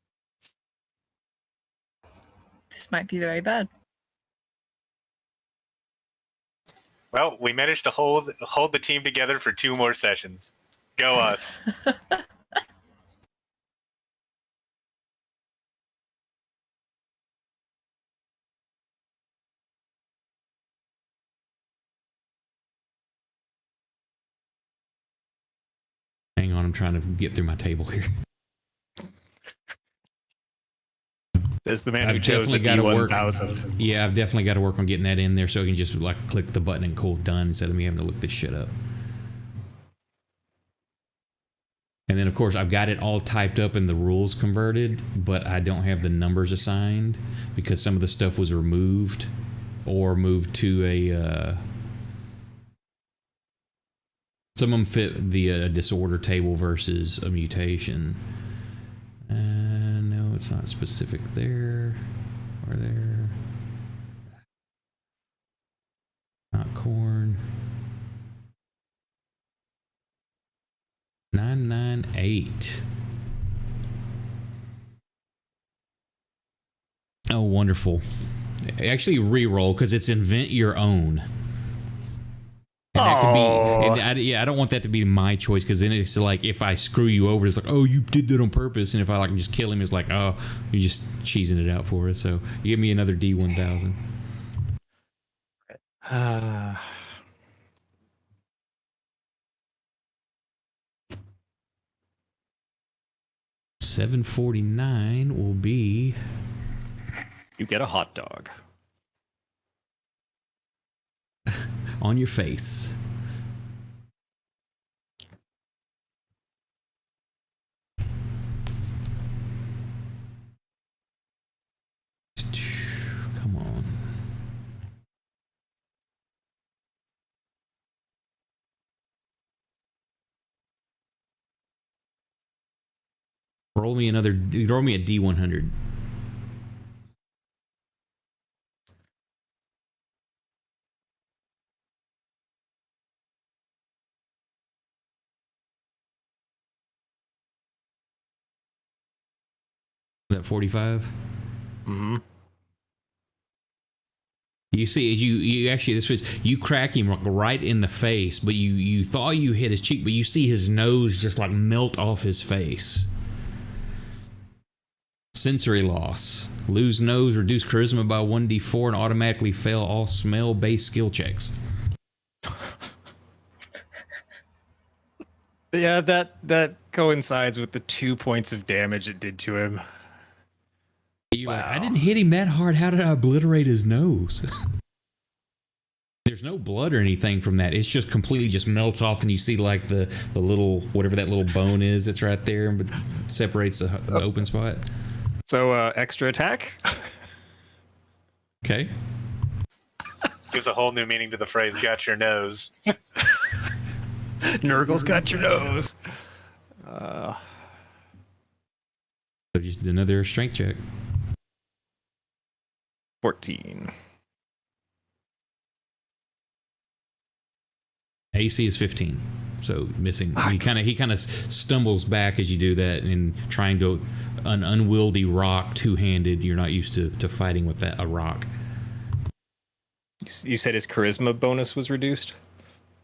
This might be very bad. Well, we managed to hold the team together for 2 more sessions. Go us. Hang on, I'm trying to get through my table here. There's the man who I've chose the definitely gotta work. D1000. Yeah, I've definitely got to work on getting that in there so I can just like click the button and call done instead of me having to look this shit up. And then of course I've got it all typed up and the rules converted, but I don't have the numbers assigned because some of the stuff was removed or moved to a some of them fit the disorder table versus a mutation. No, it's not specific there or there. Not corn. 998. Oh, wonderful. Actually, re-roll because it's invent your own. And that could be, and I don't want that to be my choice because then it's like if I screw you over, it's like, oh, you did that on purpose. And if I like just kill him, it's like, oh, you're just cheesing it out for us. So give me another D1000. 749 will be. You get a hot dog. On your face. Come on. Roll me a D100. That 45? Mm-hmm. You see, you actually, this was, you crack him right in the face, but you thought you hit his cheek, but you see his nose just like melt off his face. Sensory loss. Lose nose, reduce charisma by 1d4, and automatically fail all smell-based skill checks. Yeah, that coincides with the 2 points of damage it did to him. You're like, I didn't hit him that hard. How did I obliterate his nose? There's no blood or anything from that. It's just completely just melts off, and you see like the little whatever that little bone is that's right there, but separates the open spot. So extra attack. Okay. Gives a whole new meaning to the phrase "got your nose." Nurgle's got your nose. So just another strength check. 14. AC is 15, so missing. He kind of stumbles back as you do that, and trying to an unwieldy rock two-handed. You're not used to fighting with a rock. You said his charisma bonus was reduced?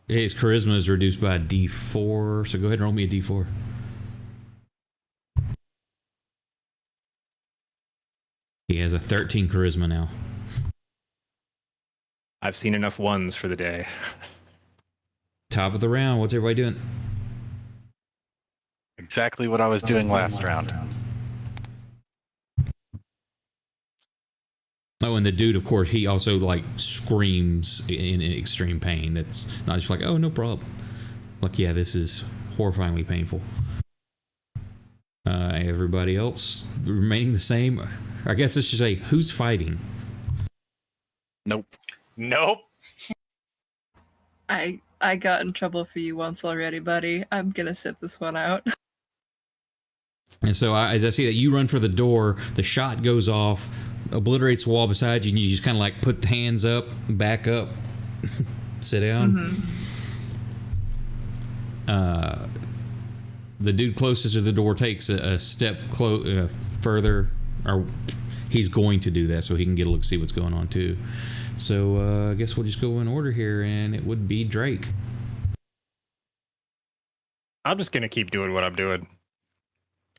His charisma is reduced by a D4, so go ahead and roll me a D4. He has a 13 charisma now. I've seen enough ones for the day. Top of the round. What's everybody doing? Exactly what I was doing last round. Oh, and the dude, of course, he also like screams in extreme pain. That's not just like, oh, no problem. Like, yeah, this is horrifyingly painful. Everybody else remaining the same. I guess I should say, who's fighting? Nope. Nope. I got in trouble for you once already, buddy. I'm gonna sit this one out. And so, as I see that you run for the door, the shot goes off, obliterates the wall beside you, and you just kind of like put the hands up, back up, sit down. The dude closest to the door takes a step further, or he's going to do that so he can get a look, see what's going on too. So I guess we'll just go in order here, and it would be Drake. I'm just gonna keep doing what I'm doing.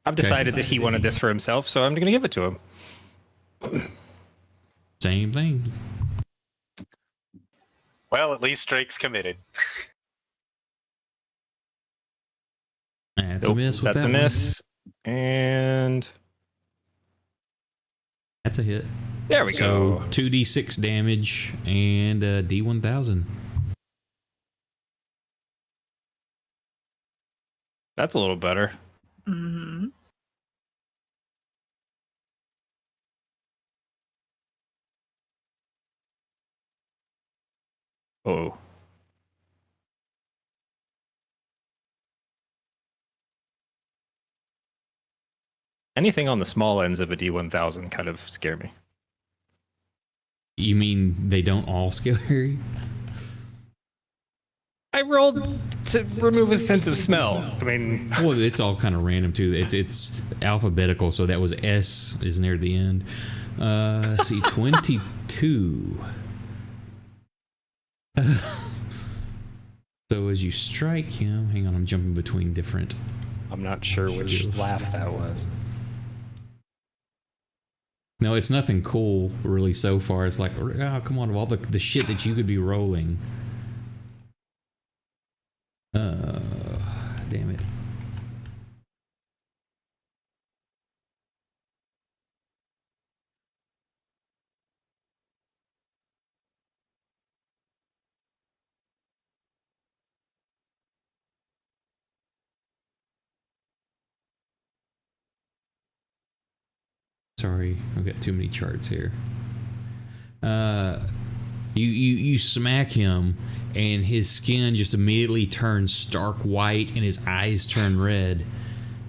I've decided that he wanted this for himself, so I'm gonna give it to him. Same thing. Well, at least Drake's committed. That's a miss. With That's that a miss. And that's a hit. there we So go. 2d6 damage and d1000. That's a little better. Mm-hmm. Oh. Anything on the small ends of a D1000 kind of scare me. You mean they don't all scare you? I rolled to remove a sense of smell. I mean, Well, it's all kind of random too. It's alphabetical, so that was S is near the end. See, 22. So as you strike him, hang on, I'm jumping between different. I'm not sure which laugh that was. No, it's nothing cool really so far. It's like, oh, come on, of all the shit that you could be rolling. Damn it. Sorry, I've got too many charts here. You smack him, and his skin just immediately turns stark white, and his eyes turn red.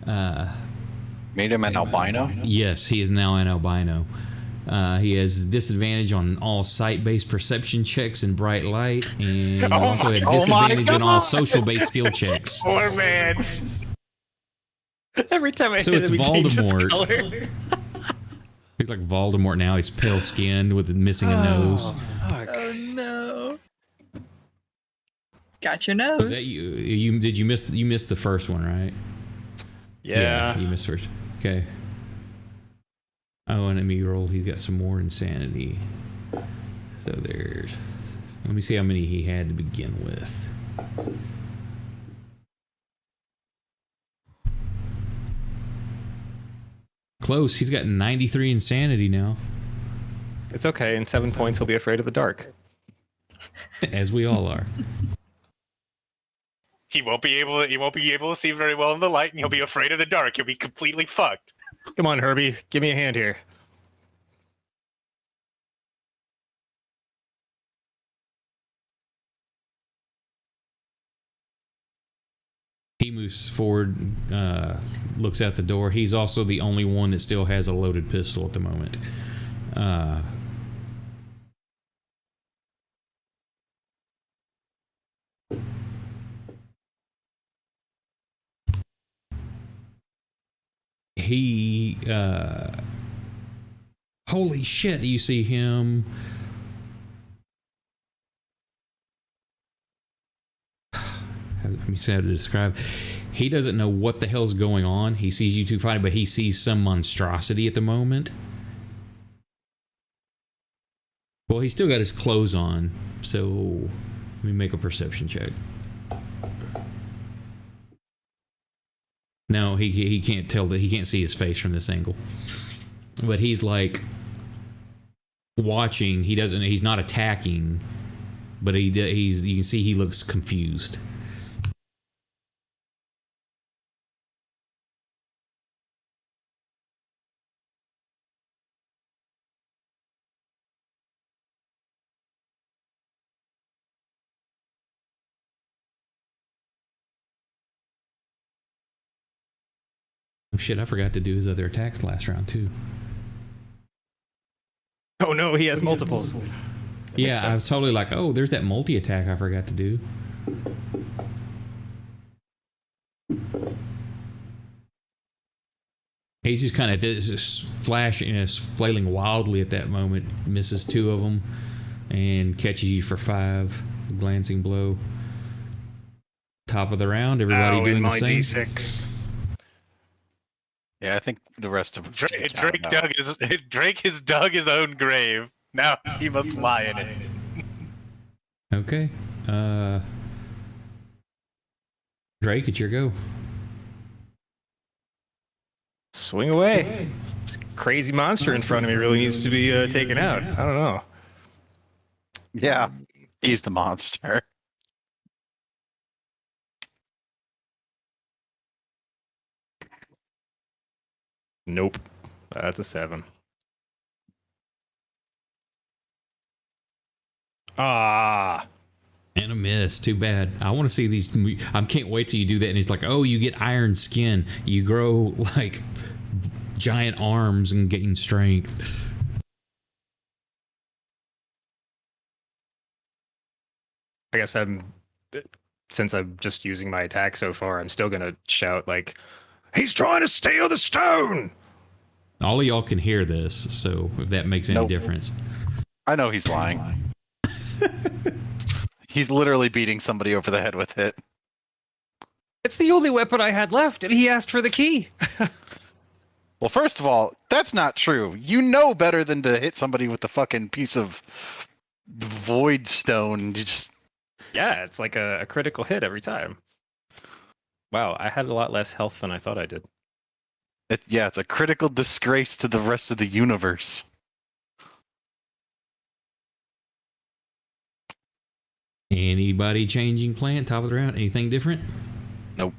Made him an albino? Yes, he is now an albino. He has disadvantage on all sight-based perception checks in bright light, and he also had disadvantage on all social-based skill checks. Poor man. Every time I So hit it's him, he changes Voldemort. color. He's like Voldemort now. He's pale-skinned with missing a nose. Oh no. Got your Was nose. that you? You missed the first one, right? Yeah. you missed first. Okay. Oh, and let me roll. He's got some more insanity. So there's. Let me see how many he had to begin with. Close. He's got 93 insanity now, It's okay. In 7 points, he'll be afraid of the dark. as we all are. He won't be able to see very well in the light, and he'll be afraid of the dark. He'll be completely fucked. Come on, Herbie. Give me a hand here. He moves forward, looks out the door. He's also the only one that still has a loaded pistol at the moment. He, holy shit, you see him. Let me see how to describe. He doesn't know what the hell's going on. He sees you two fighting, but he sees some monstrosity at the moment. Well, he's still got his clothes on, so let me make a perception check. No, he can't tell that. He can't see his face from this angle. But he's like watching. He's not attacking, but you can see he looks confused. Oh shit, I forgot to do his other attacks last round too. Oh no, he has multiples. Yeah, I was totally like, oh, there's that multi-attack I forgot to do. He's just kind of just flashing, flailing wildly at that moment. Misses 2 of them and catches you for 5. Glancing blow. Top of the round, everybody doing the same. D6. Yeah, I think the rest of us. Drake has dug his own grave. Now he must lie in it. Okay. Drake, it's your go. Swing away. This crazy monster in front of me really needs to be taken out. I don't know. Yeah, he's the monster. Nope. That's a 7. Ah. And a miss. Too bad. I want to see these. I can't wait till you do that. And he's like, oh, you get iron skin. You grow like giant arms and gain strength. I guess since I'm just using my attack so far, I'm still going to shout like, he's trying to steal the stone. All of y'all can hear this, so if that makes any difference. I know he's lying. He's literally beating somebody over the head with it. It's the only weapon I had left, and he asked for the key. Well, first of all, that's not true. You know better than to hit somebody with a fucking piece of void stone. You just... Yeah, it's like a critical hit every time. Wow, I had a lot less health than I thought I did. It's a critical disgrace to the rest of the universe. Anybody changing plan? Top of the round? Anything different? Nope.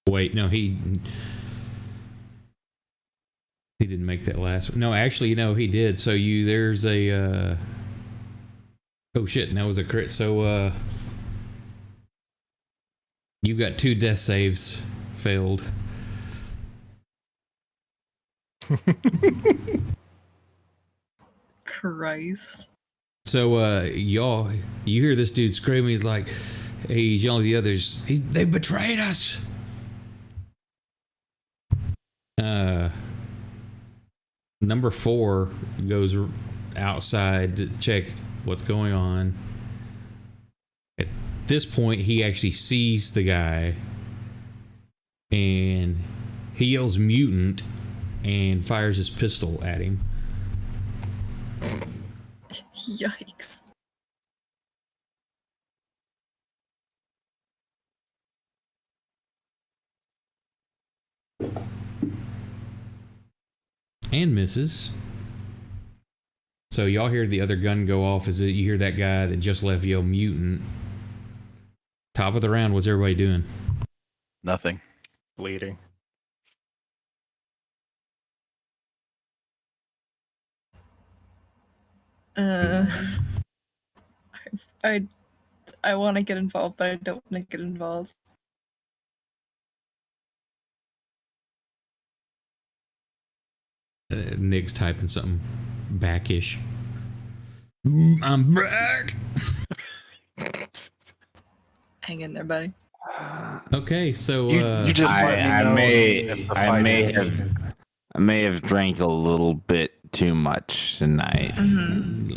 Wait, no, he didn't make that last one. No, actually, no, he did. So there's a oh shit, and that was a crit. So you got 2 death saves failed. Christ. So y'all, you hear this dude screaming. He's like, he's yelling at the others. They betrayed us. Number 4 goes outside to check what's going on. At this point, he actually sees the guy, and he yells mutant and fires his pistol at him. Yikes. And misses. So y'all hear the other gun go off. You hear that guy that just left yell mutant. Top of the round, what's everybody doing? Nothing. Bleeding. I want to get involved, but I don't want to get involved. Nick's typing something backish. I'm back. Hang in there, buddy. Okay, so You just let me know I may have drank a little bit too much tonight.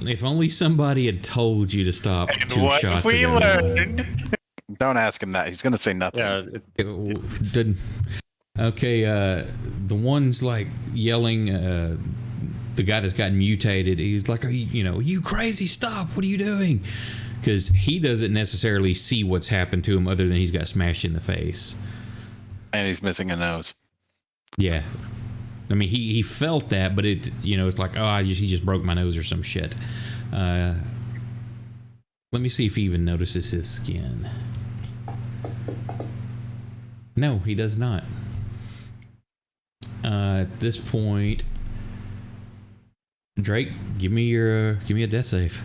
if only somebody had told you to stop And 2 what shots we ago. learned. Don't ask him that. He's gonna say nothing. Yeah, It didn't. Okay, the one's like yelling. The guy that's gotten mutated, he's like, you crazy? Stop! What are you doing? Because he doesn't necessarily see what's happened to him, other than he's got smashed in the face. And he's missing a nose. Yeah, I mean, he felt that, but it's like, he just broke my nose or some shit. Let me see if he even notices his skin. No, he does not. At this point, Drake, give me a death save.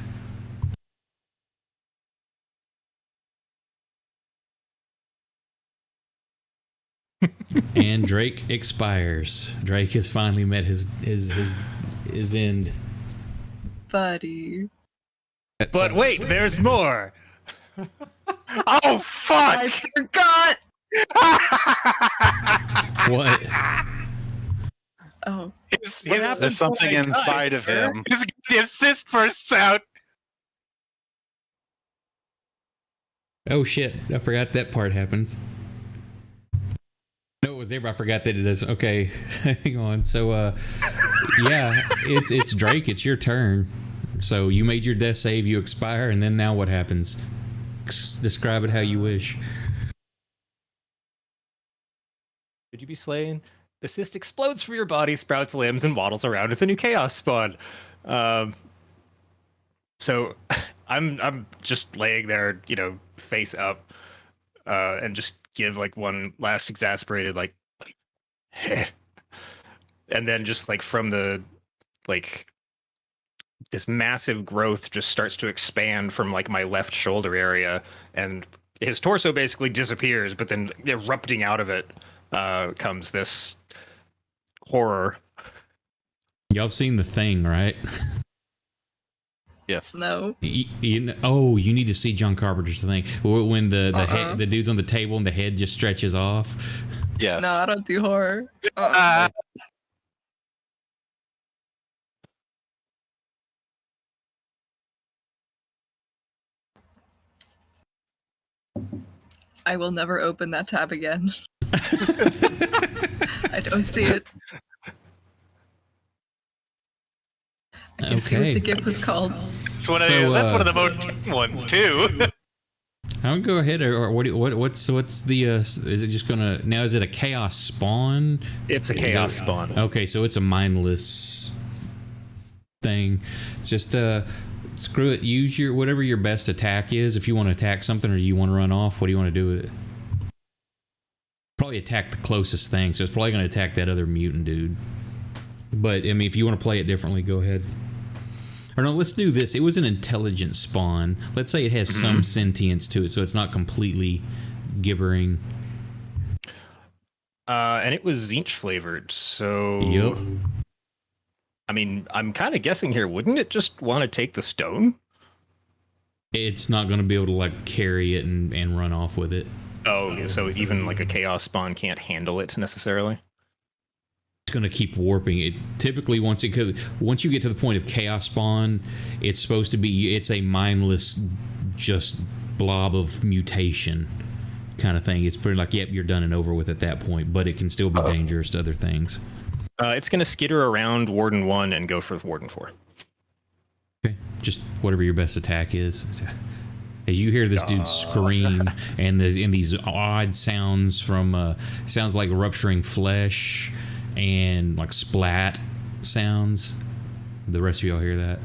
And Drake expires. Drake has finally met his end. Buddy. But wait, there's more. Oh fuck! I forgot! What? Oh. There's something inside of him. His goddamn cyst bursts out. Oh shit! I forgot that part happens. No, it was there. I forgot that it does. Okay, hang on. So, yeah, it's Drake. It's your turn. So you made your death save. You expire, and then now what happens? Describe it how you wish. Could you be slain? The cyst explodes from your body, sprouts limbs, and waddles around. It's a new chaos spawn. So I'm just laying there, face up, and just give like one last exasperated heh. And then just like from the this massive growth just starts to expand from like my left shoulder area, and his torso basically disappears, but then erupting out of it comes this horror. Y'all seen The Thing, right? Yes. No. You need to see John Carpenter's The Thing. When the dude's on the table and the head just stretches off. Yes. No, I don't do horror. I will never open that tab again. I don't see it. I can see what the GIF was called. That's one of the more intense ones too. I'm gonna go ahead, or what's the is it just gonna now? Is it a chaos spawn? It's a chaos spawn. Okay, so it's a mindless thing. It's just screw it. Use whatever your best attack is. If you want to attack something or you want to run off, what do you want to do with it? Probably attack the closest thing. So it's probably gonna attack that other mutant dude. But I mean, if you want to play it differently, go ahead. Or no, let's do this. It was an intelligent spawn. Let's say it has some sentience to it, so it's not completely gibbering. And it was Zinch flavored, so... Yep. I mean, I'm kind of guessing here, wouldn't it just want to take the stone? It's not going to be able to, like, carry it and run off with it. Oh, okay, so even, like, a chaos spawn can't handle it, necessarily? It's going to keep warping it. Typically, once you get to the point of chaos spawn, it's supposed to be, it's a mindless just blob of mutation kind of thing. It's pretty like, yep, you're done and over with at that point, but it can still be dangerous to other things. It's going to skitter around Warden 1 and go for Warden 4. Okay, just whatever your best attack is. As you hear this dude scream and these odd sounds from sounds like rupturing flesh and like splat sounds. The rest of y'all hear that.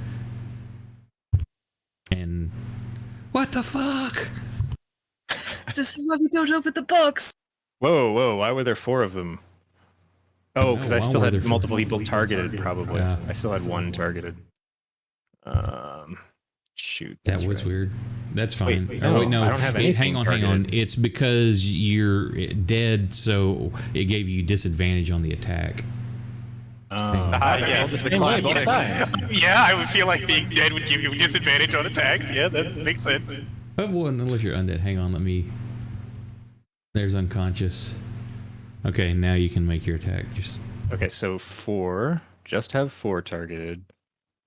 And what the fuck? This is why we don't open the books. Whoa, why were there 4 of them? Oh, because I still had multiple people targeted, probably. Yeah. I still had 1 targeted. Shoot. That was weird. That's fine. Wait, no, I don't have anything hang on. It's because you're dead, so it gave you disadvantage on the attack. Yeah, I would feel like being dead would give you disadvantage on attacks. Yeah, that makes sense. But well, unless you're undead. Hang on, there's unconscious. Okay, now you can make your attack. Okay, so 4. Just have 4 targeted.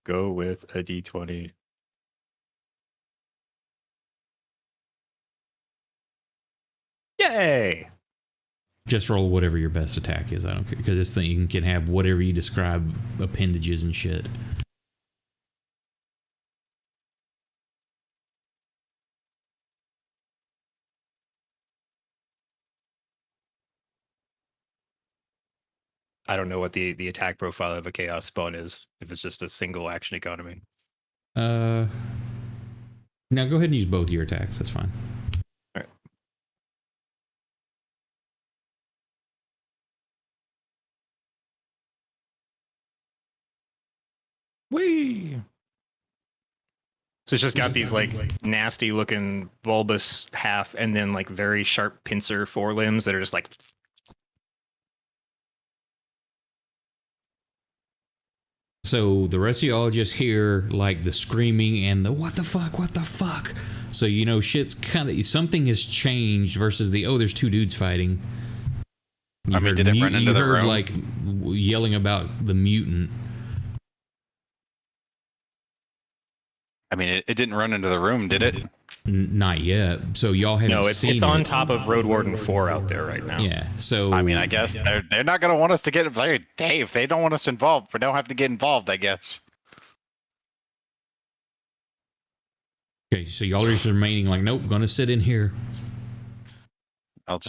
Go with a d20. Yay! Just roll whatever your best attack is. I don't care, because this thing can have whatever you describe, appendages and shit. I don't know what the attack profile of a chaos spawn is. If it's just a single action economy. Now go ahead and use both your attacks. That's fine. All right. Whee! So it's just got these like nasty looking bulbous half and then like very sharp pincer forelimbs that are just like. So the rest of y'all just hear like the screaming and the what the fuck. So you know shit's kind of, something has changed versus the there's two dudes fighting. You I mean, did it run into you the heard room? like yelling about the mutant. I mean, it didn't run into the room, did it? Not yet. So y'all haven't No, seen it's on it. top of Road Warden 4 out there right now. Yeah. So I mean, I guess they're not gonna want us to get involved. Hey, if they don't want us involved, we don't have to get involved, I guess. okay. So y'all are just remaining like, nope, gonna sit in here. I'll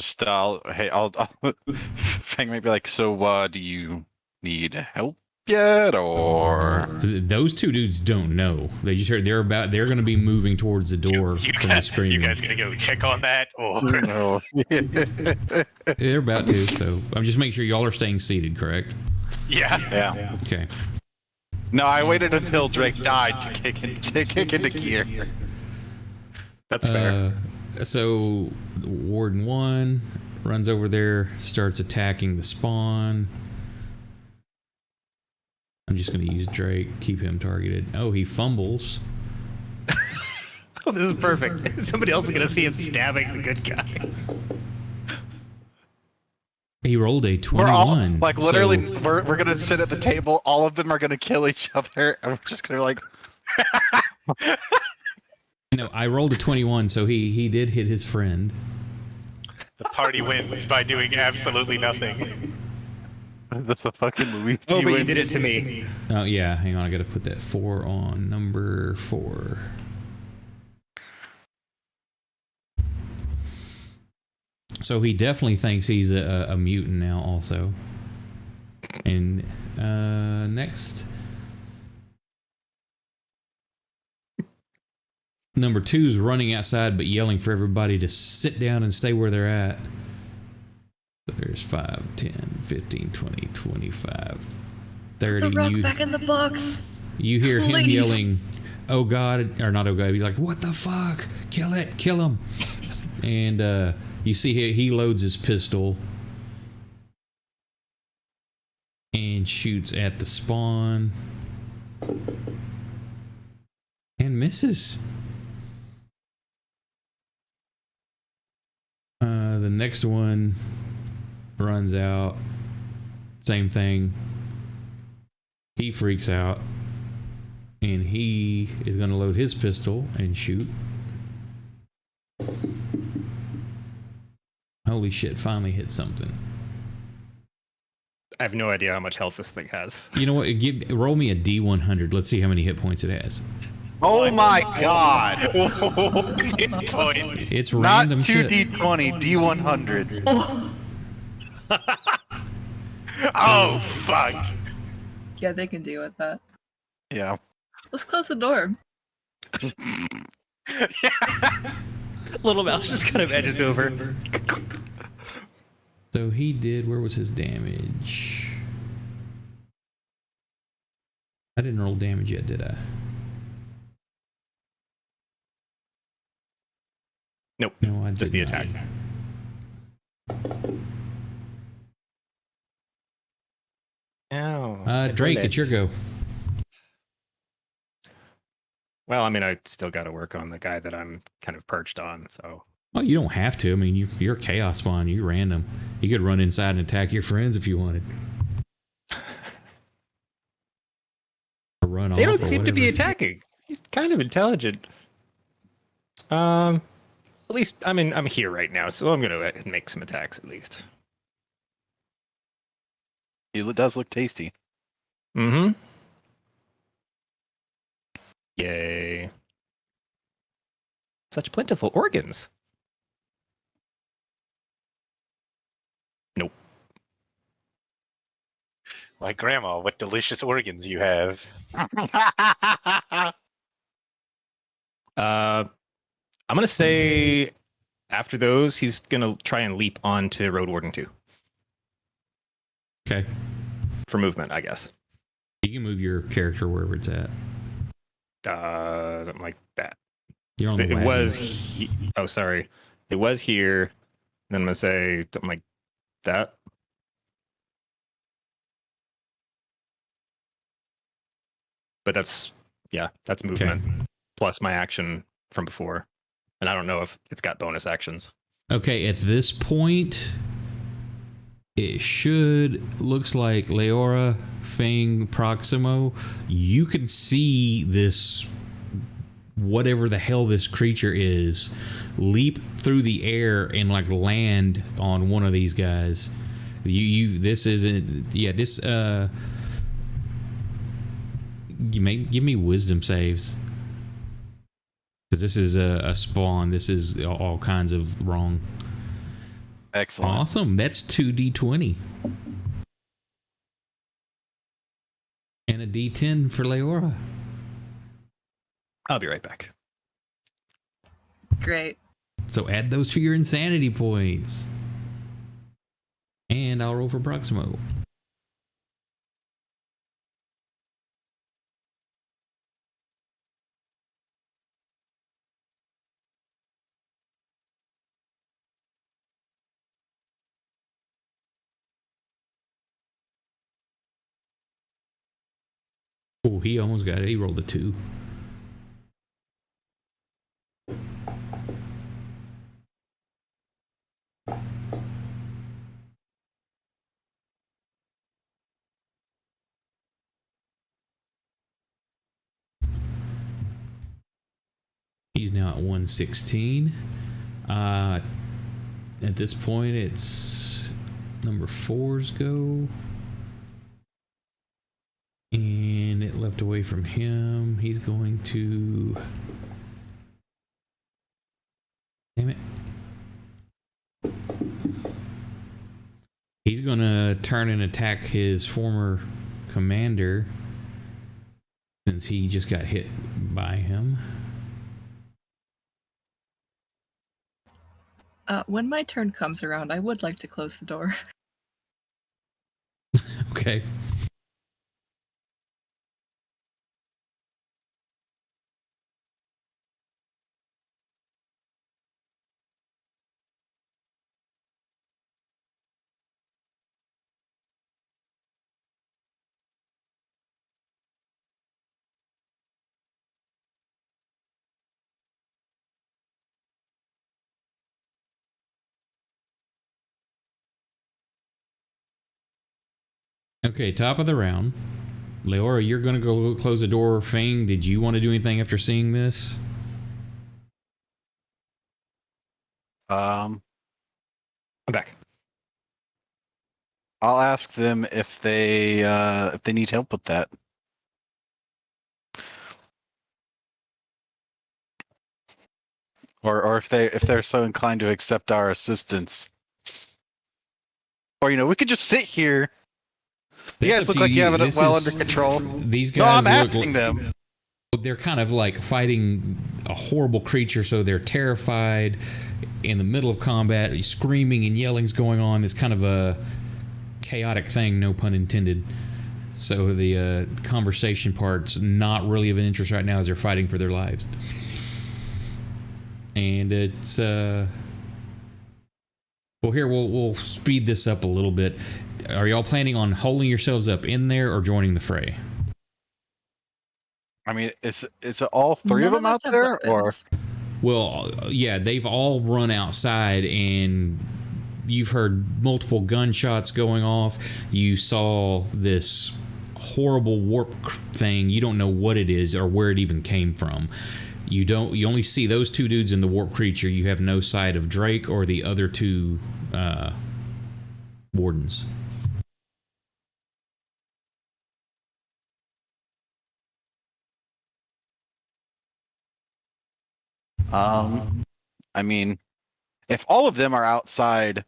Fang might be like, so do you need help yet, or Those two dudes don't know. They just heard they're going to be moving towards the door from the screaming. You guys gonna go check on that, or no? They're about to. So I'm just making sure y'all are staying seated, correct? yeah. Yeah. Okay. No, I waited until Drake died to kick into gear. That's fair. So Warden 1 runs over there, starts attacking the spawn. I'm just going to use Drake, keep him targeted. Oh, he fumbles. Oh, this is perfect. Somebody else is going to see him stabbing the good guy. He rolled a 21. We're all like literally, so- we're gonna sit at the table. All of them are gonna kill each other, and we're just gonna like. No, I rolled a 21, so he did hit his friend. The party wins by doing absolutely nothing. That's a fucking Luigi. Oh, but you did it to me. Oh, yeah. Hang on. I got to put that 4 on number 4. So he definitely thinks he's a mutant now also. And next. Number 2's running outside but yelling for everybody to sit down and stay where they're at. So there's 5, 10, 15, 20, 25, 30. Put the rock back in the box. You hear him Please. yelling, oh God, or not oh God, he's like, what the fuck? Kill it, kill him. And you see he loads his pistol and shoots at the spawn and misses. The next one runs out. Same thing. He freaks out. And he is going to load his pistol and shoot. Holy shit, finally hit something. I have no idea how much health this thing has. You know what? Roll me a D100. Let's see how many hit points it has. Oh my god! It's Not random shit. 2d20, d100. Oh fuck! Yeah, they can deal with that. Yeah. Let's close the door. Little mouse just kind of edges over. So he did, where was his damage? I didn't roll damage yet, did I? Nope. No, I did Just the not. attack. Ow. Drake, it's your go. Well, I mean, I still got to work on the guy that I'm kind of perched on, so. Well, you don't have to. I mean, you're a chaos spawn. You're random. You could run inside and attack your friends if you wanted. Or run off. They don't or seem to be whatever. attacking. He's kind of intelligent. At least, I mean, I'm here right now, so I'm going to make some attacks at least. It does look tasty. Mm-hmm. Yay. Such plentiful organs. Nope. My grandma, what delicious organs you have. I'm gonna say after those, he's gonna try and leap onto Road Warden 2 Okay. for movement, I guess. You can move your character wherever it's at. Something like that. You're on the It wagon. was. Oh, sorry. It was here. Then I'm gonna say something like that. But that's movement plus my action from before, and I don't know if it's got bonus actions. Okay, at this point, it looks like Leora, Fang, Proximo, you can see this, whatever the hell this creature is, leap through the air and like land on one of these guys. This isn't, yeah, this, give me wisdom saves. Because this is a spawn. This is all kinds of wrong. Excellent. Awesome. That's 2d20. And a d10 for Leora. I'll be right back. Great. So add those to your insanity points. And I'll roll for Proximo. Oh, he almost got it. He rolled a 2. He's now at 116. At this point, it's number 4's go. And it leapt away from him. He's going to... Damn it. He's going to turn and attack his former commander since he just got hit by him. When my turn comes around, I would like to close the door. Okay. Okay, top of the round. Leora, you're going to go close the door. Fang, did you want to do anything after seeing this? I'm back. I'll ask them if they need help with that. Or if they're so inclined to accept our assistance. Or we could just sit here. You That's guys up look to like you have it This well is- under control. These No, I'm guys asking them. they're kind of like fighting a horrible creature, so they're terrified in the middle of combat. Screaming and yelling's going on. It's kind of a chaotic thing, no pun intended. So the conversation part's not really of an interest right now as they're fighting for their lives. And it's well, here we'll speed this up a little bit. Are y'all planning on holding yourselves up in there or joining the fray? I mean, is it all three of None them us out have there, or weapons. Well, yeah, they've all run outside, and you've heard multiple gunshots going off. You saw this horrible warp thing. You don't know what it is or where it even came from. You only see those two dudes in the warp creature. You have no sight of Drake or the other two wardens. I mean, if all of them are outside,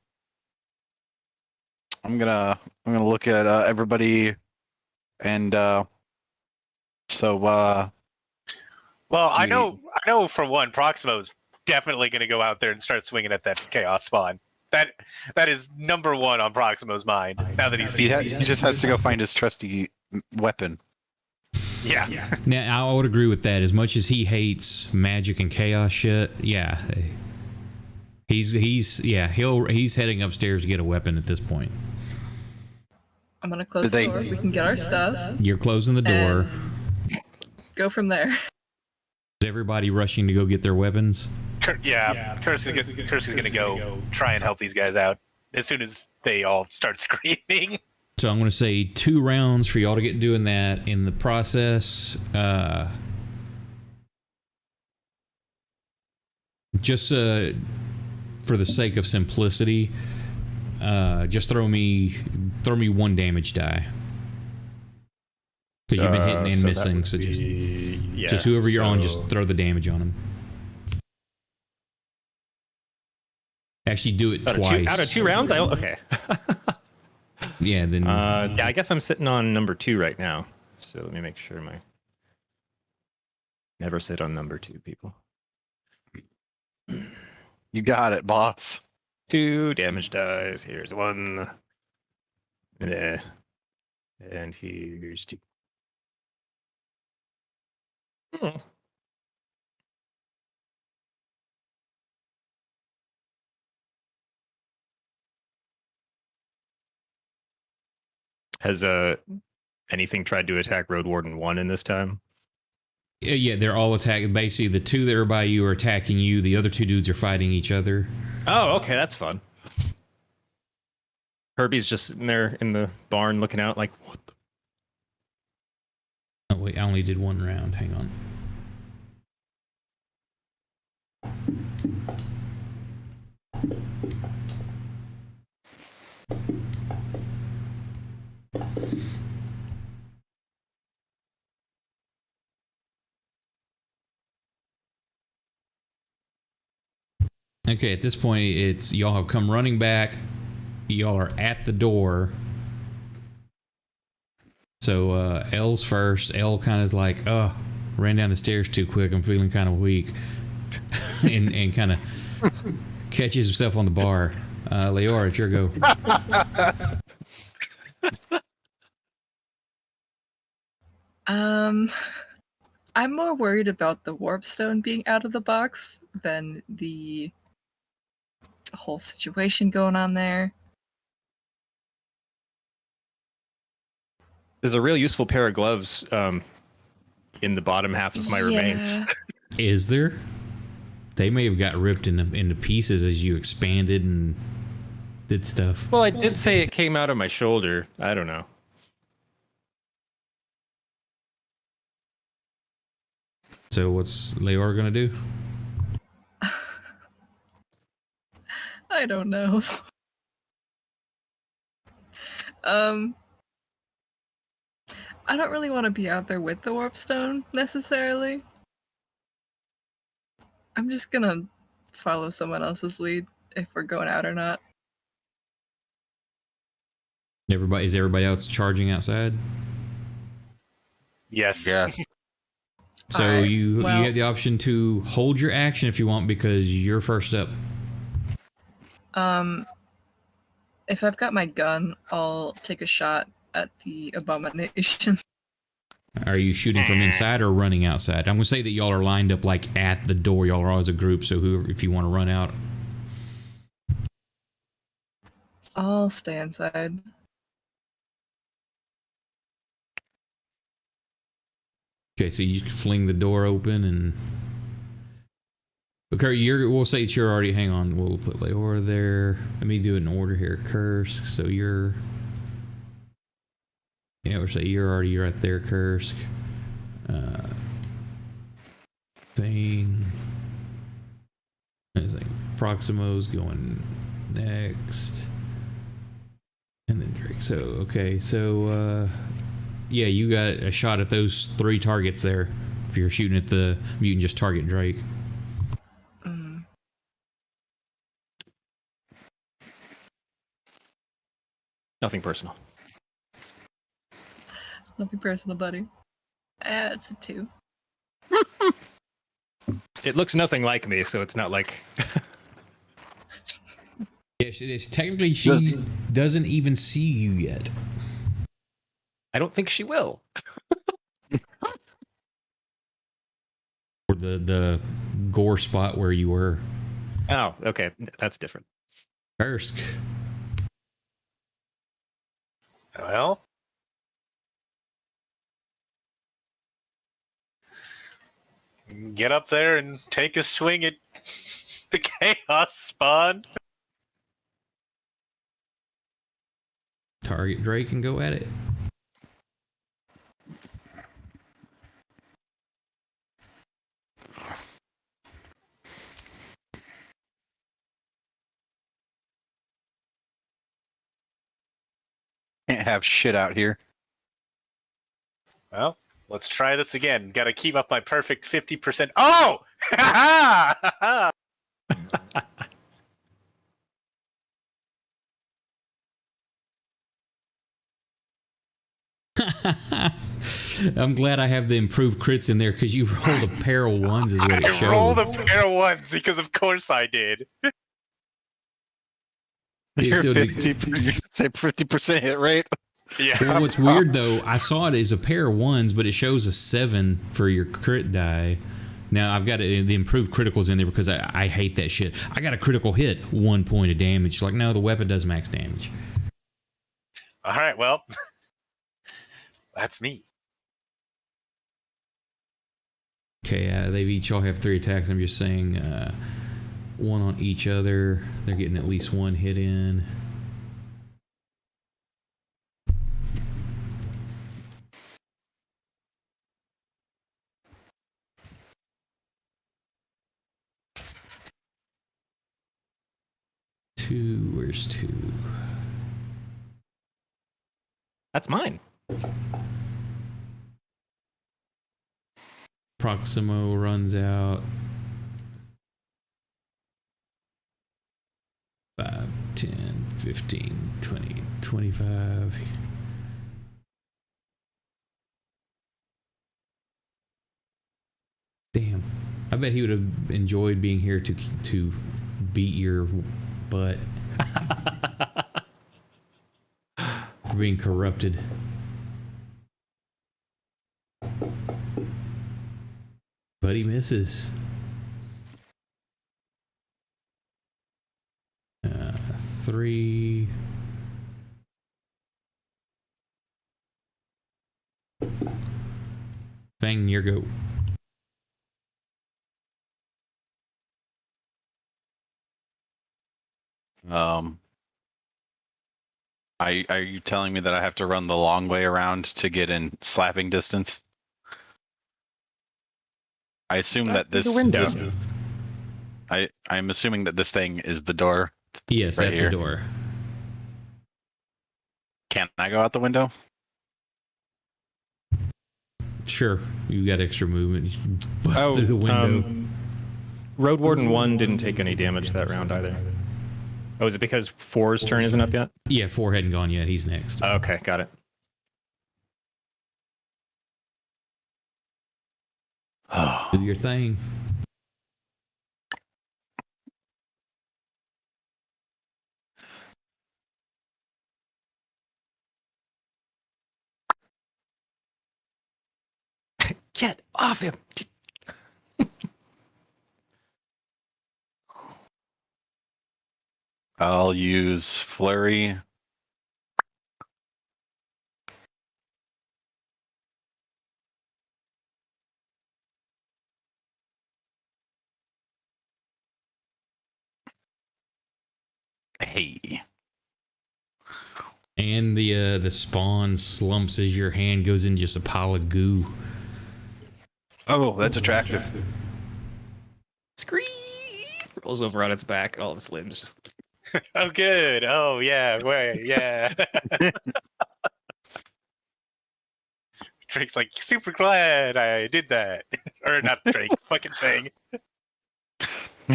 I'm gonna look at everybody, and so Well, I we- know for one, Proximo's definitely going to go out there and start swinging at that chaos spawn. That is number one on Proximo's mind. Now that he just has to go find his trusty weapon. yeah. Now, I would agree with that. As much as he hates magic and chaos shit, yeah, he's heading upstairs to get a weapon at this point. I'm gonna close the door. We can get our stuff. You're closing the door. And go from there. Is everybody rushing to go get their weapons? Curse is going to go try and help these guys out as soon as they all start screaming. So I'm going to say 2 rounds for y'all to get doing that. In the process, just for the sake of simplicity, just throw me 1 damage die. Because you've been hitting and missing, so just whoever you're on, just throw the damage on him. Actually, do it twice. Out of 2 rounds? Okay. Yeah, then. Yeah, I guess I'm sitting on number 2 right now. So let me make sure my. Never sit on number 2, people. You got it, boss. 2 damage dice. Here's 1. And here's 2. Has anything tried to attack Road Warden 1 in this time? Yeah, they're all attacking. Basically, the 2 that are by you are attacking you. The other 2 dudes are fighting each other. Oh, okay, that's fun. Herbie's just sitting there in the barn looking out like, what the? Oh, wait, I only did 1 round. Hang on. Okay, at this point, it's y'all have come running back. Y'all are at the door. So L's first. L kind of is like, ran down the stairs too quick. I'm feeling kind of weak, and kind of catches himself on the bar. Leora, it's your go. I'm more worried about the warp stone being out of the box than the whole situation going on there. There's a real useful pair of gloves in the bottom half of my remains. Is there? They may have got ripped into pieces as you expanded and did stuff. Well, I did say it came out of my shoulder. I don't know. So what's Leora gonna do? I don't know. I don't really want to be out there with the warp stone necessarily. I'm just gonna follow someone else's lead if we're going out or not. Is everybody else charging outside? Yes. Yeah. So Alright, you have the option to hold your action if you want because you're first up. If I've got my gun, I'll take a shot at the abomination. Are you shooting from inside or running outside? I'm gonna say that y'all are lined up like at the door. Y'all are all as a group. So whoever, if you want to run out, I'll stay inside. okay. So you fling the door open and okay. We'll say you're already. Hang on. We'll put Leora there. Let me do it in order here. Kursk. So you're. Yeah, we'll say you're already right there, Kursk. Thing. It's like Proximo's going next. And then Drake. So, okay. So, yeah, you got a shot at those 3 targets there. If you're shooting at the mutant, just target Drake. Nothing personal. Nothing personal, buddy. It's a 2. It looks nothing like me, so it's not like. Yes, it is. Technically, she doesn't even see you yet. I don't think she will. Or the gore spot where you were. Oh, okay. That's different. Kursk. Well, get up there and take a swing at the chaos spawn. Target Drake and go at it. Can't have shit out here. Well, let's try this again. Got to keep up my perfect 50%. Oh! Ha ha! I'm glad I have the improved crits in there because you rolled a pair of ones is what it I showed. rolled a pair of ones because of course I did. You're still 50, you say 50% hit rate. Yeah. Well, what's weird though, I saw it as a pair of ones, but it shows a 7 for your crit die. Now I've got the improved criticals in there because I hate that shit. I got a critical hit, 1 point of damage. Like, no, the weapon does max damage. All right, well, that's me. Okay, they each all have 3 attacks. I'm just saying, one on each other. They're getting at least 1 hit in. Where's 2? That's mine. Proximo runs out. 5, 10, 15, 20, 25. Damn. I bet he would have enjoyed being here to beat your butt for being corrupted. But he misses. 3. Fang, your go. Are you telling me that I have to run the long way around to get in slapping distance? I assume that Through this the window. I'm assuming that this thing is the door. Yes, Right that's here. the door. Can I go out the window? Sure, you got extra movement. You bust through the window. Road Warden 1 didn't take any damage that round either. Oh, is it because 4's turn isn't up yet? Yeah, 4 hadn't gone yet. He's next. Okay, got it. Do your thing. Get off him! I'll use flurry. Hey. And the spawn slumps as your hand goes in just a pile of goo. Oh, that's attractive. Scream! Rolls over on its back, and all of its limbs just. Oh, good. Oh, yeah. Wait, yeah. Drake's like, super glad I did that. Or not Drake, fucking saying.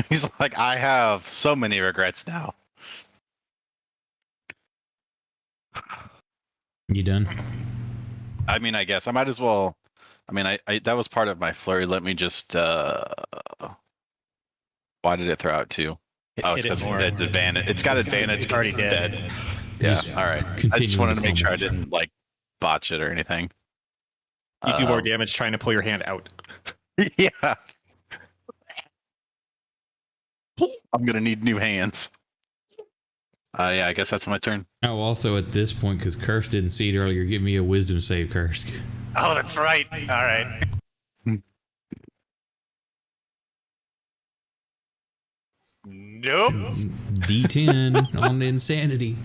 He's like, I have so many regrets now. You done? I mean, I guess I might as well. I mean, I that was part of my flurry. Let me just. Why did it throw out two? Oh, it's because it's advantage. It's got advantage. It's already 'cause it's dead. Yeah. Just All right. I just continuing wanted to to make sure I pummel. didn't like botch it or anything. You do more damage trying to pull your hand out. Yeah. I'm gonna need new hands. Yeah, I guess that's my turn. Oh, also at this point, because Curse didn't see it earlier, give me a wisdom save, Curse. Oh, that's right. All right. Nope. D10 on the insanity.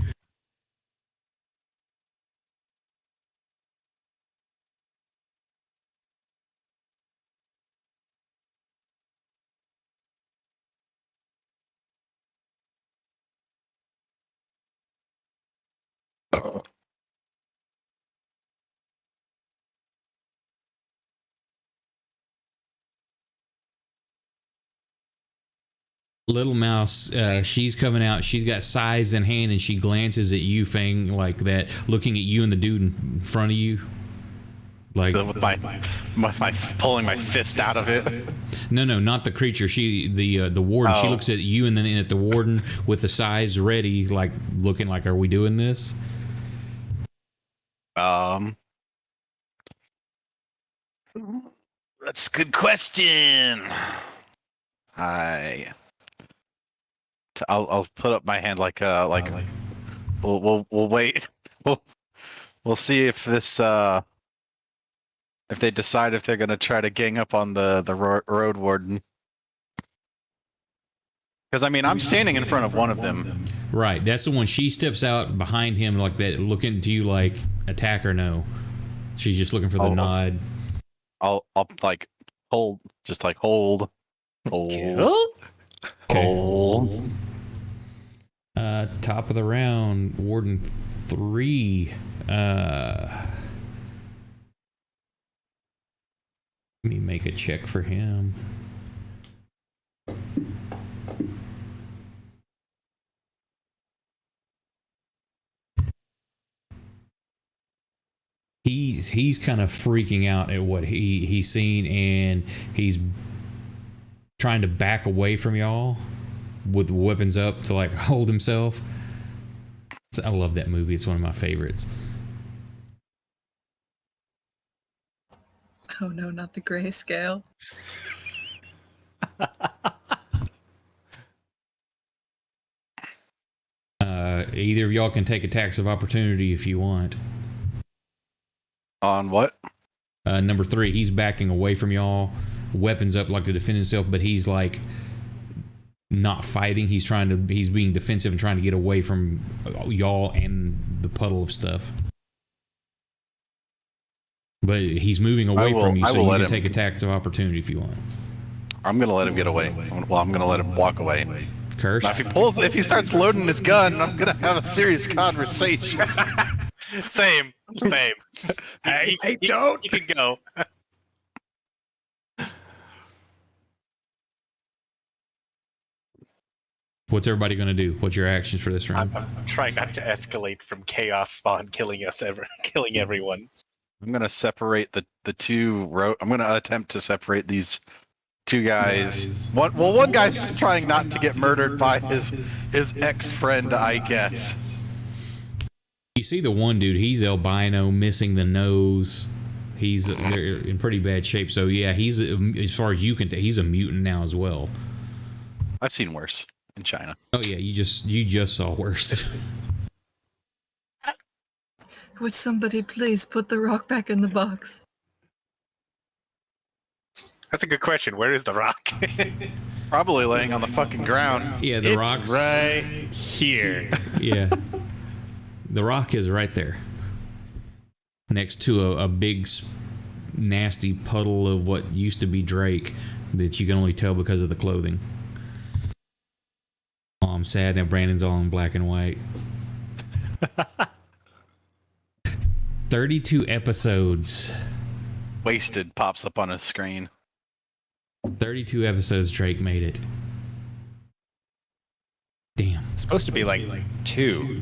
Little Mouse, she's coming out. She's got size in hand, and she glances at you, Fang, like that, looking at you and the dude in front of you. Like With my pulling my fist out of it. no, not the creature. The warden. She looks at you and then at the warden with the size ready, like looking like, "Are we doing this?" That's a good question. I'll put up my hand like we'll wait. We'll see if this if they decide if they're gonna try to gang up on the road warden. Because I mean, I'm standing in front of one of them. Right, that's the one. She steps out behind him like that, looking to you like attack or no. She's just looking for the nod. I'll like hold, just like hold. Kill? Hold. Top of the round, Warden 3. Let me make a check for him. He's kind of freaking out at what he's seen, and he's trying to back away from y'all with weapons up to like hold himself. I love that movie. It's one of my favorites. Oh no, not the grayscale. Either of y'all can take attacks of opportunity if you want. On what? Number 3, he's backing away from y'all, weapons up like to defend himself, but he's like not fighting. He's being defensive and trying to get away from y'all and the puddle of stuff. But he's moving away from you, so you can take attacks of opportunity if you want. I'm gonna let him get away. Well, I'm gonna let him walk away. Curse. Now, if he starts loading his gun, I'm gonna have a serious conversation. Same. Hey, don't. You can go. What's everybody going to do? What's your actions for this round? I'm trying not to escalate from chaos spawn killing everyone. I'm gonna separate the two I'm gonna attempt to separate these two guys. One guy's trying not to get murdered by his ex-friend, I guess. You see the one dude, he's albino, missing the nose. They're in pretty bad shape. So yeah, he's, as far as you can tell, he's a mutant now as well. I've seen worse in China. Oh yeah, you just saw worse. Would somebody please put the rock back in the box? That's a good question. Where is the rock? Probably laying on the fucking ground. Yeah, the rock's right here. Yeah, the rock is right there, next to a big, nasty puddle of what used to be Drake that you can only tell because of the clothing. Oh, I'm sad now. Brandon's all in black and white. 32 episodes. Wasted pops up on his screen. 32 episodes. Drake made it. Damn. It's supposed to be like 2.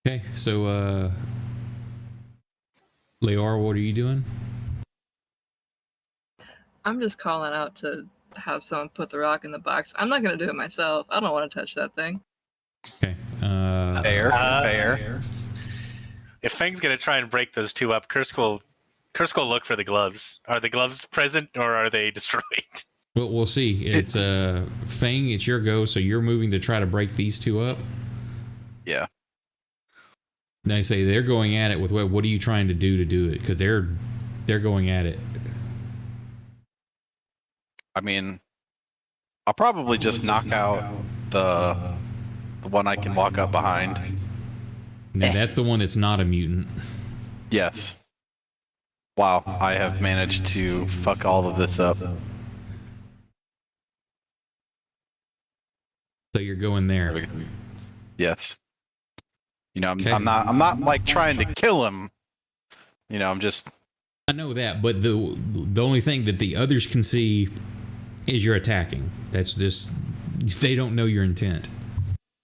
Okay, so Leora, what are you doing? I'm just calling out to have someone put the rock in the box. I'm not gonna do it myself. I don't want to touch that thing. Okay. Fair. If Fang's gonna try and break those two up, Kursk will look for the gloves. Are the gloves present or are they destroyed? Well, we'll see. It's Fang. It's your go. So you're moving to try to break these two up. Yeah. Now you say they're going at it with what are you trying to do it? Because they're going at it. I mean, I'll probably just knock out the one I can walk up behind. Now that's the one that's not a mutant. Yes. Wow, I have managed to fuck all of this up. So you're going there. Yes. You know, Okay. I'm not like trying to kill him. You know, I'm just. I know that, but the only thing that the others can see is you're attacking. That's just they don't know your intent.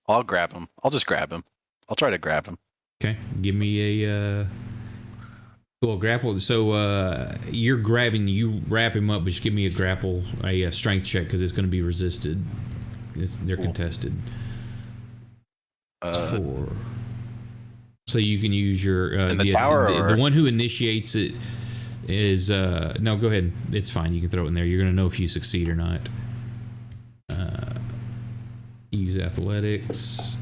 I'll grab him. I'll just grab him. I'll try to grab him. Okay, give me a grapple. So you're grabbing. You wrap him up, but just give me a strength check because it's going to be resisted. They're Cool. Contested. 4. So you can use your in the tower. The one who initiates it is no. Go ahead. It's fine. You can throw it in there. You're going to know if you succeed or not. Use athletics.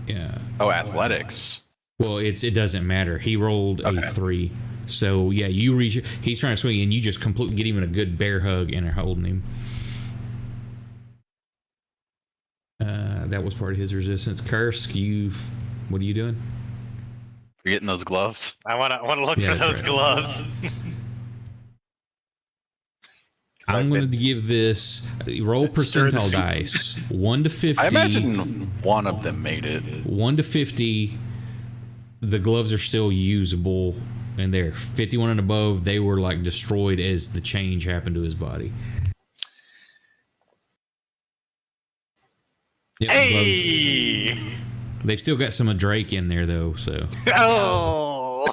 Yeah. Oh, athletics. Well, it doesn't matter. He rolled a 3. So yeah, you reach. He's trying to swing, and you just completely get him in a good bear hug and are holding him. That was part of his resistance. Kursk, what are you doing? You're getting those gloves. I want to look Yeah, for that's those right. gloves. I'm going to give this roll Stir the percentile soup. dice 1 to 50. I imagine one of them made it. 1 to 50. The gloves are still usable, and they're 51 and above. They were like destroyed as the change happened to his body. Yep, Hey! gloves. They've still got some of Drake in there though, so Oh!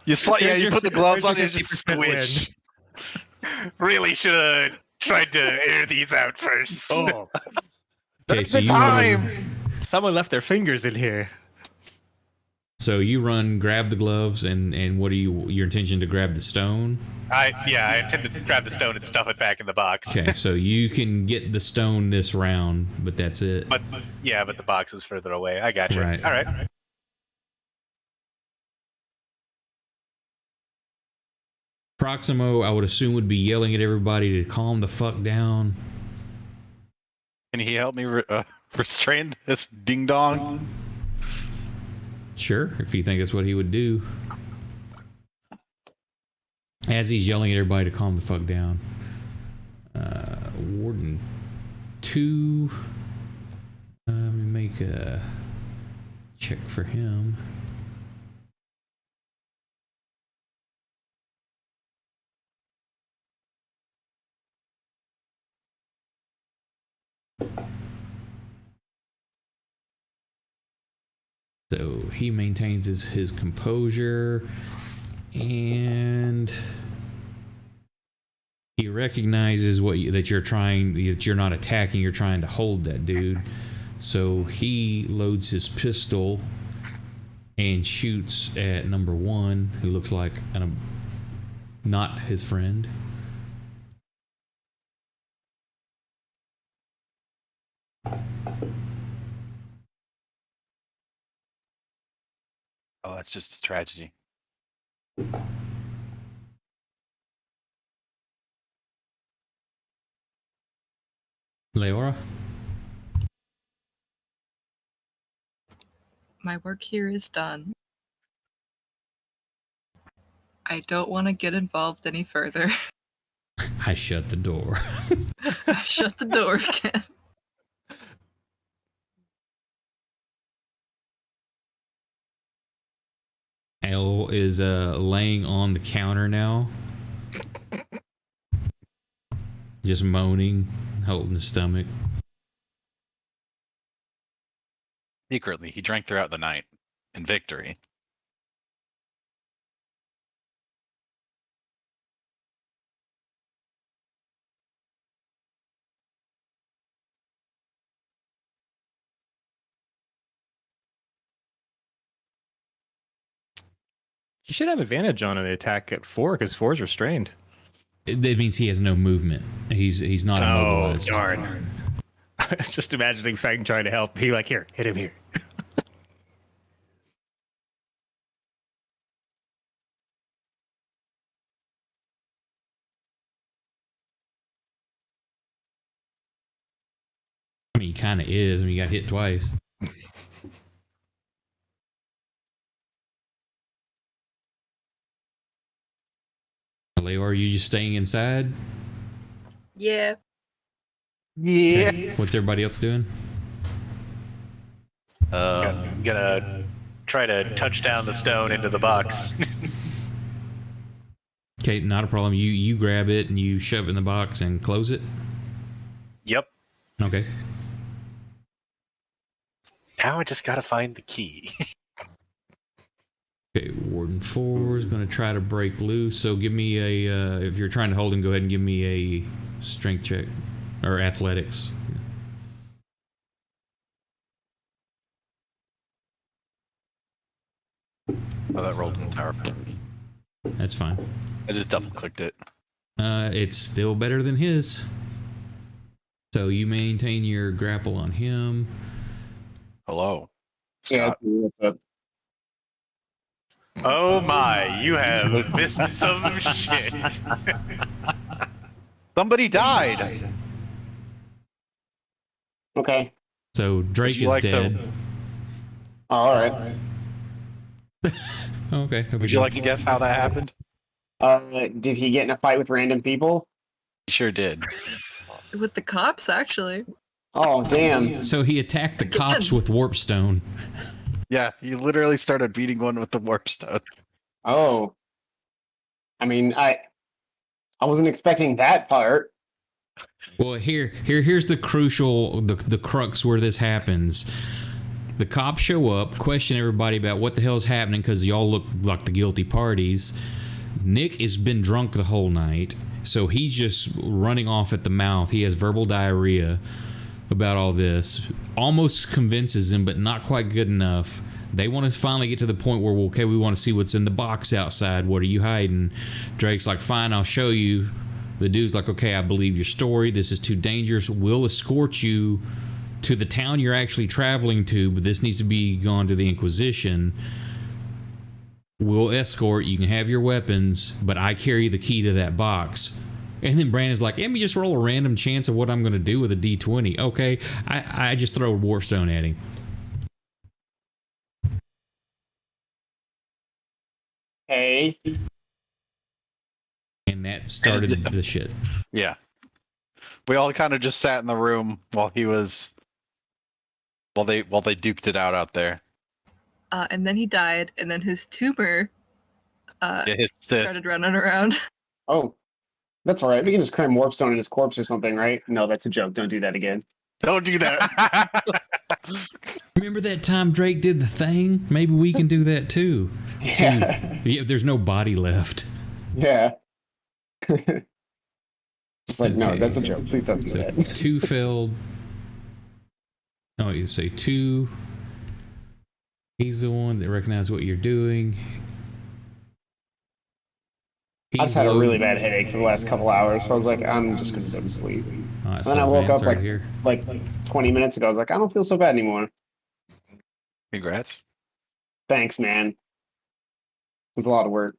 You There's you put the gloves there's on your and just 50% win. squish. Really should have tried to air these out first. Oh, okay. That's So the you run, time. someone left their fingers in here. grab the gloves, and what are your intention to grab the stone? I intend to grab the stone and stuff it back in the box. Okay, so you can get the stone this round, but that's it. But the box is further away. I got you. Right. All right. Proximo, I would assume, would be yelling at everybody to calm the fuck down. Can he help me restrain this ding dong? Sure, if you think that's what he would do. As he's yelling at everybody to calm the fuck down. Warden 2. Let me make a check for him. So he maintains his composure, and he recognizes that you're not attacking, you're trying to hold that dude. So he loads his pistol and shoots at number 1, who looks like not his friend. Oh, that's just a tragedy. Leora? My work here is done. I don't want to get involved any further. I shut the door. I shut the door again. Al is laying on the counter now. Just moaning, holding his stomach. Secretly, he drank throughout the night. in victory. He should have advantage on an attack at 4 because 4 is restrained. That means he has no movement. He's not immobilized. Darn. I was just imagining Fang trying to help. He like, here, hit him here. I mean, he kind of is. I mean, he got hit twice. Leo, are you just staying inside? Yeah. Yeah. Okay. What's everybody else doing? Gonna try to touch down the stone into the box. Okay, not a problem. You grab it and you shove it in the box and close it. Yep. Okay. Now I just gotta find the key. Okay, Warden 4 is going to try to break loose. So give me a, if you're trying to hold him, go ahead and give me a strength check. Or athletics. Oh, that rolled in tower. That's fine. I just double clicked it. It's still better than his. So you maintain your grapple on him. Hello. Yeah, Scott. what's up? Oh my, you have missed some shit. Somebody died. Okay. So Drake you is like to- dead. Oh, all right. Okay. no big Would you deal. like to guess how that happened? Did he get in a fight with random people? He sure did. With the cops, actually. Oh, damn. So he attacked the cops with warpstone. Yeah, he literally started beating one with the warp stone. Oh. I mean, I wasn't expecting that part. Well, here's the crucial, the crux where this happens. The cops show up, question everybody about what the hell is happening because y'all look like the guilty parties. Nick has been drunk the whole night, so he's just running off at the mouth. He has verbal diarrhea about all this. Almost convinces him, but not quite good enough. They want to finally get to the point where, well, okay, we want to see what's in the box outside. What are you hiding? Drake's like, fine, I'll show you. The dude's like, okay, I believe your story. This is too dangerous. We'll escort you to the town you're actually traveling to, but this needs to be gone to the Inquisition. We'll escort. You can have your weapons, but I carry the key to that box. And then Brandon's like, let me just roll a random chance of what I'm going to do with a D20. Okay, I just throw a warpstone at him. Hey. And that started the shit. Yeah. We all kind of just sat in the room while he was while they duked it out there. And then he died, and then his tumor started running around. Oh. That's all right. We can just cram warpstone in his corpse or something, right? No, that's a joke. Don't do that again. Don't do that. Remember that time Drake did the thing? Maybe we can do that too. Yeah. Yeah, there's no body left. Yeah. Just like, no, that's a joke. Please don't do So that. 2 failed. Oh, you say 2. He's the one that recognizes what you're doing. I just had a really bad headache for the last couple hours, so I was like, I'm just going to go to sleep. And then I woke up like 20 minutes ago. I was like, I don't feel so bad anymore. Congrats. Thanks, man. It was a lot of work.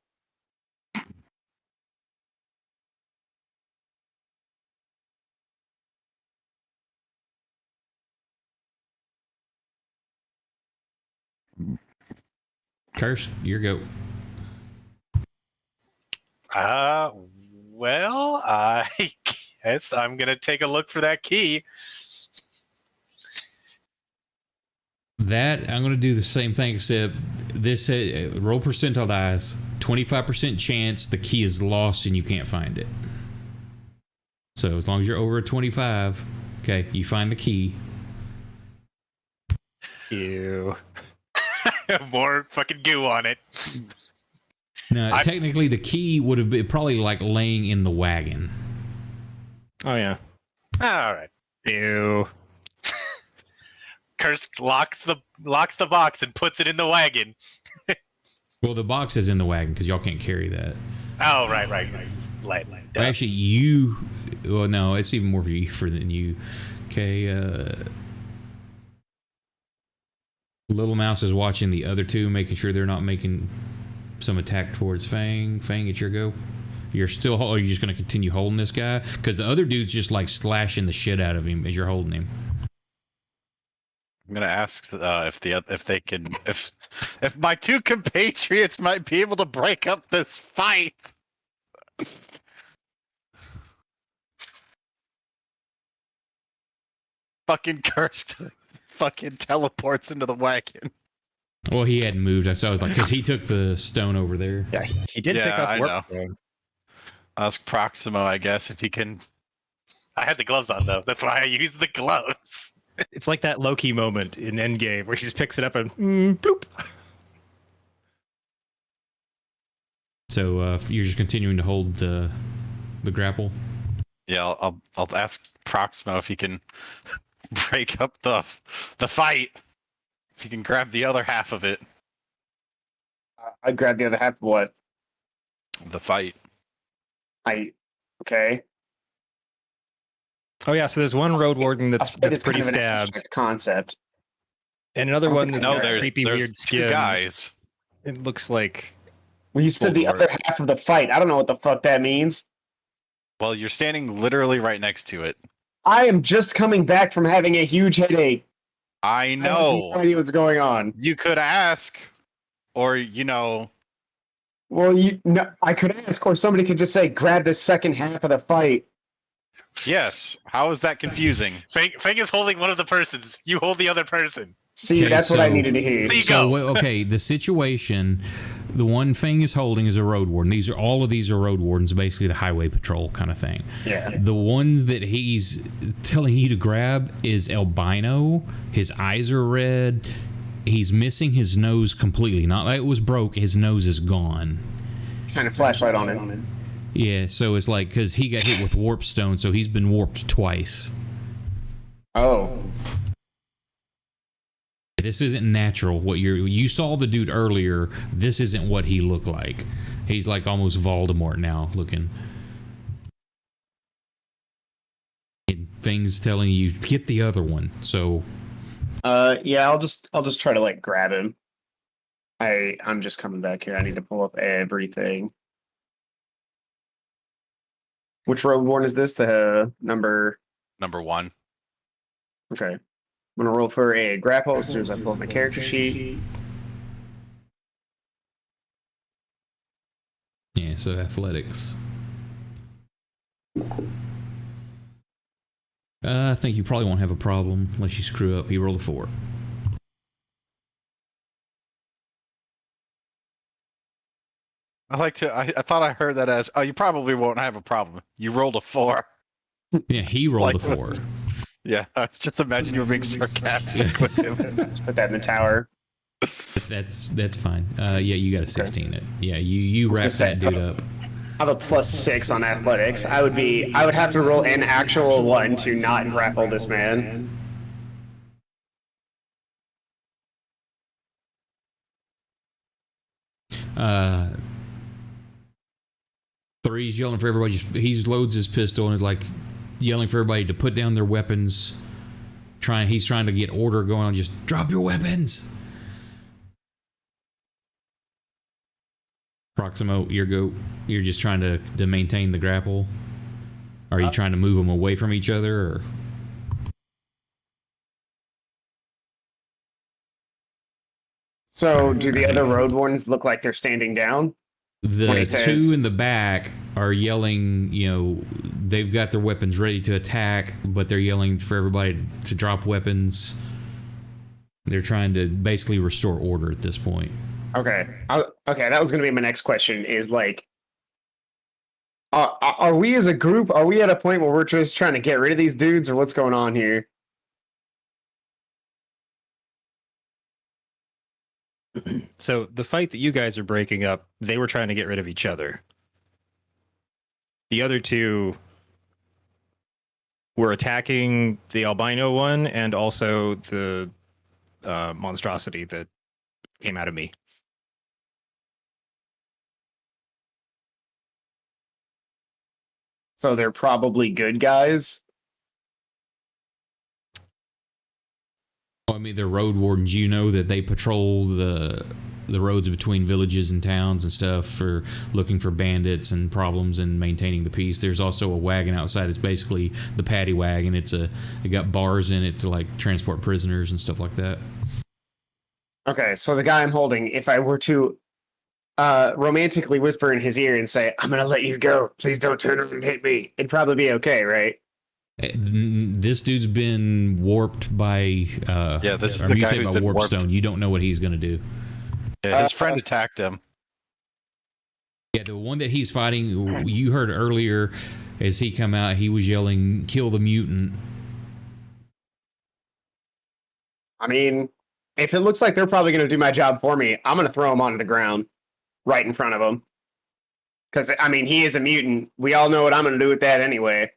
Curse, your go. Well, I guess I'm gonna take a look for that key. That I'm going to do the same thing, except this roll percentile dice. 25% chance the key is lost and you can't find it. So as long as you're over a 25, okay, you find the key. Ew. More fucking goo on it. No, technically the key would have been probably like laying in the wagon. Oh yeah. All right. Ew. Kursk locks the box and puts it in the wagon. Well, the box is in the wagon because y'all can't carry that. Oh, right. Light. Well, actually, you. Well, no, it's even more for you than you. Okay. Little Mouse is watching the other two, making sure they're not making some attack towards Fang. Fang, it's your go. Are you just going to continue holding this guy? Because the other dude's just like slashing the shit out of him as you're holding him. I'm gonna ask if my two compatriots might be able to break up this fight. Fucking cursed. Fucking teleports into the wagon. Well, he hadn't moved, so I was like, because he took the stone over there. Yeah, he did pick up I warp know. stone. Ask Proximo, I guess, if he can. I had the gloves on though. That's why I used the gloves. It's like that Loki moment in Endgame where he just picks it up and bloop. So you're just continuing to hold the grapple. Yeah, I'll ask Proximo if he can break up the fight. If he can grab the other half of it. I grabbed the other half of what? The fight. Okay. Oh yeah, so there's one road warden that's I think it's pretty kind of an stabbed, abstract concept. and another one that's No, got there's creepy weird two skin. guys. It looks like Well, you said the Lord. other half of the fight. I don't know what the fuck that means. Well, you're standing literally right next to it. I am just coming back from having a huge headache. I I have know. no idea what's going on. You could ask, or Well, I could ask, or somebody could just say, "Grab the second half of the fight." yes. How is that confusing? Fang is holding one of the persons. You hold the other person. See, Okay, that's what I so- needed to hear. See- So go. okay, the situation, the one Fang is holding is a road warden. All of these are road wardens, basically the highway patrol kind of thing. Yeah. The one that he's telling you to grab is albino. His eyes are red. He's missing his nose completely. Not like it was broke. His nose is gone. Kind of flashlight on it. Yeah, so it's like because he got hit with warp stone, so he's been warped twice. Oh. This isn't natural. What you saw the dude earlier. This isn't what he looked like. He's like almost Voldemort now looking. And things telling you get the other one. So Yeah, I'll just try to like grab him. I'm just coming back here. I need to pull up everything. Which road warden is this? The number. Number 1. Okay. I'm gonna roll for a grapple as soon as I pull up my character sheet. yeah, so athletics. I think you probably won't have a problem unless you screw up. You roll a 4. I thought I heard that as, oh, you probably won't have a problem. You rolled a 4. Yeah, he rolled Like- a 4. Yeah, just imagine you were being sarcastic with him. Let's put that in the tower. That's fine. Yeah, you got a 16. Yeah, you wrap was gonna that say, dude up. I have a +6 on athletics. I would have to roll an actual 1 to not grapple this man. Three's yelling for everybody. He loads his pistol and is like yelling for everybody to put down their weapons. He's trying to get order going on. Just drop your weapons. Proximo, you're just trying to maintain the grapple. Are you trying to move them away from each other? Or? So, do the other road wardens look like they're standing down? When The he says- two in the back are yelling, they've got their weapons ready to attack, but they're yelling for everybody to drop weapons. They're trying to basically restore order at this point. Okay. Okay, that was going to be my next question is like, are we as a group, are we at a point where we're just trying to get rid of these dudes or what's going on here? So the fight that you guys are breaking up, they were trying to get rid of each other. The other two were attacking the albino one and also the monstrosity that came out of me. So they're probably good guys. I mean, they're road wardens. You know that they patrol the roads between villages and towns and stuff for looking for bandits and problems and maintaining the peace. There's also a wagon outside. It's basically the paddy wagon. It got bars in it to like transport prisoners and stuff like that. Okay, so the guy I'm holding, if I were to romantically whisper in his ear and say, "I'm gonna let you go. Please don't turn around and hit me," it'd probably be okay, right? This dude's been warped by Yeah, this is or the guy mutated who's by been warp warped. stone. You don't know what he's going to do. Yeah, his friend attacked him. Yeah, the one that he's fighting, you heard earlier as he come out, he was yelling, "Kill the mutant." I mean, if it looks like they're probably going to do my job for me, I'm going to throw him onto the ground right in front of him. Because, I mean, he is a mutant. We all know what I'm going to do with that anyway.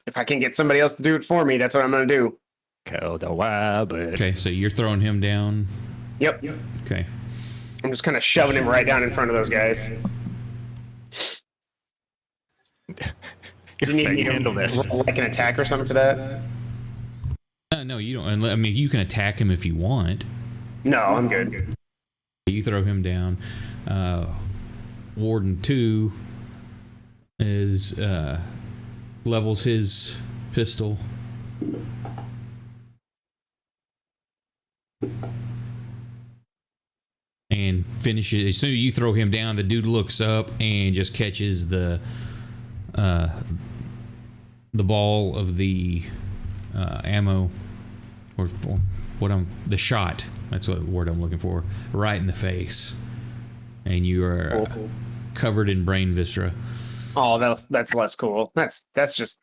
If I can get somebody else to do it for me, that's what I'm going to do. Kill the rabbit. Okay, so you're throwing him down. Yep. Okay. I'm just kind of shoving him right down in front of those guys. Do you need me to handle this. roll like an attack or something for that? No, you don't. I mean, you can attack him if you want. No, I'm good. You throw him down. Warden 2 is levels his pistol. And finishes. As soon as you throw him down, the dude looks up and just catches the ball of the ammo, or the shot. That's what word I'm looking for. Right in the face, and you are covered in brain viscera. Oh, that's less cool. That's just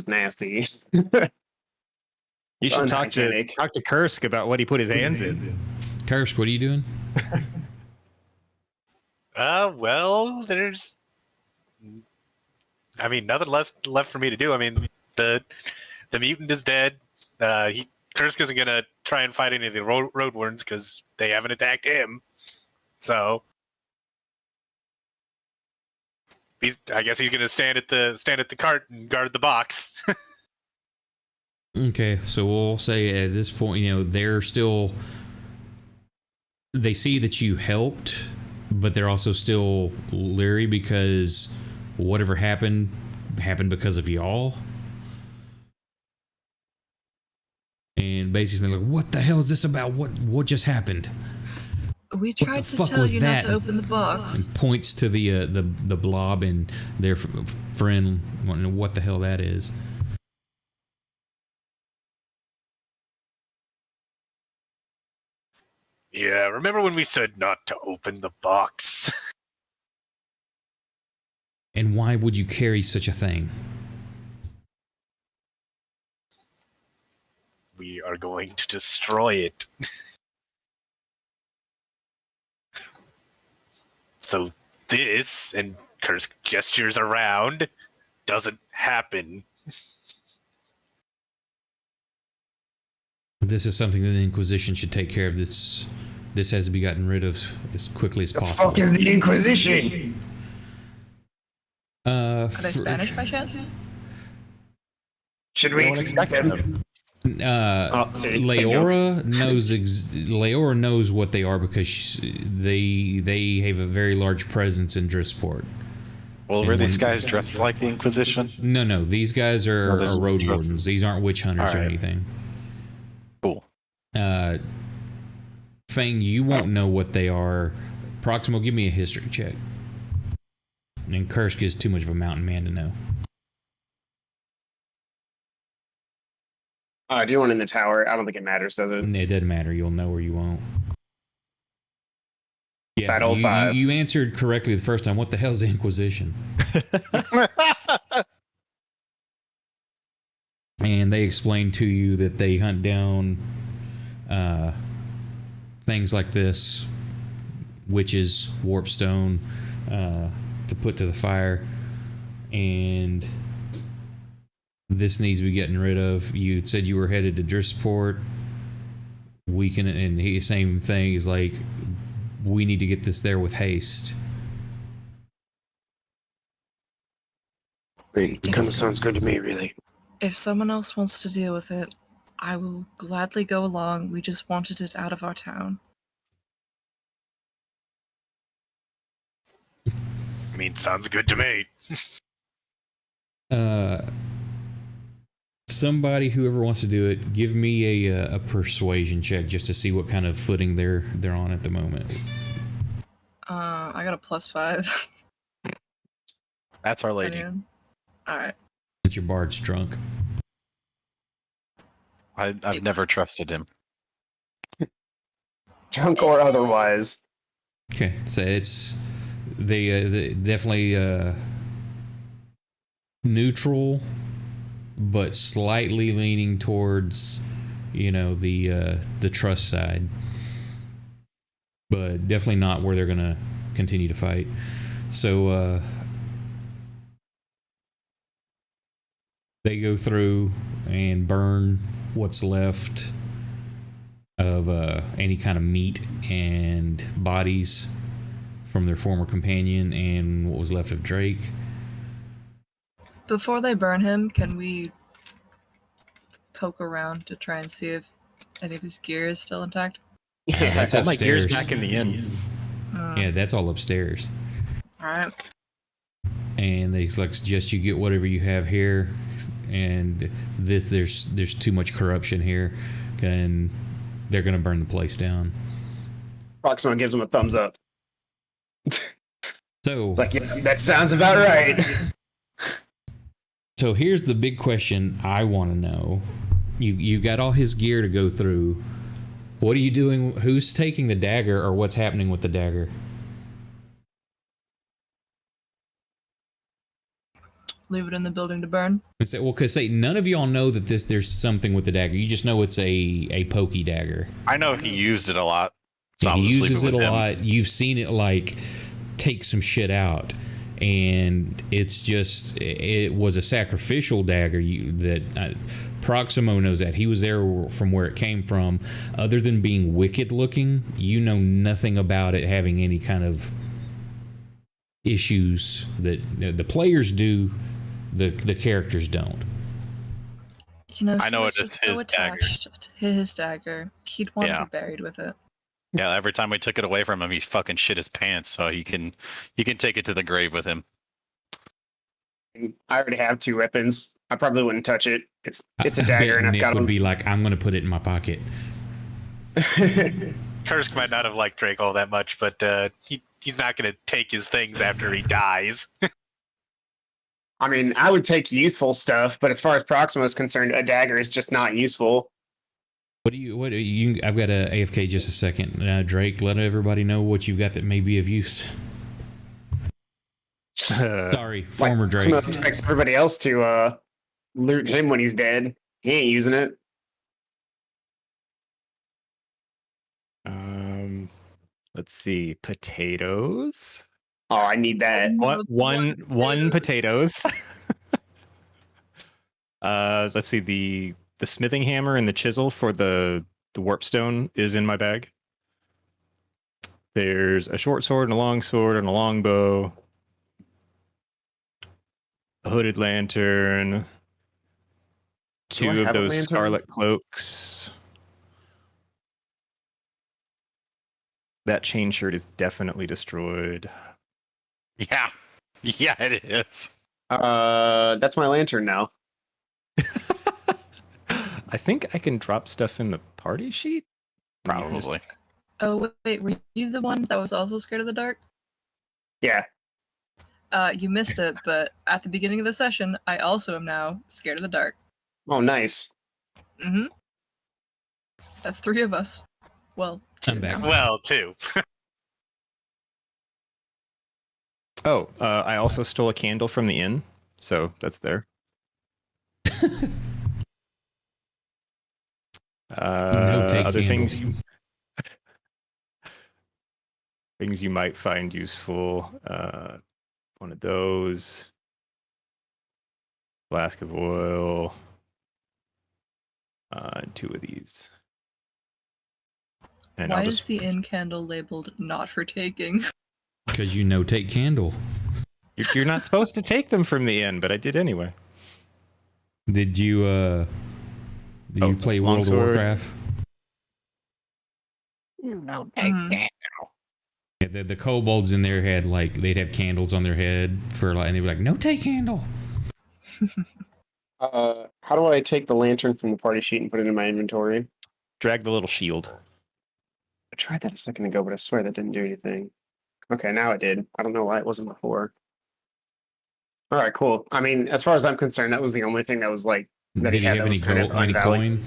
nasty. You should talk to Unhygienic. Kursk about what he put his hands in. Kursk, what are you doing? Well, there's, I mean, nothing left for me to do. I mean, the mutant is dead. Kursk isn't gonna try and fight any of the road warrens because they haven't attacked him. So, I guess he's gonna stand at the cart and guard the box. Okay, so we'll say at this point, they see that you helped, but they're also still leery because whatever happened because of y'all. And basically like, what the hell is this about? What just happened? We tried to fuck tell was you that? not to open the box. And points to the blob and their friend wondering what the hell that is. Yeah, remember when we said not to open the box? And why would you carry such a thing? We are going to destroy it. So this, and Kursk gestures around, doesn't happen. This is something that the Inquisition should take care of. This has to be gotten rid of as quickly as The possible. fuck is the Inquisition? Are they Spanish by chance? Should we expect them? Leora knows what they are because they have a very large presence in Driftsport. Well, were these guys dressed like the Inquisition? No, these guys are this is road the wardens. These aren't witch hunters or Alright. anything. Cool. Fang, you won't know what they are. Proximo, give me a history check. And Kursk is too much of a mountain man to know. Do you want in the tower? I don't think it matters, does it? It doesn't matter. You'll know or you won't. Yeah, That old five. you answered correctly the first time. What the hell's the Inquisition? And they explain to you that they hunt down things like this, witches, warpstone, to put to the fire, and this needs to be getting rid of. You said you were headed to Drisport. We can, and he same thing is like, we need to get this there with haste. It kind of sounds good to me, really. If someone else wants to deal with it, I will gladly go along. We just wanted it out of our town. I mean, sounds good to me. Somebody, whoever wants to do it, give me a persuasion check just to see what kind of footing they're on at the moment. I got a +5. That's our lady. Alright. Since your bard's drunk. I've never trusted him. Drunk or otherwise. Okay, so it's they definitely neutral, but slightly leaning towards, the trust side, but definitely not where they're gonna continue to fight. So they go through and burn what's left of any kind of meat and bodies from their former companion and what was left of Drake. Before they burn him, can we poke around to try and see if any of his gear is still intact? Yeah, that's All my gear's upstairs. back in the inn. Yeah, that's all upstairs. Alright. And they suggest you get whatever you have here, and there's too much corruption here, and they're gonna burn the place down. Proxima gives him a thumbs up. So It's like, yeah, that sounds about right. So here's the big question I want to know. You've got all his gear to go through. What are you doing? Who's taking the dagger, or what's happening with the dagger? Leave it in the building to burn. Because none of y'all know that there's something with the dagger. You just know it's a pokey dagger. I know he used it a lot. So Yeah, I'll he just uses leave it with a him. lot. You've seen it take some shit out, and it's just, it was a sacrificial dagger. Proximo knows that. He was there from where it came from. Other than being wicked looking, you know nothing about it having any kind of issues that the players do. The characters don't. I know he it was is just so his dagger. attached to his dagger. He'd want Yeah. to be buried with it. Yeah, every time we took it away from him, he fucking shit his pants. So he can take it to the grave with him. I already have 2 weapons. I probably wouldn't touch it. It's a I dagger, bet and I've Nick got would them. be like, I'm going to put it in my pocket. Kursk might not have liked Drake all that much, but he's not going to take his things after he dies. I mean, I would take useful stuff, but as far as Proxima is concerned, a dagger is just not useful. What do you? I've got a AFK just a second. Drake, let everybody know what you've got that may be of use. Sorry, former Drake. Proxima expects everybody else to loot him when he's dead. He ain't using it. Let's see, potatoes. Oh, I need that. One potatoes. Let's see, the smithing hammer and the chisel for the warpstone is in my bag. There's a short sword and a long sword and a long bow. A hooded lantern. Do I 2 of have a those lantern? scarlet cloaks. That chain shirt is definitely destroyed. Yeah. Yeah, it is. That's my lantern now. I think I can drop stuff in the party sheet. Probably. Oh, wait, were you the one that was also scared of the dark? Yeah. You missed it, but at the beginning of the session, I also am now scared of the dark. Oh, nice. Mm-hmm. That's 3 of us. Well, 2 I'm back. now. Well, too. Oh, I also stole a candle from the inn, so that's there. No take Other candle. things. Things you might find useful. One of those. Flask of oil. And 2 of these. And Why I'll is just, the inn candle labeled not for taking? Because take candle. you're not supposed to take them from the inn, but I did anyway. Did you play World of longsword. Warcraft? Mhm. Yeah, the kobolds in there had they'd have candles on their head and they were like, no take candle. How do I take the lantern from the party sheet and put it in my inventory? Drag the little shield. I tried that a second ago, but I swear that didn't do anything. Okay, now it did. I don't know why it wasn't before. All right, cool. I mean, as far as I'm concerned, that was the only thing that was that Did he had have that was any kind of gold, any unvalid. coin?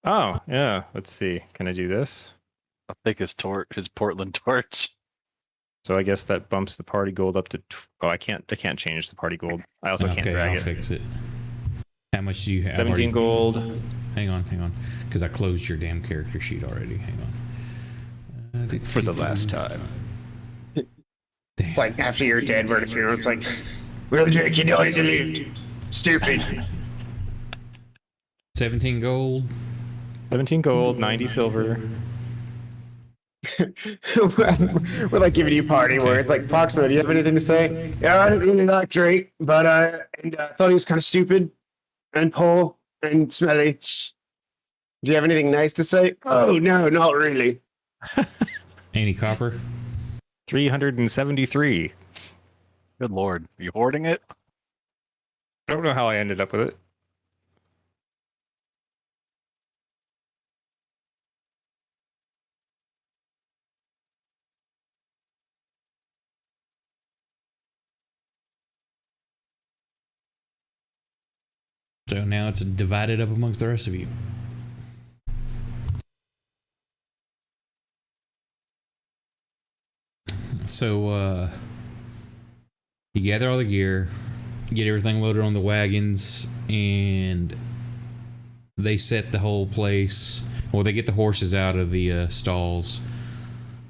Oh, yeah. Let's see. Can I do this? I think his Portland torch. So I guess that bumps the party gold up to. Oh, I can't change the party gold. I also can't Okay, drag I'll it. fix it. How much do you have? 17 gold. Hang on. Because I closed your damn character sheet already. Hang on. For the last time. Damn. It's like after you're dead, we're at a funeral. It's like, we'll drink, you know, as you lived. Stupid. 17 gold. 17 gold, 90 silver. We're like giving you a party where it's like, Proximo, do you have anything to say? Yeah, I didn't really like Drake, but I thought he was kind of stupid and poor and smelly. Do you have anything nice to say? Oh, no, not really. Any copper? 373. Good lord, are you hoarding it? I don't know how I ended up with it. So now it's divided up amongst the rest of you. So you gather all the gear, get everything loaded on the wagons, and they set the whole place. Well, they get the horses out of the stalls.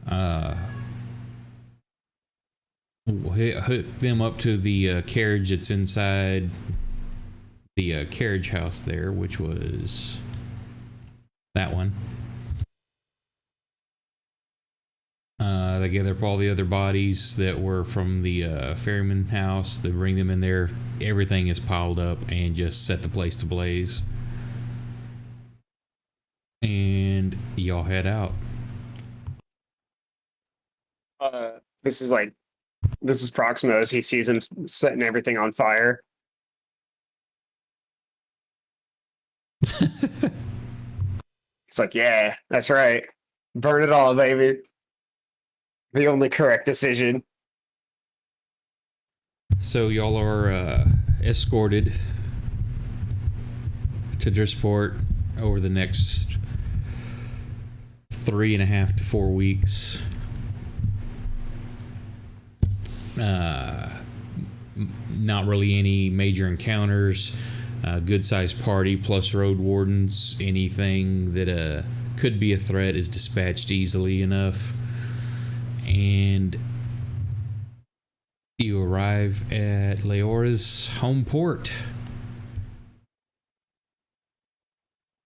Hook them up to the carriage that's inside the carriage house there, which was that one. They gather up all the other bodies that were from the ferryman house. They bring them in there. Everything is piled up and just set the place to blaze. And y'all head out. This is Proximo as he sees him setting everything on fire. He's like, yeah, that's right. Burn it all, baby. The only correct decision. So y'all are escorted to Drisport over the next 3.5 to 4 weeks. Not really any major encounters. Good sized party plus road wardens. Anything that could be a threat is dispatched easily enough. And you arrive at Leora's home port.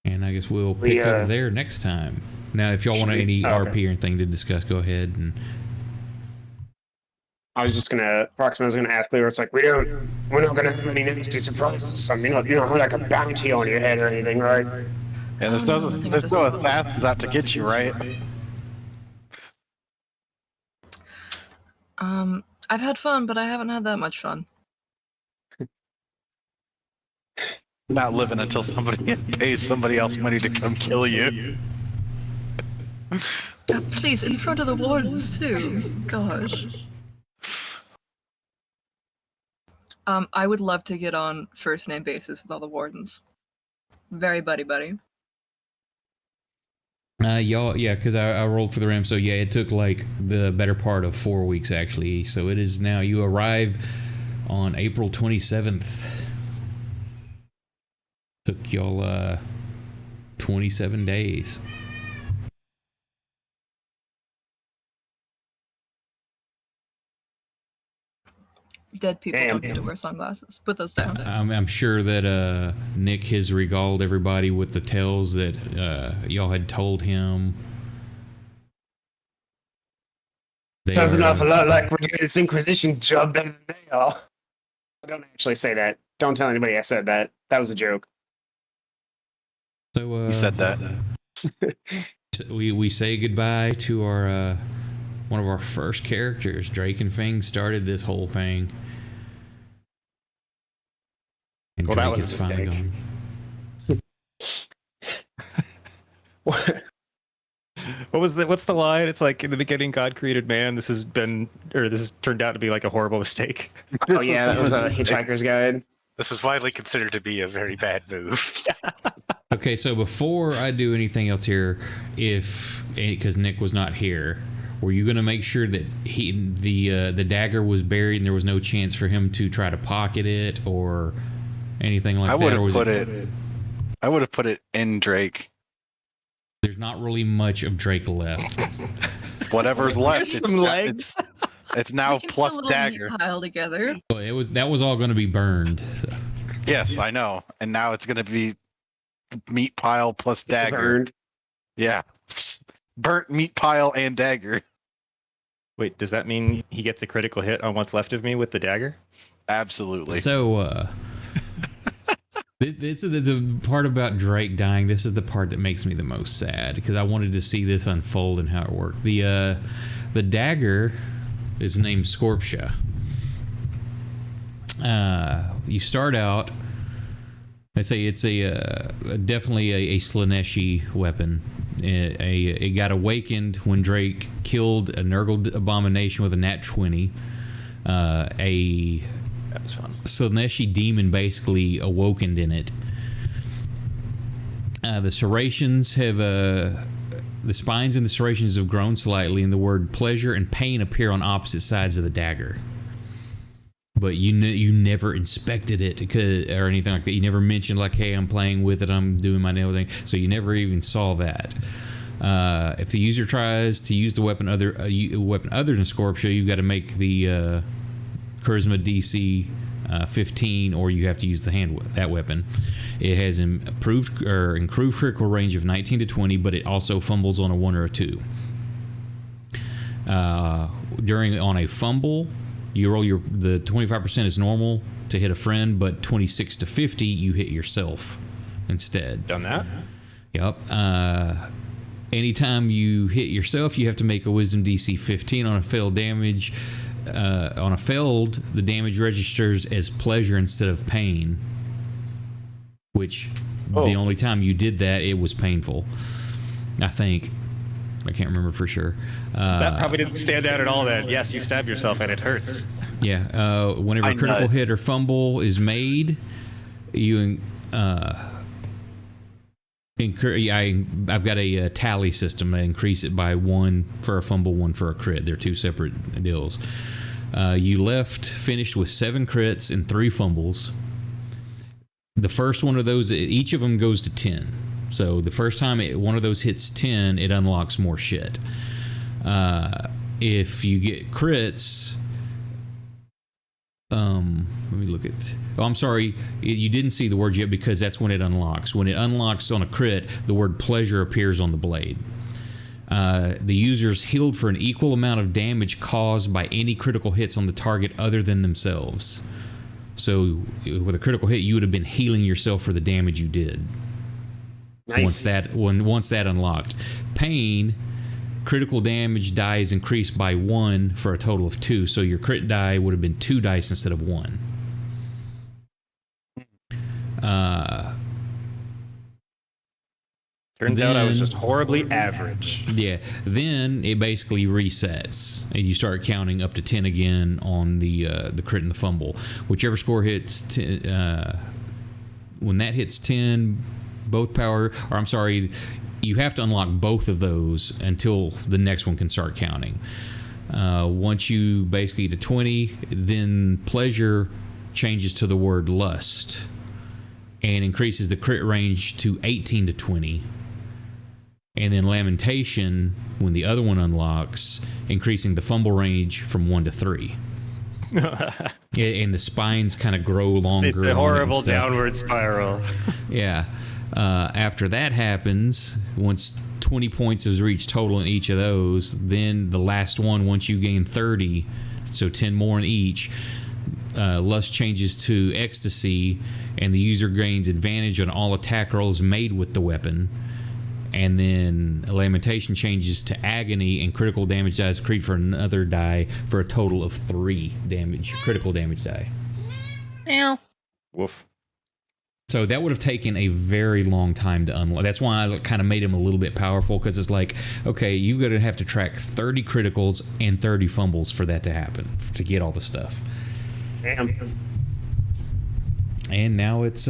And I guess we'll pick up there next time. Now, if y'all want any RP or anything to discuss, go ahead. And I was just Proximo's gonna ask Leora. It's like we're not gonna have any nasty surprises. Something you don't have like a bounty on your head or anything, right? Yeah, there's no assassins out to get you, right? I've had fun, but I haven't had that much fun. Not living until somebody pays somebody else money to come kill you. Please, in front of the wardens too. Gosh. I would love to get on first name basis with all the wardens. Very buddy. Y'all, yeah, because I rolled for the rim, so yeah, it took like the better part of 4 weeks actually. So it is now. You arrive on April 27th. Took y'all 27 days. Dead people Damn. don't need to wear sunglasses. Put those down. I'm sure that Nick has regaled everybody with the tales that y'all had told him. They Sounds an are, awful lot like we're doing this Inquisition job better than they are. I don't actually say that. Don't tell anybody I said that. That was a joke. So He said that. we say goodbye to our one of our first characters. Drake and Fang started this whole thing. And Well, that Drake was a is finally mistake. gone. What's the line? It's like, in the beginning God created man. This has turned out to be like a horrible mistake. Oh yeah, that was a Hitchhiker's Guide. This was widely considered to be a very bad move. Okay, so before I do anything else here, because Nick was not here, were you going to make sure that the dagger was buried and there was no chance for him to try to pocket it or anything like that? I would have put it in Drake. There's not really much of Drake left. Whatever's left, There's some legs. It's now We can plus put a little dagger. meat pile together. But that was all going to be burned. So. Yes, I know. And now it's gonna be meat pile plus dagger. Burned. Yeah. Burnt meat pile and dagger. Wait, does that mean he gets a critical hit on what's left of me with the dagger? Absolutely. So, this is the part about Drake dying. This is the part that makes me the most sad because I wanted to see this unfold and how it worked. The dagger is named Scorpia. You start out. I say it's definitely a Slaneshi weapon. It got awakened when Drake killed a Nurgle abomination with a nat 20. That was fun. Slaneshi demon basically awokened in it. The serrations have the spines and the serrations have grown slightly, and the word pleasure and pain appear on opposite sides of the dagger. But you never inspected it or anything like that. You never mentioned like, hey, I'm playing with it, I'm doing my nail thing. So you never even saw that. If the user tries to use the weapon other than Scorpia, you've got to make the Charisma DC 15, or you have to use that weapon. It has improved critical range of 19 to 20, but it also fumbles on a 1 or a 2. On a fumble, you roll the 25% is normal to hit a friend, but 26 to 50 you hit yourself instead. Done that? Yep. Anytime you hit yourself, you have to make a Wisdom DC 15 on a failed damage. On a failed, the damage registers as pleasure instead of pain. Which the only time you did that, it was painful. I think. I can't remember for sure. That probably didn't stand out at all then. Yes, you stabbed yourself and it hurts. Yeah. Whenever a critical hit or fumble is made, I've got a tally system. I increase it by 1 for a fumble, 1 for a crit. They're 2 separate deals. You finished with 7 crits and 3 fumbles. The first one of those, each of them goes to 10. So the first time one of those hits 10, it unlocks more shit. If you get crits, let me look at. Oh, I'm sorry, you didn't see the word yet because that's when it unlocks. When it unlocks on a crit, the word pleasure appears on the blade. The user's healed for an equal amount of damage caused by any critical hits on the target other than themselves. So with a critical hit, you would have been healing yourself for the damage you did. Nice. Once that unlocked. Pain, critical damage die is increased by 1 for a total of 2. So your crit die would have been 2 dice instead of 1. Turns out I was just horribly average. Yeah. Then it basically resets, and you start counting up to 10 again on the crit and the fumble. Whichever score hits, when that hits 10, both power, or I'm sorry, you have to unlock both of those until the next one can start counting. Once you basically get to 20, then pleasure changes to the word lust and increases the crit range to 18 to 20. And then lamentation, when the other one unlocks, increasing the fumble range from 1 to 3. And the spines kind of grow longer. It's a horrible downward spiral. Yeah. After that happens, once 20 points is reached total in each of those, then the last one, once you gain 30, so 10 more in each, lust changes to ecstasy, and the user gains advantage on all attack rolls made with the weapon. And then lamentation changes to agony, and critical damage dies accrete for another die for a total of 3 critical damage die. Woof. So that would have taken a very long time to unlock. That's why I kind of made him a little bit powerful, because it's like, okay, you're going to have to track 30 criticals and 30 fumbles for that to happen, to get all the stuff. Damn. And now it's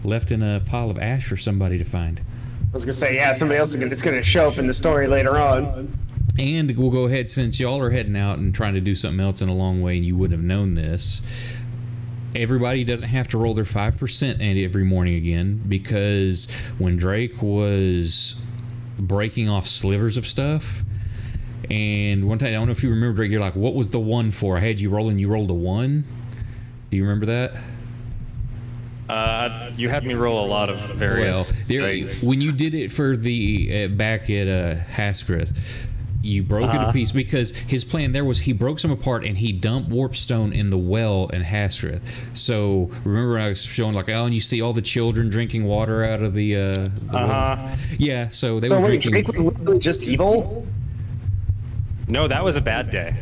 left in a pile of ash for somebody to find. I was gonna say, yeah, somebody else it's gonna show up in the story later on. And we'll go ahead, since y'all are heading out and trying to do something else in a long way, and you wouldn't have known this. Everybody doesn't have to roll their 5% every morning again, because when Drake was breaking off slivers of stuff, and one time, I don't know if you remember, Drake, you're like, what was the 1 for? I had you rolling, you rolled a 1. Do you remember that? You had me roll a lot of various things. When you did it for the back at Haskrith, you broke it to pieces, because his plan there was he broke some apart and he dumped warpstone in the well in Haskrith. So remember I was showing like, oh, and you see all the children drinking water out of the well? Yeah, so they were drinking. Drake was literally just evil? No, that was a bad day.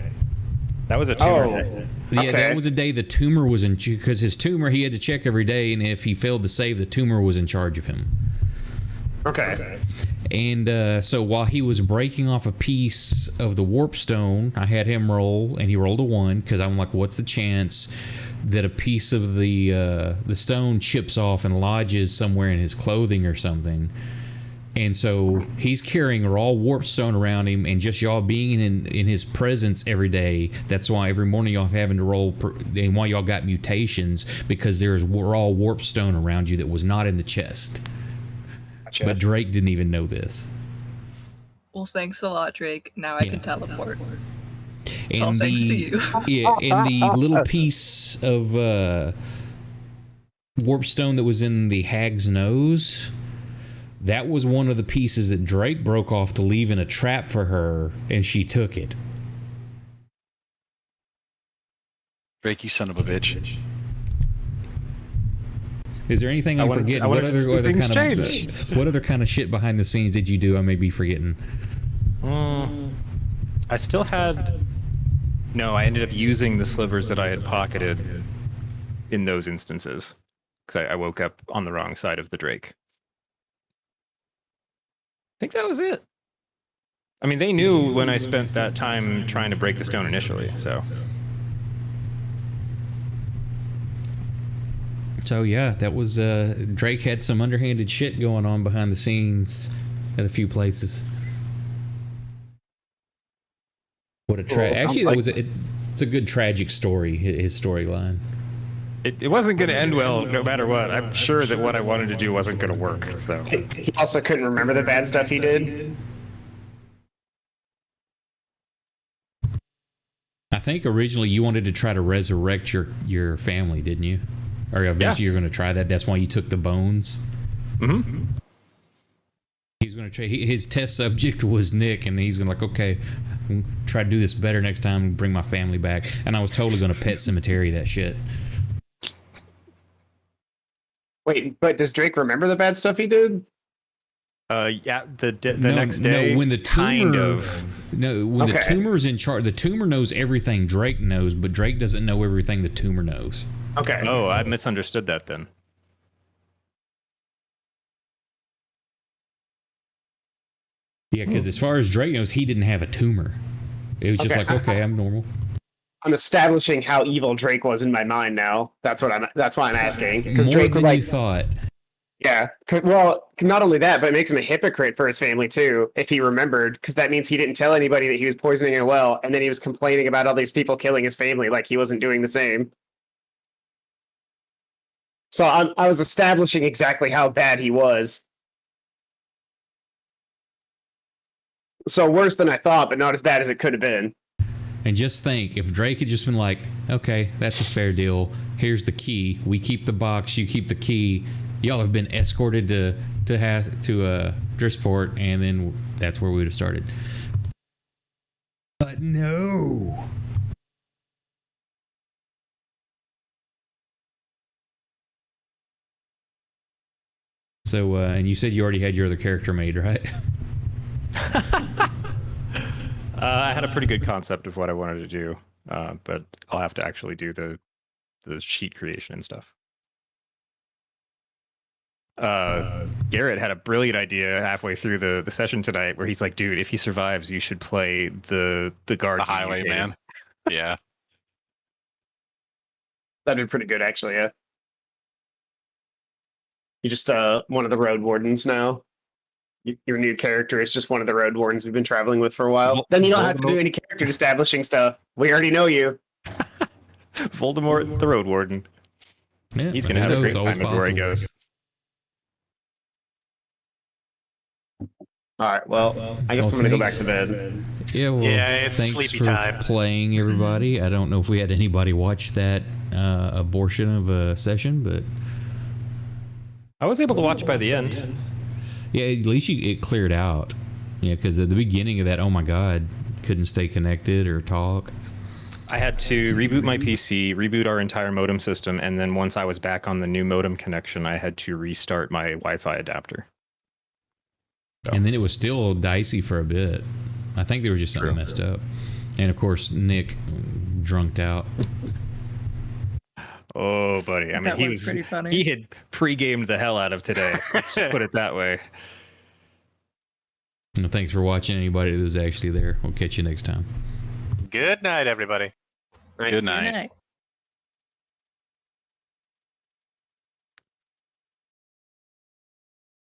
That was a tumor day. Yeah, Okay. that was a day the tumor was in, because his tumor he had to check every day, and if he failed to save, the tumor was in charge of him. Okay. And so while he was breaking off a piece of the warpstone, I had him roll, and he rolled a 1, because I'm like, what's the chance that a piece of the stone chips off and lodges somewhere in his clothing or something? And so he's carrying raw warpstone around him, and just y'all being in his presence every day. That's why every morning y'all having to roll, and why y'all got mutations, because there's raw warpstone around you that was not in the chest. Gotcha. But Drake didn't even know this. Well, thanks a lot, Drake. Now I can teleport. It's And all thanks to you. Yeah, and the little piece of warpstone that was in the hag's nose, that was one of the pieces that Drake broke off to leave in a trap for her, and she took it. Drake, you son of a bitch. Is there anything I'm forgetting? What other kind of shit behind the scenes did you do I may be forgetting? I still had... No, I ended up using the slivers that I had pocketed in those instances, because I woke up on the wrong side of the Drake. I think that was it. I mean, they knew when I spent that time trying to break the stone initially, so... So yeah, that was Drake had some underhanded shit going on behind the scenes at a few places. What a actually that was it's a good tragic story, his storyline. It wasn't going to end well no matter what. I'm sure that what I wanted to do wasn't going to work. So He also couldn't remember the bad stuff he did. I think originally you wanted to try to resurrect your family, didn't you? Or eventually you're going to try that. That's why you took the bones. Mm-hmm. He was going to try. His test subject was Nick, and he's going to okay, I'm gonna try to do this better next time and bring my family back. And I was totally going to Pet Cemetery that shit. Wait, but does Drake remember the bad stuff he did? Yeah, the next day. No, when the tumor, the Okay. tumor is in charge, the tumor knows everything Drake knows, but Drake doesn't know everything the tumor knows. Okay. Oh, I misunderstood that then. Yeah, because as far as Drake knows, he didn't have a tumor. It was just Okay. like, okay, I'm normal. I'm establishing how evil Drake was in my mind now. That's why I'm asking. Because More Drake was than you like, thought. yeah. Well, not only that, but it makes him a hypocrite for his family too, if he remembered, because that means he didn't tell anybody that he was poisoning a well, and then he was complaining about all these people killing his family like he wasn't doing the same. So I was establishing exactly how bad he was. So worse than I thought, but not as bad as it could have been. And just think, if Drake had just been like, okay, that's a fair deal. Here's the key. We keep the box. You keep the key. Y'all have been escorted to Driftport, and then that's where we would have started. But no. So, and you said you already had your other character made, right? I had a pretty good concept of what I wanted to do, but I'll have to actually do the sheet creation and stuff. Garrett had a brilliant idea halfway through the session tonight, where he's like, "Dude, if he survives, you should play the guard, The highwayman. Yeah. That did pretty good, actually. Yeah. You're just one of the road wardens now. Your new character is just one of the road wardens we've been traveling with for a while. Then you don't have to do any character establishing stuff. We already know you. Voldemort, the road warden. Yeah, He's gonna have a great time everywhere he goes. All right. Well, I guess I'm gonna go back to bed. Yeah, well, it's thanks sleepy for time. playing, everybody. I don't know if we had anybody watch that abortion of a session, but I was able to watch by the end. yeah, at least it cleared out. Yeah, because at the beginning of that, oh my God, couldn't stay connected or talk. I had to reboot my PC, reboot our entire modem system, and then once I was back on the new modem connection, I had to restart my Wi-Fi adapter. So. And then it was still dicey for a bit. I think there was just something messed up. And of course, Nick drunked out. Oh, buddy. I mean, That was pretty funny. He had pre-gamed the hell out of today. Let's put it that way. Well, thanks for watching, anybody that was actually there. We'll catch you next time. Good night, everybody. Good night. Good night.